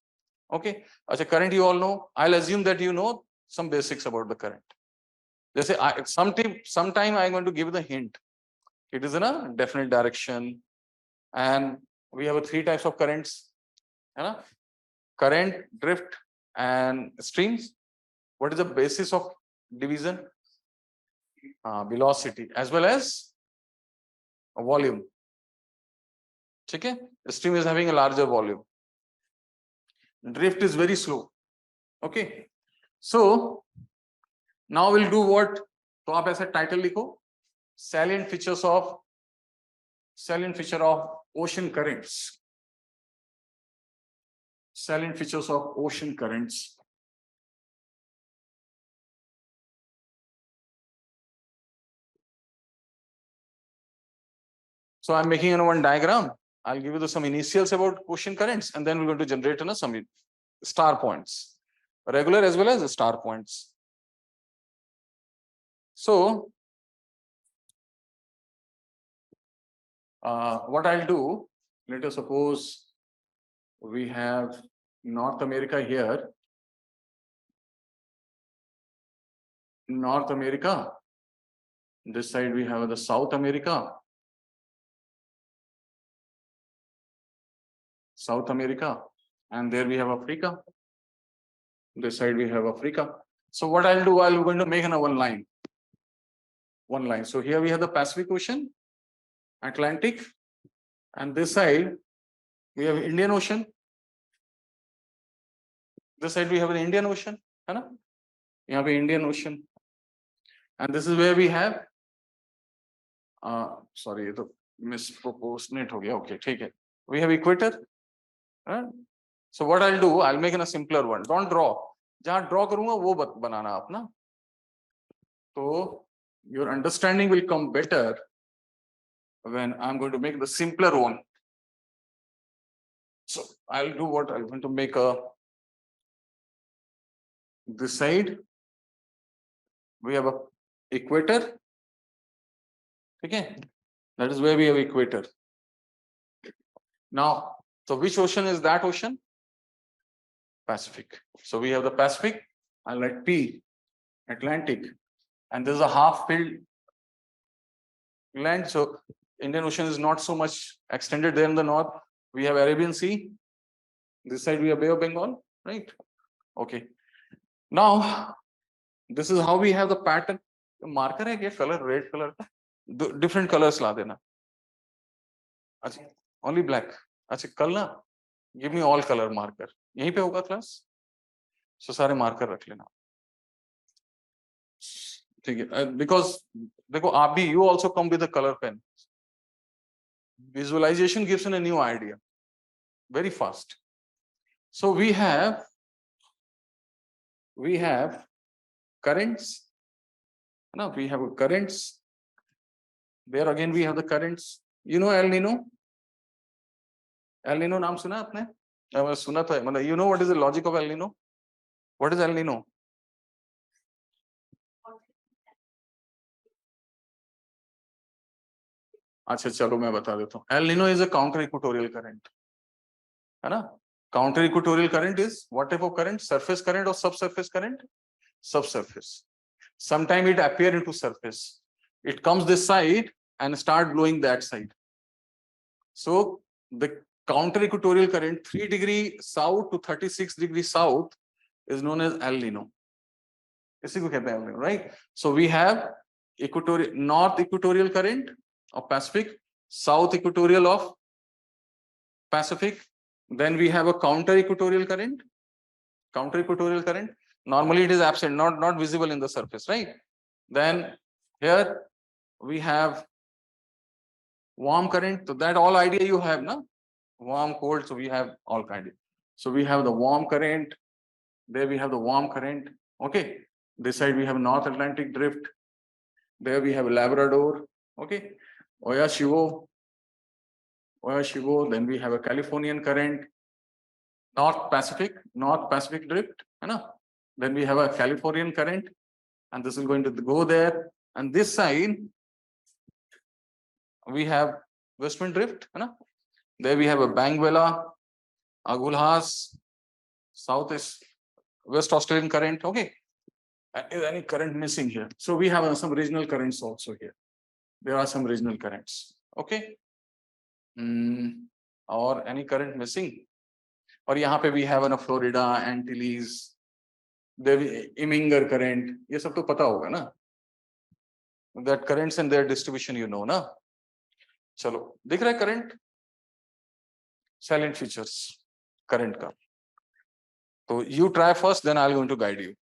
Okay. As a current, you all know. I'll assume that you know some basics about the current. They say sometime I'm going to give the hint. It is in a definite direction, and we have 3 types of currents. Current, drift, and streams. What is the basis of division? Velocity as well as volume. Okay. Stream is having a larger volume. Drift is very slow. Okay. So now we'll do what? तो आप ऐसा title लिखो. Salient feature of ocean currents. Salient features of ocean currents. So I'm making one diagram. I'll give you some initials about ocean currents, and then we're going to generate some star points, regular as well as star points. So what I'll do, let us suppose we have North America here. North America. This side we have the South America. South America. And there we have Africa. This side we have Africa. So what I'll do, I'm going to make one line. One line. So here we have the Pacific Ocean, Atlantic, and this side we have Indian Ocean. This side we have an Indian Ocean. You have an Indian Ocean. And this is where we have sorry, the misproportionate. Okay, take it. We have equator. So what I'll do, I'll make a simpler one. Don't draw. Jahan draw karunga wo banana aap na. So your understanding will come better when I'm going to make the simpler one. So I'll do what? I'm going to make this side. We have a equator. Okay, that is where we have equator. Now, so which ocean is that ocean? Pacific. So we have the Pacific. I'll write P, Atlantic, and there's a half filled land. So Indian Ocean is not so much extended there in the north. We have Arabian Sea. This side we have Bay of Bengal, right? Okay. Now, this is how we have the pattern. The marker hai kya color, red color. Different colors la dena. Only black. Achha, kal na, give me all color marker. यहीं पे होगा class. So सारे marker रख लेना. ठीक है. Because देखो आप भी, you also come with a color pen. Visualization gives you a new idea very fast. So we have currents. No, we have currents. There again we have the currents. You know El Nino? El Nino नाम सुना आपने? सुना था. मतलब you know what is the logic of El Nino? What is El Nino? अच्छा चलो मैं बता देता हूँ. El Nino is a counter equatorial current. है ना? Counter equatorial current is what type of current? Surface current or subsurface current? Subsurface. Sometime it appear into surface. It comes this side and start blowing that side. So the counter equatorial current 3 degree south to 36 degrees south is known as El Nino. इसी को कहते हैं El Nino, right? So we have north equatorial current of Pacific, south equatorial of Pacific. Then we have a counter equatorial current. Counter equatorial current. Normally it is absent, not visible in the surface, right? Then here we have warm current. So that all idea you have, na? Warm, cold. So we have all kind. So we have the warm current. There we have the warm current. Okay. This side we have North Atlantic drift. There we have Labrador. Okay. Oyashiwo. Then we have a Californian current. North Pacific drift. Then we have a Californian current. And this is going to go there. And this side, we have Western drift. There we have a Benguela, Agulhas, South is West Australian current. Okay. Is any current missing here? So we have some regional currents also here. There are some regional currents. Okay. Or any current missing? Or यहाँ पे we have a Florida, Antilles, there Iminger current. ये सब तो पता होगा ना? That currents and their distribution you know ना? चलो दिख रहा है current? Silent features current का. So you try first, then I'll going to guide you.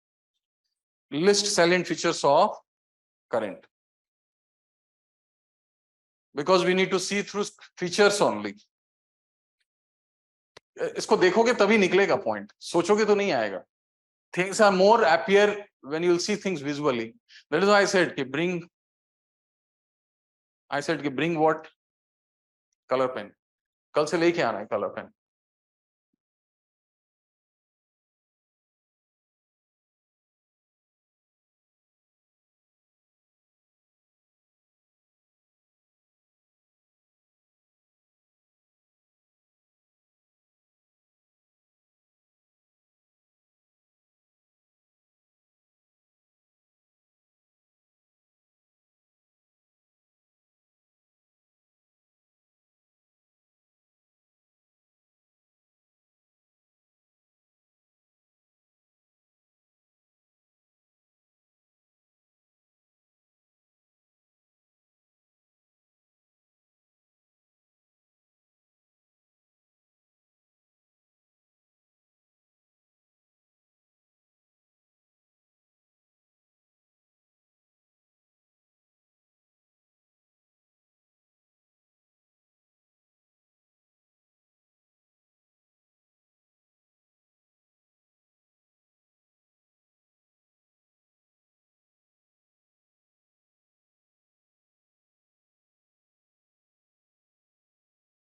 List silent features of current. Because we need to see through features only. इसको देखोगे तभी निकलेगा point. सोचोगे तो नहीं आएगा. Things are more appear when you'll see things visually. That is why I said कि bring what? Color pen. कल से लेके आना है color pen.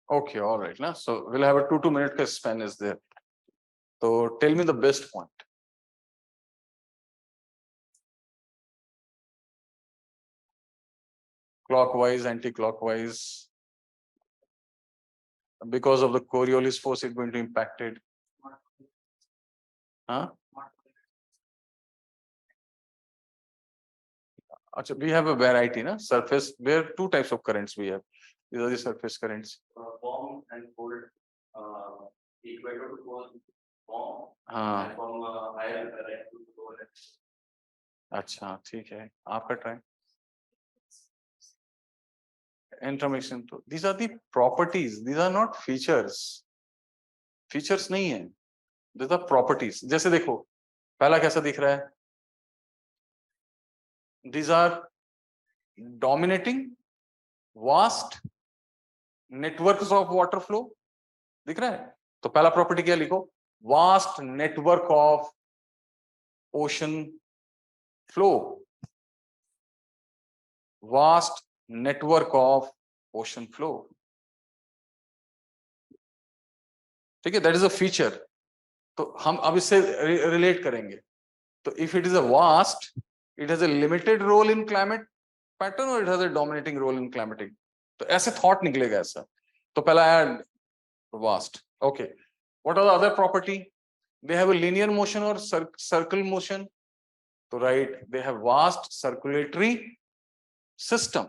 Okay, all right. Now, so we'll have a 2 minute span is there. So tell me the best point. Clockwise, anti-clockwise. Because of the Coriolis force, it's going to impact it. Huh? Achha, we have a variety, na? Surface. There are two types of currents we have. These are the surface currents. Warm and cold. Equator to cold, warm. हाँ. And from higher right to cold. अच्छा, ठीक है. आपका try. Information. These are the properties. These are not features. Features नहीं है. These are properties. जैसे देखो, पहला कैसा दिख रहा है? These are dominating, vast networks of water flow. दिख रहा है? तो पहला प्रॉपर्टी क्या लिखो? Vast network of ocean flow. Vast network of ocean flow. ठीक है? That is a feature. तो हम अब इससे relate करेंगे. तो if it is a vast, it has a limited role in climate pattern or it has a dominating role in climatic. तो ऐसे thought निकलेगा ऐसा. तो पहला है vast. Okay. What are the other property? They have a linear motion or circle motion. So right, they have vast circulatory system.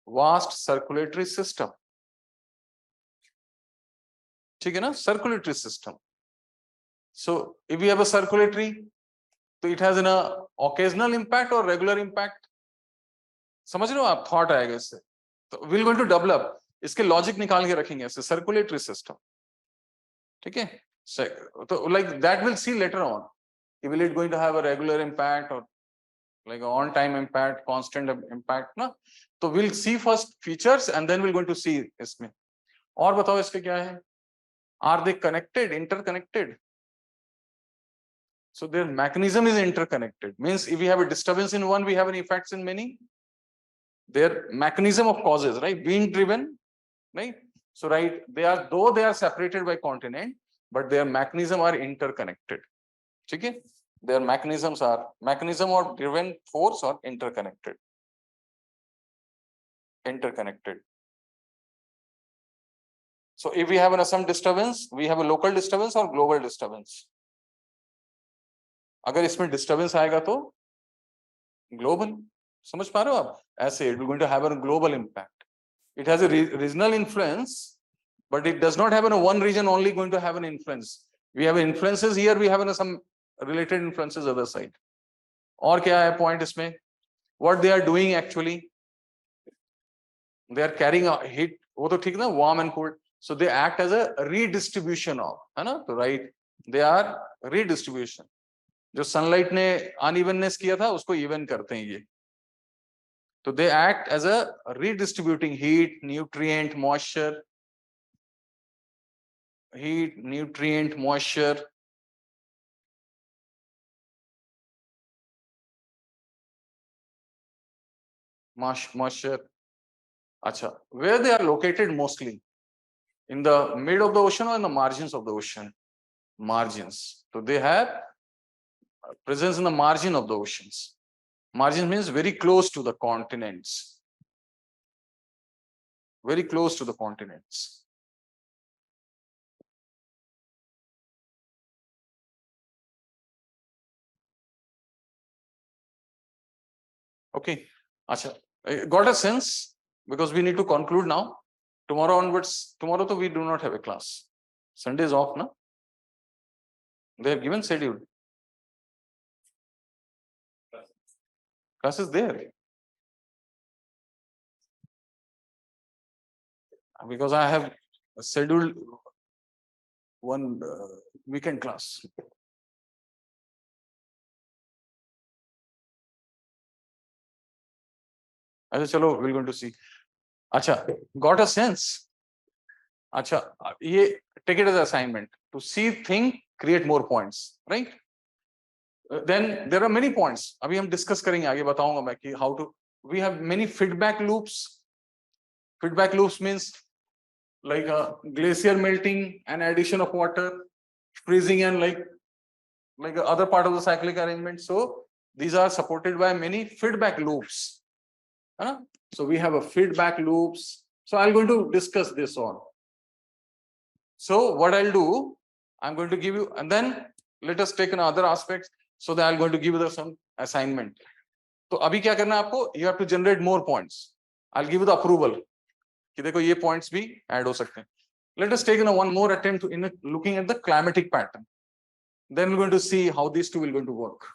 Vast circulatory system. ठीक है ना? Circulatory system. So if we have a circulatory, so it has an occasional impact or regular impact. समझ रहे हो आप? Thought आएगा इससे. तो we're going to develop. इसके logic निकाल के रखेंगे ऐसे circulatory system. ठीक है? So like that we'll see later on. Will it going to have a regular impact or like an on-time impact, constant impact? ना? तो we'll see first features and then we're going to see इसमें. और बताओ इसके क्या है? Are they connected, interconnected? So their mechanism is interconnected. Means if we have a disturbance in one, we have an effects in many. Their mechanism of causes, right? Wind driven, right? So right, though they are separated by continent, but their mechanism are interconnected. Okay? Their mechanism of driven force are interconnected. So if we have some disturbance, we have a local disturbance or global disturbance. अगर इसमें disturbance आएगा तो global. समझ पा रहे हो आप? ऐसे it is going to have a global impact. It has a regional influence, but it does not have a one region only going to have an influence. We have influences here, we have some related influences other side. और क्या है point इसमें? What they are doing actually? They are carrying a heat. वो तो ठीक ना, warm and cold. So they act as a redistribution of, है ना? तो right, they are redistribution. जो sunlight ने unevenness किया था, उसको even करते हैं ये. So they act as a redistributing heat, nutrient, moisture. Heat, nutrient, moisture. Moisture. Acha, where they are located mostly? In the mid of the ocean or in the margins of the ocean? Margins. So they have presence in the margin of the oceans. Margin means very close to the continents. Very close to the continents. Okay. Acha, got a sense? Because we need to conclude now. Tomorrow onwards, tomorrow we do not have a class. Sunday is off, no? They have given schedule. Class is there. Because I have scheduled one weekend class. अच्छा चलो, we're going to see. अच्छा, got a sense? अच्छा, ये take it as assignment to see, think, create more points, right? Then there are many points. अभी हम discuss करेंगे, आगे बताऊंगा मैं कि how to. We have many feedback loops. Feedback loops means like a glacier melting and addition of water, freezing, and like other part of the cyclic arrangement. So these are supported by many feedback loops. So we have a feedback loops. So I'm going to discuss this on. So what I'll do, I'm going to give you, and then let us take another aspects. So that I'm going to give you some assignment. So अभी क्या करना है आपको? You have to generate more points. I'll give you the approval. कि देखो ये points भी add हो सकते हैं. Let us take one more attempt in looking at the climatic pattern. Then we're going to see how these two will going to work.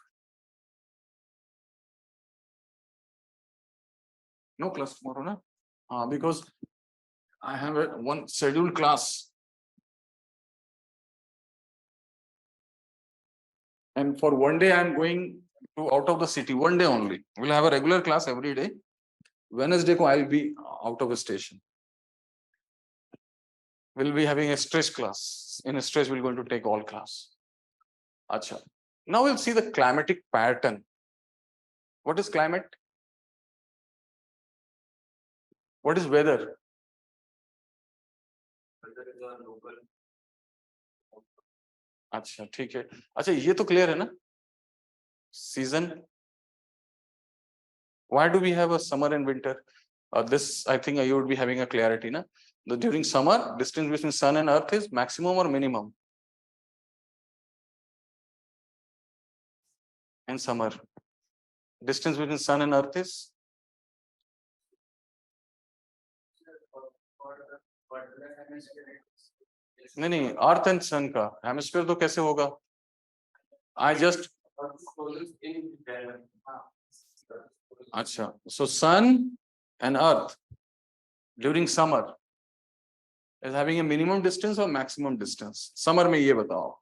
No class tomorrow, na? Because I have one scheduled class. And for one day, I'm going to out of the city, one day only. We'll have a regular class every day. Wednesday, I'll be out of a station. We'll be having a stretch class. In a stretch, we're going to take all class. Acha. Now we'll see the climatic pattern. What is climate? What is weather? Weather is a local. अच्छा ठीक है. अच्छा ये तो clear है ना? Season. Why do we have a summer and winter? This I think you would be having a clarity, na? During summer, distance between sun and earth is maximum or minimum? In summer, distance between sun and earth is? नहीं, earth and सन का hemisphere तो कैसे होगा? I just अच्छा, so sun and earth during summer is having a minimum distance or maximum distance? Summer में ये बताओ.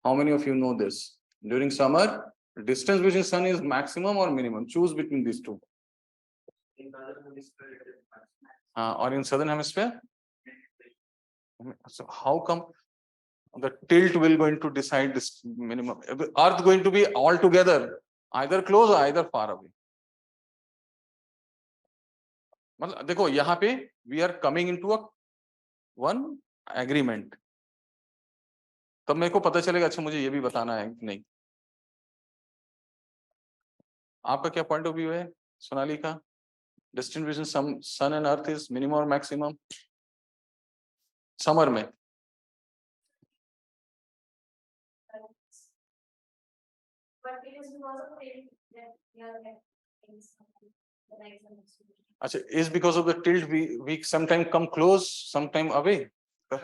How many of you know this? During summer, distance between sun is maximum or minimum? Choose between these two. Or in southern hemisphere? So how come? The tilt will going to decide this minimum. Earth going to be all together, either close or either far away. मतलब देखो यहाँ पे we are coming into a one agreement. तब मेरे को पता चलेगा अच्छा मुझे ये भी बताना है कि नहीं. आपका क्या पॉइंट ऑफ व्यू है सोनाली का? Distance between sun and earth is minimum और मैक्सिमम समर में. But it is because of the that we are getting the right distribution. अच्छा, is because of the tilt we sometime come close, sometime away. If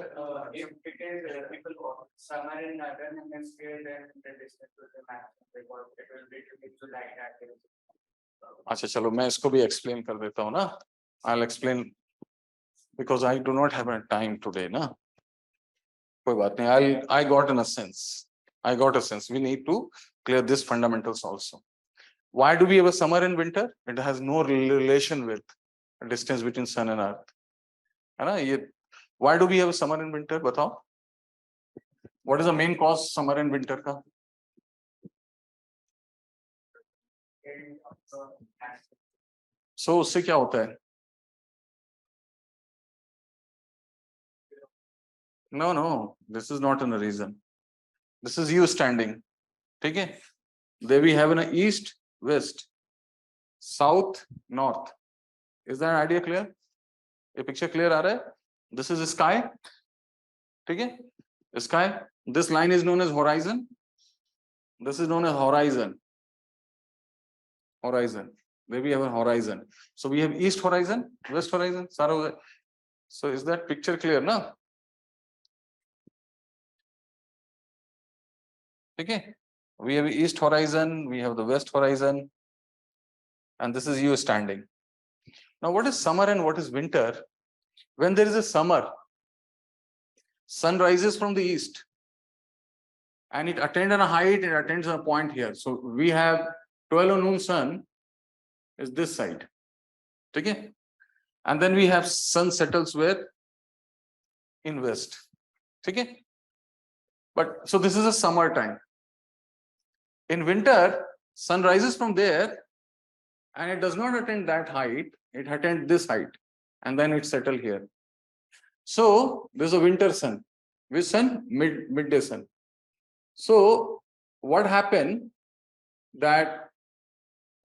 it is people summer in northern hemisphere, then the distance will be maximum because it will be to like that. अच्छा चलो मैं इसको भी explain कर देता हूँ ना. I'll explain because I do not have a time today ना. कोई बात नहीं. I got in a sense. I got a sense. We need to clear this fundamentals also. Why do we have a summer and winter? It has no relation with distance between sun and earth. है ना ये? Why do we have a summer and winter? बताओ. What is the main cause summer and winter का? So उससे क्या होता है? No, this is not a reason. This is you standing. ठीक है? There we have an east, west, south, north. Is that idea clear? ये picture clear आ रहा है? This is sky. ठीक है? Sky. This line is known as horizon. This is known as horizon. Horizon. There we have a horizon. So we have east horizon, west horizon. So is that picture clear now? Okay. We have east horizon, we have the west horizon, and this is you standing. Now, what is summer and what is winter? When there is a summer, sun rises from the east and it attains a height, it attains a point here. So we have 12 noon sun is this side. Okay. And then we have sun settles where? In west. Okay. But so this is a summer time. In winter, sun rises from there and it does not attain that height, it attains this height and then it settles here. So there's a winter sun. Which sun? Midday sun. So what happened that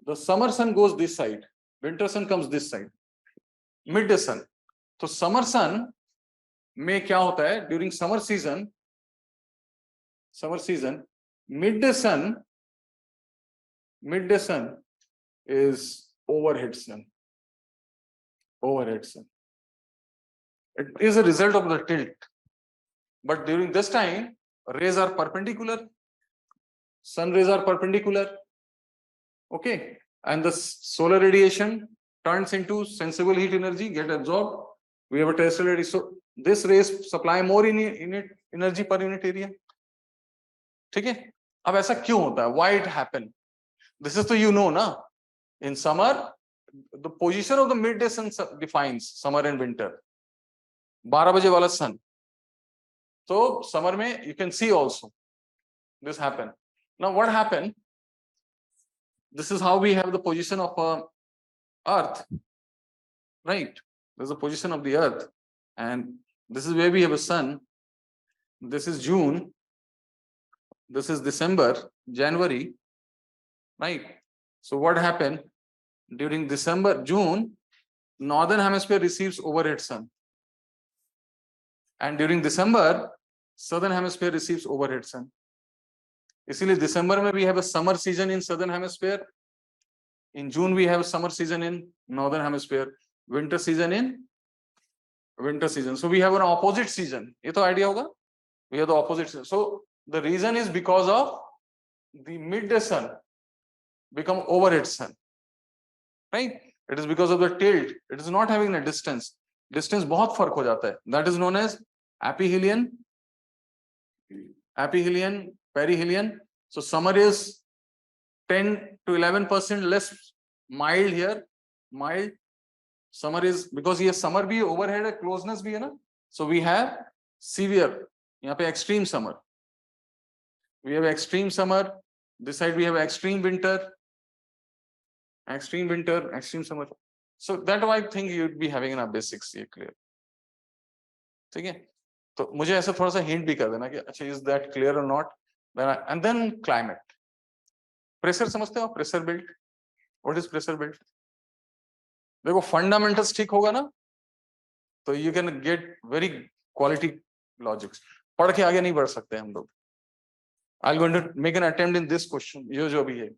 the summer sun goes this side, winter sun comes this side, midday sun. So summer sun में क्या होता है? During summer season, midday sun is overhead sun. It is a result of the tilt. But during this time, rays are perpendicular. Sun rays are perpendicular. Okay. And the solar radiation turns into sensible heat energy, get absorbed. We have a terrestrial radiation. So this rays supply more energy per unit area. ठीक है? अब ऐसा क्यों होता है? Why it happen? This is so you know ना. In summer, the position of the midday sun defines summer and winter. 12 बजे वाला sun. So summer में you can see also this happen. Now what happened? This is how we have the position of Earth, right? There's a position of the Earth, and this is where we have a sun. This is June. This is December, January, right? So what happened during June? Northern hemisphere receives overhead sun, and during December, southern hemisphere receives overhead sun. इसीलिए दिसंबर में we have a summer season in southern hemisphere. In June we have a summer season in northern hemisphere. Winter season in winter season. So we have an opposite season. ये तो idea होगा? We have the opposite season. So the reason is because of the midday sun become overhead sun, right? It is because of the tilt. It is not having a distance. Distance बहुत फर्क हो जाता है. That is known as aphelion, perihelion. So summer is 10 to 11% less mild here. Mild. Summer is because ये summer भी overhead है, closeness भी है ना. So we have severe यहाँ पे extreme summer. We have extreme summer. This side we have extreme winter. Extreme winter, extreme summer. So that I think you'd be having in our basics ये clear. ठीक है? तो मुझे ऐसा थोड़ा सा hint भी कर देना कि अच्छा is that clear or not? And then climate. Pressure समझते हो? Pressure belt. What is pressure belt? देखो fundamentals ठीक होगा ना? तो you can get very quality logics. पढ़ के आगे नहीं बढ़ सकते हम लोग. I'm going to make an attempt in this question. ये जो भी है,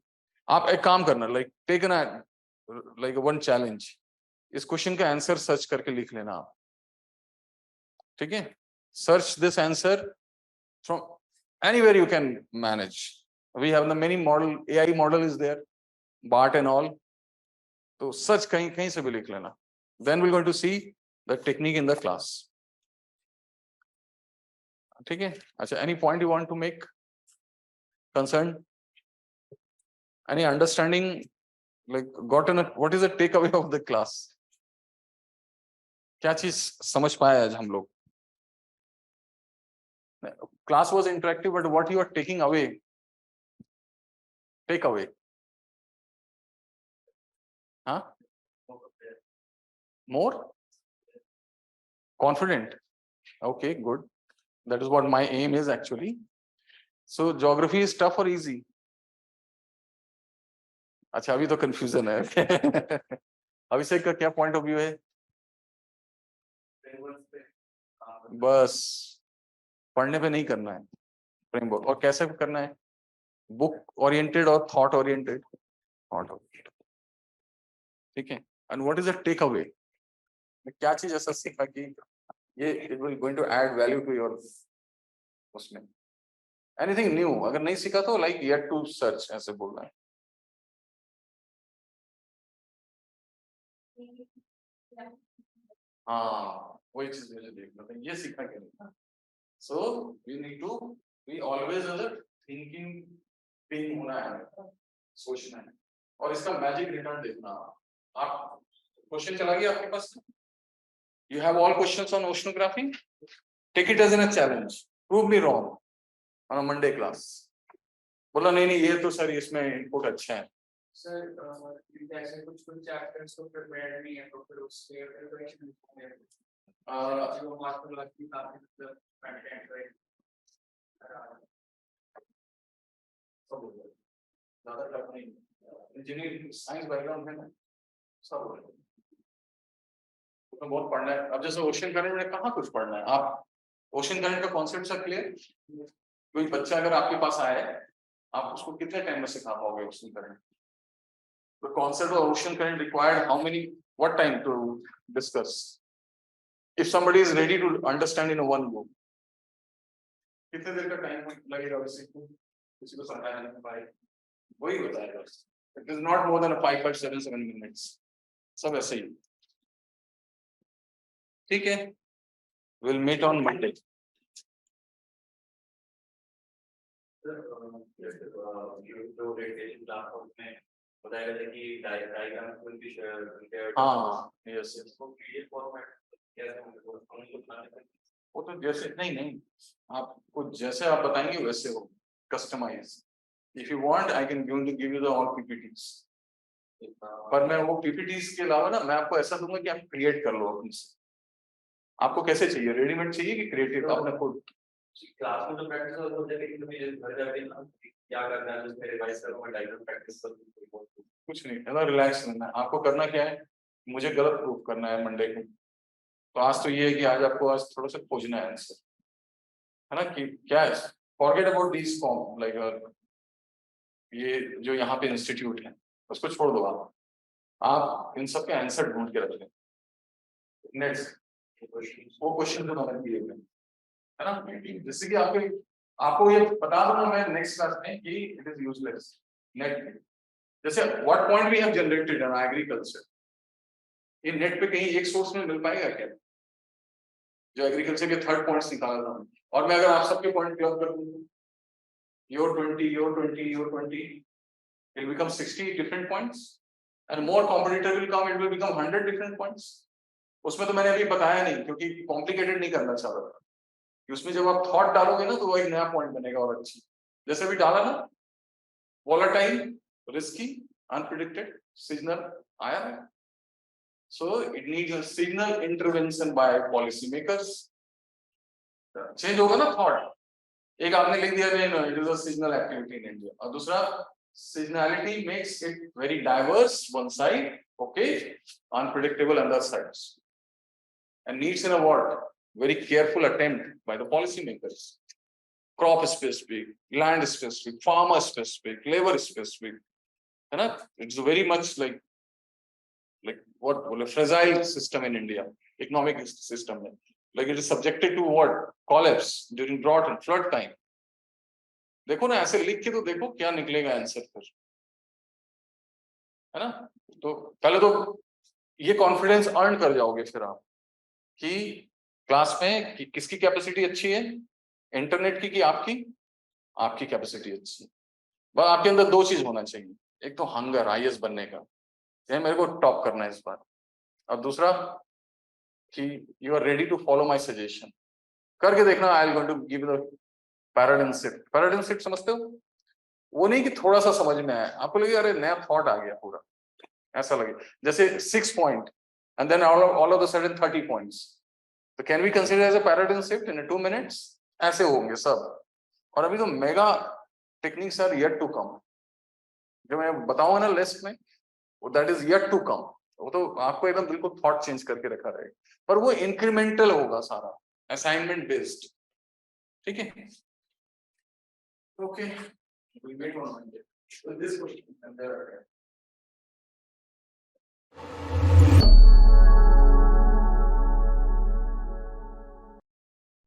आप एक काम करना, like take like one challenge. इस क्वेश्चन का आंसर सर्च करके लिख लेना आप. ठीक है? Search this answer from anywhere you can manage. We have the many model, AI model is there, BART and all. तो सर्च कहीं कहीं से भी लिख लेना. Then we're going to see the technique in the class. ठीक है? अच्छा, any point you want to make? Concern? Any understanding? Like what is the takeaway of the class? क्या चीज समझ पाए आज हम लोग? Class was interactive, but what you are taking away? Take away. Huh? More? Confident. Okay, good. That is what my aim is actually. So geography is tough or easy? अच्छा, अभी तो confusion है. अभिषेक का क्या point of view है? बस पढ़ने पे नहीं करना है फ्रेमवर्क. और कैसे करना है? बुक ओरिएंटेड और थॉट ओरिएंटेड. Thought oriented. ठीक है? And what is the takeaway? क्या चीज ऐसा सीखा कि ये it will going to add value to your उसमें? एनीथिंग न्यू अगर नहीं सीखा तो लाइक येट टू सर्च ऐसे बोलना है. हाँ, वही चीज मुझे देखना था, ये सीखना क्या नहीं. So we need to be always in the thinking thing होना है, सोचना है. और इसका मैजिक रिटर्न देखना. आप क्वेश्चन चला गया आपके पास? You have all questions on oceanography? Take it as a challenge. Prove me wrong on a Monday class. बोला नहीं नहीं ये तो सर इसमें इनपुट अच्छा है. सर जैसे कुछ चैप्टर्स तो प्रिपेयर नहीं है तो फिर उसके प्रिपरेशन जो मास्टर क्लास की काफी मतलब कंटेंट है सब ज्यादा टफ नहीं. इंजीनियरिंग साइंस बैकग्राउंड है ना, सब तो बहुत पढ़ना है. अब जैसे ओशन करंट में कहाँ कुछ पढ़ना है. आप ओशन करंट का कॉन्सेप्ट सब क्लियर? कोई बच्चा अगर आपके पास आए, आप उसको कितने टाइम में सिखा पाओगे ocean current? The concept of ocean current required what time to discuss? If somebody is ready to understand in one go, कितने देर का टाइम लगेगा किसी को समझाने में? भाई वही बताएगा. It is not more than 5.77 minutes. सब ऐसे ही. ठीक है? We'll meet on Monday. हाँ, yes. वो तो जैसे नहीं आपको जैसे आप बताएंगे वैसे हो, customise. If you want, I can give you the all PPTs. पर मैं वो PPTs के अलावा ना मैं आपको ऐसा दूंगा कि आप क्रिएट कर लो अपने से. आपको कैसे चाहिए? रेडीमेड चाहिए कि क्रिएटिव आपने खुद? क्लास में तो प्रैक्टिस होता है लेकिन मुझे घर जाके ना क्या करना है उसमें रिवाइज करूंगा, डायग्राम प्रैक्टिस करूंगा. कुछ नहीं है ना, रिलैक्स रहना है. आपको करना क्या है? मुझे गलत प्रूफ करना है मंडे को. तो आज तो ये है कि आज आपको आज थोड़ा सा खोजना है आंसर, है ना? कि क्या है, forget about this form like ये जो यहाँ पे इंस्टीट्यूट है उसको छोड़ दो. आप इन सब के आंसर ढूंढ के रख लें. नेक्स्ट वो क्वेश्चन तो मैंने दिए हुए है ना, जैसे कि आपको ये बता दूंगा मैं नेक्स्ट क्लास में कि इट इज यूजलेस. नेट जैसे what point we have generated in agriculture, ये नेट पे कहीं एक सोर्स में मिल पाएगा क्या जो एग्रीकल्चर के थर्ड पॉइंट्स निकाला था? और मैं अगर आप सबके पॉइंट प्लग कर दूं, your 20 it will become 60 different points and more competitor will come, it will become 100 different points. उसमें तो मैंने अभी बताया नहीं क्योंकि कॉम्प्लिकेटेड नहीं करना चाह रहा था. उसमें जब आप थॉट डालोगे ना तो वो एक नया पॉइंट बनेगा और अच्छी, जैसे भी डाला ना, वॉलेटाइल, रिस्की, अनप्रिडिक्टेड, सीजनल आया है। So it needs a signal intervention by policy makers. Change होगा ना थॉट, एक आपने लिख दिया नहीं, it is a seasonal activity in India, और दूसरा seasonality makes it very diverse one side, okay, unpredictable other sides, and needs an award very careful attempt by the policy makers, crop specific, land specific, farmer specific, labor specific, है ना, it's very much like what बोले fragile system in India, economic system में, like it is subjected to what collapse during drought and flood time. देखो ना ऐसे लिख के तो देखो क्या निकलेगा आंसर फिर, है ना। तो पहले तो ये कॉन्फिडेंस अर्न कर जाओगे फिर आप कि क्लास में कि किसकी कैपेसिटी अच्छी है, इंटरनेट की कि आपकी, आपकी कैपेसिटी अच्छी है। बस आपके अंदर दो चीज होना चाहिए, एक तो हंगर आईएएस बनने का, ये मेरे को टॉप करना है इस बार, और दूसरा कि you are ready to follow my suggestion, करके देखना। I am going to give the paradigm shift. Paradigm shift समझते हो, वो नहीं कि थोड़ा सा समझ में आया, आपको लगे अरे नया थॉट आ गया पूरा, ऐसा लगे जैसे 6 point and then all of the sudden 30 points, तो can we consider as a paradigm shift in 2 minutes, ऐसे होंगे सब। और अभी तो mega techniques are yet to come, जो मैं बताऊंगा ना लिस्ट में, वो that is yet to come, वो तो आपको एकदम बिल्कुल थॉट चेंज करके रखा रहेगा, पर वो इंक्रीमेंटल होगा सारा, असाइनमेंट बेस्ड, ठीक है। Okay, we'll wait one minute. So this question and there are